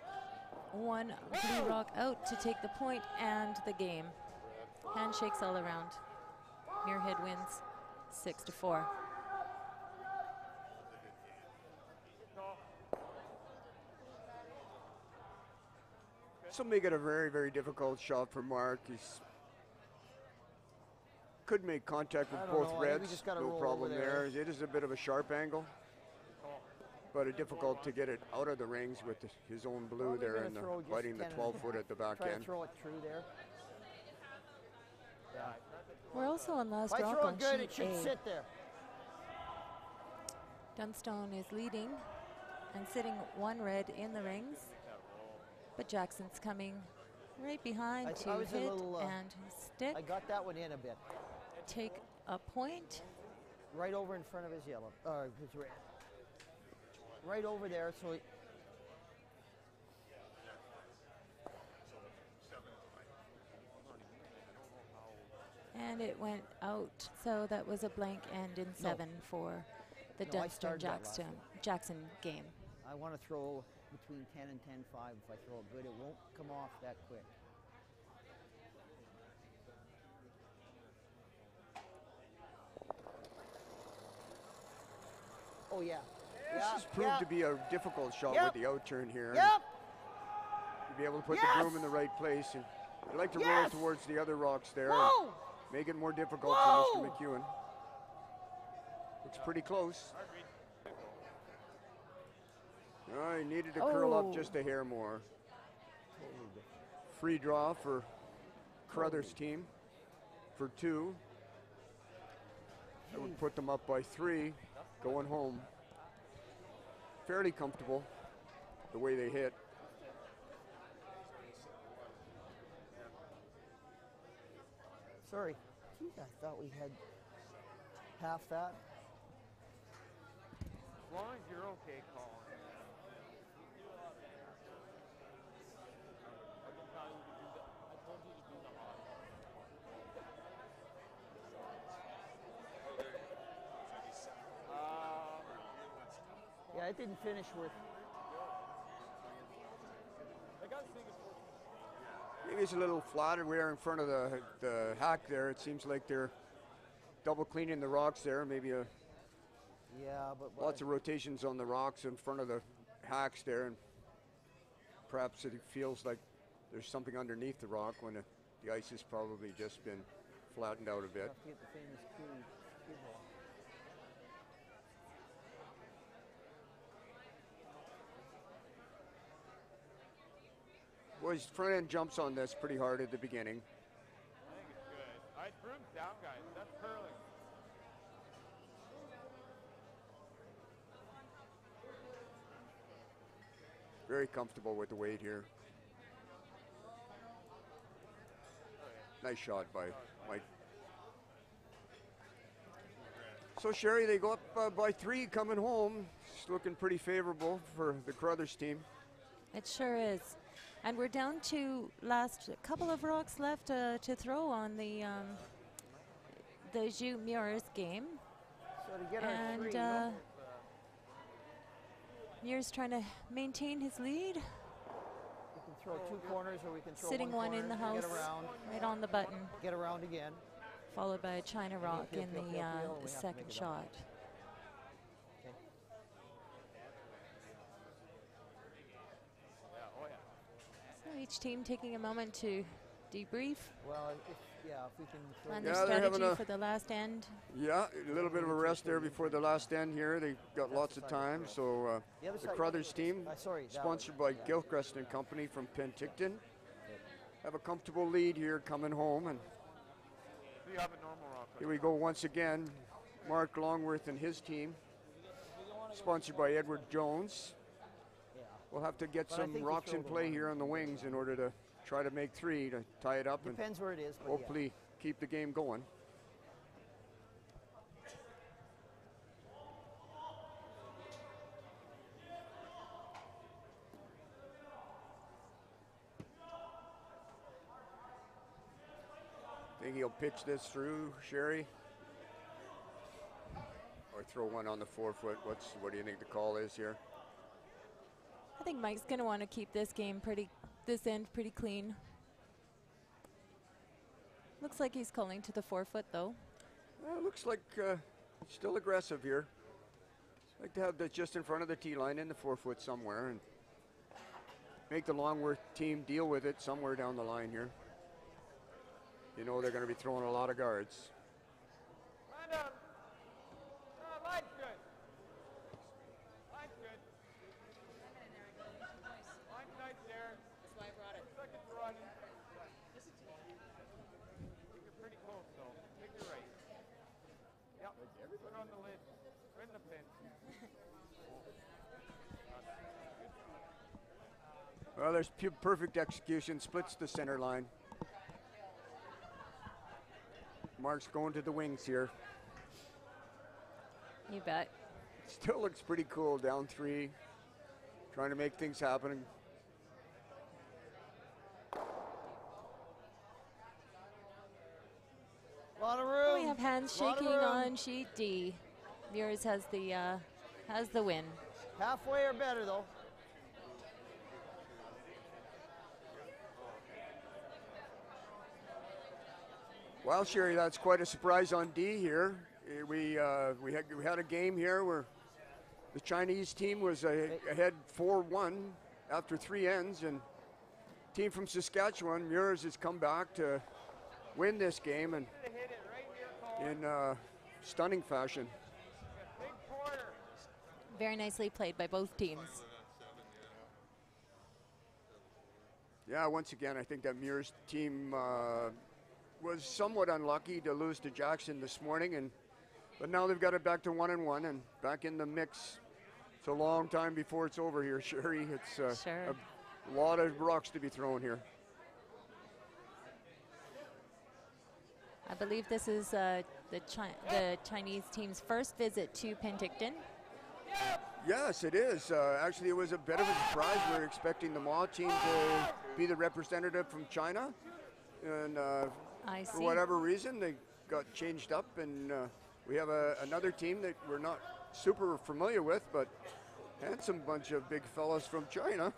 1 blue rock out to take the point and the game. Handshakes all around. Muirhead wins 6-4. This will make it a very, very difficult shot for Mark. He's could make contact with I don't both know, I think we reds, just gotta no roll problem over there. there. It is a bit of a sharp angle, but it's difficult to get it out of the rings with his own blue Probably there gonna and throw just fighting the 10 12 foot at the back Try to end. throw it through there. Yeah. We're also on last If I rock throw on it good, sheet it should A. sit there. Dunstone is leading and sitting 1 red in the rings. But Jackson's coming right behind I to was a hit little, and stick, I got that one in a bit. take a point. Right over in front of his yellow, his red. Right over there, so it, And it went out. So that was a blank end in 7 for the No, I Dunstone started that last Jackson game. I want to throw between 10 and 10-5. If I throw it good, it won't come off that quick. Oh, yeah. This has proved to be a difficult shot Yep. with the outturn here. Yep. be able to put Yes! the broom in the right place. And you like to roll Yes! it towards the other rocks there. Whoa! Make it more difficult Whoa! for Mr. McEwen. Looks pretty close. Oh, he needed to curl up just a hair more. Free draw for Carruthers' team for 2. That would put them up by 3, going home. Fairly comfortable the way they hit. Sorry. Gee, I thought we had half that. As long as you're okay, Colin. Yeah, it didn't finish with. Maybe it's a little flatter there in front of the hack there. It seems like they're double cleaning the rocks there. Maybe Yeah, but lots of rotations on the rocks in front of the hacks there, and perhaps it feels like there's something underneath the rock when the ice has probably just been flattened out a bit. have to get the famous cue ball. Boys, front end jumps on this pretty hard at the beginning. I think it's good. All right, broom's down, guys. That's curling. Very comfortable with the weight here. Nice shot by Mike. So Sherry, they go up by 3 coming home. It's looking pretty favorable for the Carruthers team. It sure is. And we're down to last couple of rocks left to throw on the Jus Muirs game. So to get our And 3, Muirs trying to maintain his lead. we can throw 2 corners or we can throw Sitting one corner, in the get house, around, right on the button, get around again. followed by a China rock peel, in peel, the peel, peel, and we have to second make it up. shot. Okay. So each team taking a moment to debrief, Well, if we can throw plan Yeah, their they're having strategy a- for the last end. Yeah, a little bit of a rest there before the last end here. They've got lots of time. So The other the side- Carruthers team, sorry, that sponsored one. by Gilchrist and Company from Penticton, have a comfortable lead here coming home. And So you have a normal rock. here we go once again. Mark Longworth and his team, sponsored by Edward Jones. Yeah. We'll have to get But I some think you rocks throw in the play one. here on the wings in order to try to make 3 to tie it up and Depends where it is, but hopefully keep the game going. Think he'll pitch this through, Sherry? Or throw one on the 4-foot? What do you think the call is here? I think Mike's going to want to keep this end pretty clean. Looks like he's calling to the 4-foot though. Looks like still aggressive here. Like to have that just in front of the tee line in the 4-foot somewhere and make the Longworth team deal with it somewhere down the line here. You know they're going to be throwing a lot of guards. Line up. Line's good. Line's good. Line's nice there. That's why I brought it. Second's running. You're pretty close though. Take your right. Yep. Put on the lid. Right in the pin. Well, there's perfect execution. Splits the center line. Mark's going to the wings here. You bet. Still looks pretty cool, down 3. Trying to make things happen. A lot of room. We have hands Lot of shaking room. on sheet D. Muirs has the win. Halfway or better, though. Well, Sherry, that's quite a surprise on D here. We had a game here where the Chinese team was ahead 4-1 after 3 ends, and team from Saskatchewan, Muirs, has come back to win this game and in stunning fashion. Very nicely played by both teams. Yeah, once again, I think that Muirs team was somewhat unlucky to lose to Jackson this morning, but now they've got it back to 1-1 and back in the mix. It's a long time before it's over here, Sherry. It's Sure. a lot of rocks to be thrown here. I believe this is the Chinese team's first visit to Penticton. Yes, it is. Actually, it was a bit of a surprise. We were expecting the Ma team to be the representative from China. And I for see. whatever reason, they got changed up. And we have another team that we're not super familiar with, but handsome bunch of big fellas from China.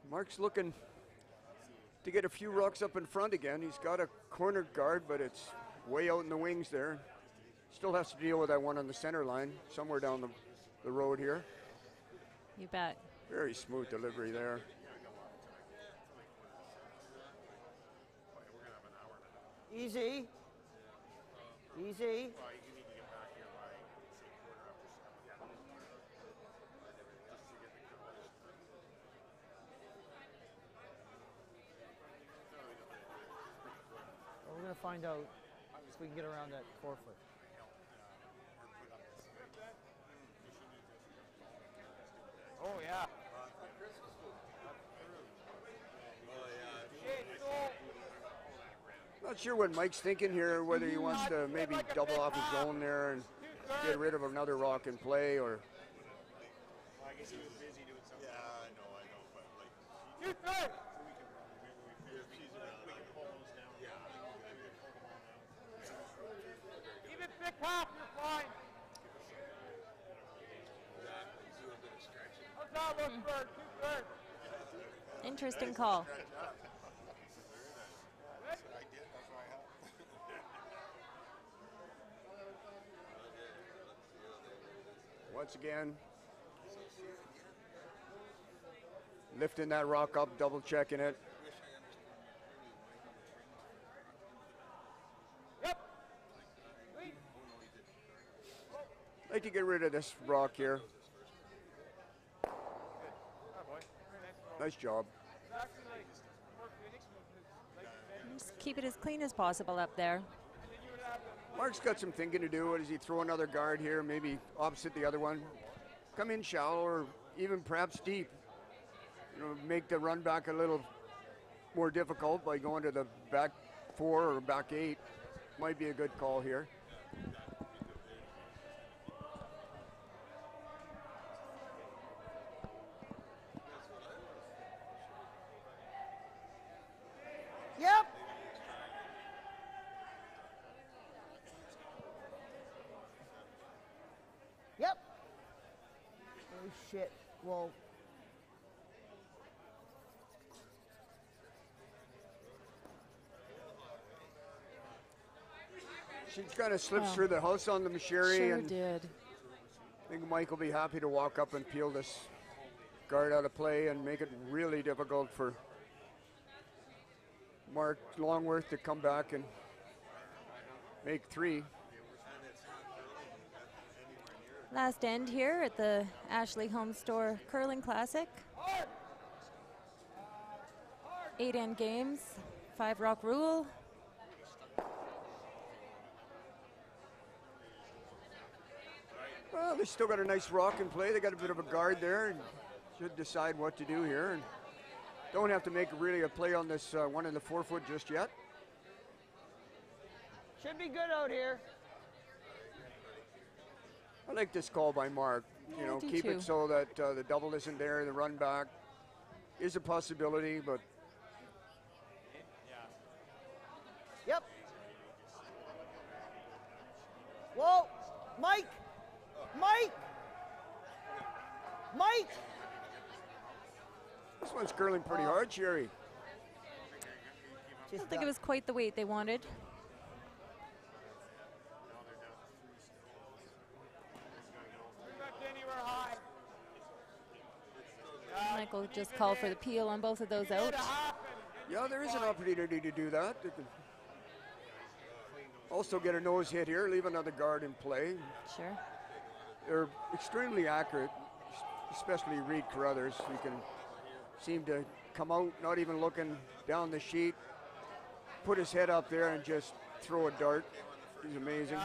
Mark's looking to get a few rocks up in front again. He's got a corner guard, but it's way out in the wings there. Still has to deal with that one on the center line, somewhere down the road here. You bet. Very smooth delivery there. Easy. Easy. We're going to find out if we can get around that forefoot. Oh, yeah. Not sure what Mike's thinking here, whether he wants to maybe double off his zone there and get rid of another rock in play, or I guess he was busy doing something. Yeah, I know, but like, Keep it thick half, you're fine. How's that look, Bird? 2-3. Interesting call. once again, lifting that rock up, double checking it. Like to get rid of this rock here. Nice job. Just keep it as clean as possible up there. Mark's got some thinking to do. Does he throw another guard here, maybe opposite the other one? Come in shallow or even perhaps deep. You know, make the run back a little more difficult by going to the back 4 or back 8. Might be a good call here. Yep. Yep. Oh shit. Well. She kind of slips through the house on the Macheri, Sure and did. I think Mike will be happy to walk up and peel this guard out of play and make it really difficult for Mark Longworth to come back and make 3. Last end here at the Ashley Home Store Curling Classic. 8 end games, 5 rock rule. Well, they still got a nice rock in play. They got a bit of a guard there and should decide what to do here. And don't have to make really a play on this one in the 4-foot just yet. Should be good out here. I like this call by Mark. You know, I do keep too. it so that the double isn't there. The run back is a possibility, but Yep. Whoa. Mike. Mike. Mike. this one's curling pretty hard, Sherry. I don't think it was quite the weight they wanted. Michael just called for the peel on both of those out. Yeah, there is an opportunity to do that. They can also get a nose hit here, leave another guard in play. Sure. They're extremely accurate, especially Reed Carruthers. He can seem to come out, not even looking down the sheet, put his head up there and just throw a dart. He's amazing.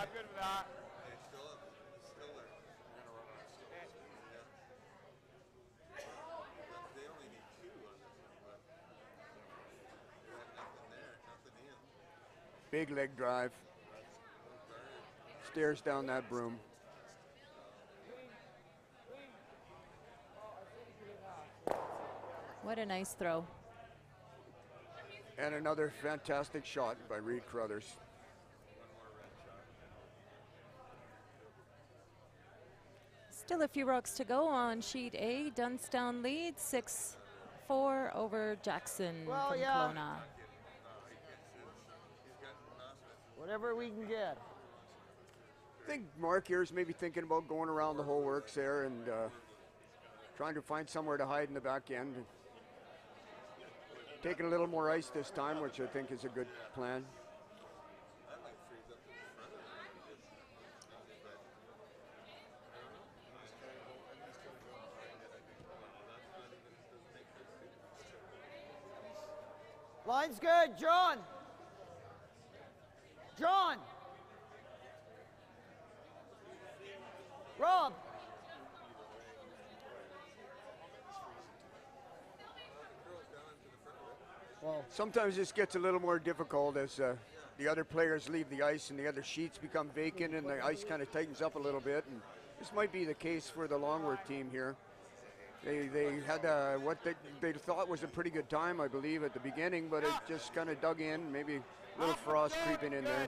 Big leg drive. Stares down that broom. What a nice throw. And another fantastic shot by Reed Carruthers. Still a few rocks to go on sheet A. Dunstown leads 6-4 over Jackson from Kelowna. Whatever we can get. I think Mark here is maybe thinking about going around the whole works there and trying to find somewhere to hide in the back end. Taking a little more ice this time, which I think is a good plan. Line's good, John. John. Rob. Well, sometimes this gets a little more difficult as the other players leave the ice and the other sheets become vacant and the ice kind of tightens up a little bit. And this might be the case for the Longworth team here. They had what they thought was a pretty good time, I believe, at the beginning, but it just kind of dug in, maybe a little frost creeping in there.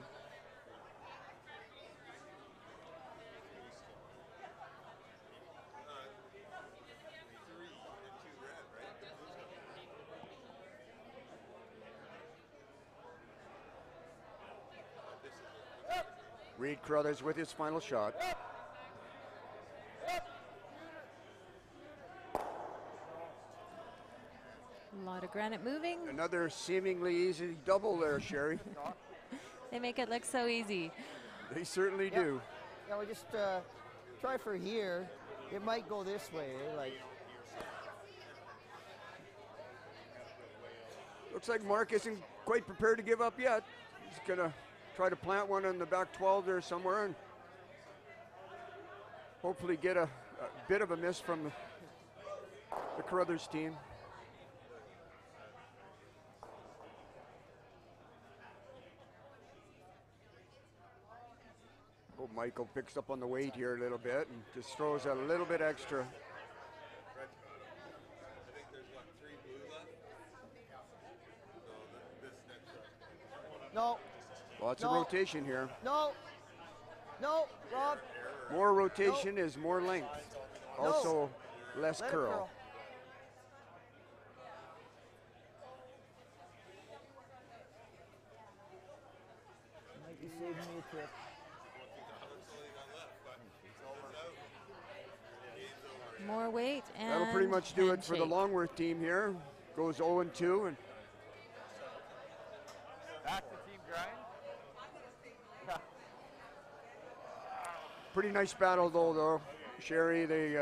Reed Carruthers with his final shot. A lot of granite moving. Another seemingly easy double there, Sherry. They make it look so easy. They certainly do. Yeah, we just try for here. It might go this way, like. Looks like Mark isn't quite prepared to give up yet. He's gonna try to plant one in the back 12 there somewhere and hopefully get a bit of a miss from the Carruthers team. Oh, Michael picks up on the weight here a little bit and just throws a little bit extra. No. Lots of rotation here. No. No, Rob. More rotation is more length. Also less curl. Might be saving me a trip. More weight and that'll pretty much do it handshake for the Longworth team here. Goes 0-2 and Back to team grind. pretty nice battle though, Sherry.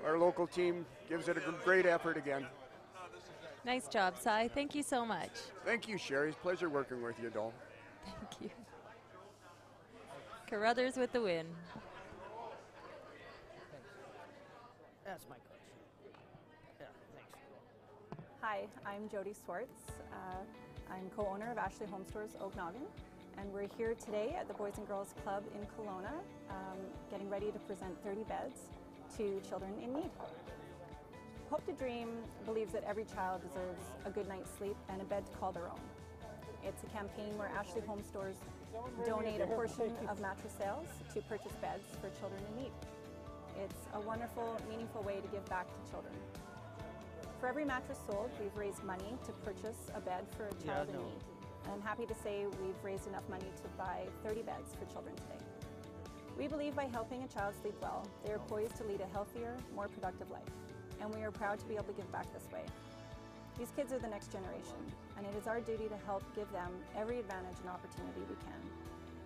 Our local team gives it a great effort again. Nice job, Cy. Thank you so much. Thank you, Sherry. It's a pleasure working with you, doll. Thank you. Carruthers with the win. That's my question. Yeah, thanks. Hi, I'm Jody Swartz. I'm co-owner of Ashley Home Stores Okanagan, and we're here today at the Boys and Girls Club in Kelowna, getting ready to present 30 beds to children in need. Hope to Dream believes that every child deserves a good night's sleep and a bed to call their own. It's a campaign where Ashley Home Stores donate a portion of mattress sales to purchase beds for children in need. It's a wonderful, meaningful way to give back to children. For every mattress sold, we've raised money to purchase a bed for a child in need. And I'm happy to say we've raised enough money to buy 30 beds for children today. We believe by helping a child sleep well, they are poised to lead a healthier, more productive life. And we are proud to be able to give back this way. These kids are the next generation, and it is our duty to help give them every advantage and opportunity we can.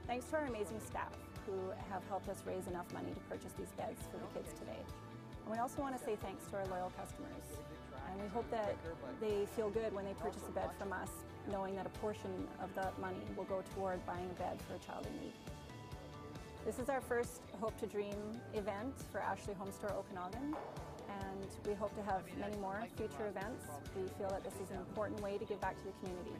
Thanks to our amazing staff who have helped us raise enough money to purchase these beds for the kids today. And we also want to say thanks to our loyal customers. And we hope that they feel good when they purchase a bed from us, knowing that a portion of that money will go toward buying a bed for a child in need. This is our first Hope to Dream event for Ashley Home Store Okanagan, and we hope to have many more future events. We feel that this is an important way to give back to the community.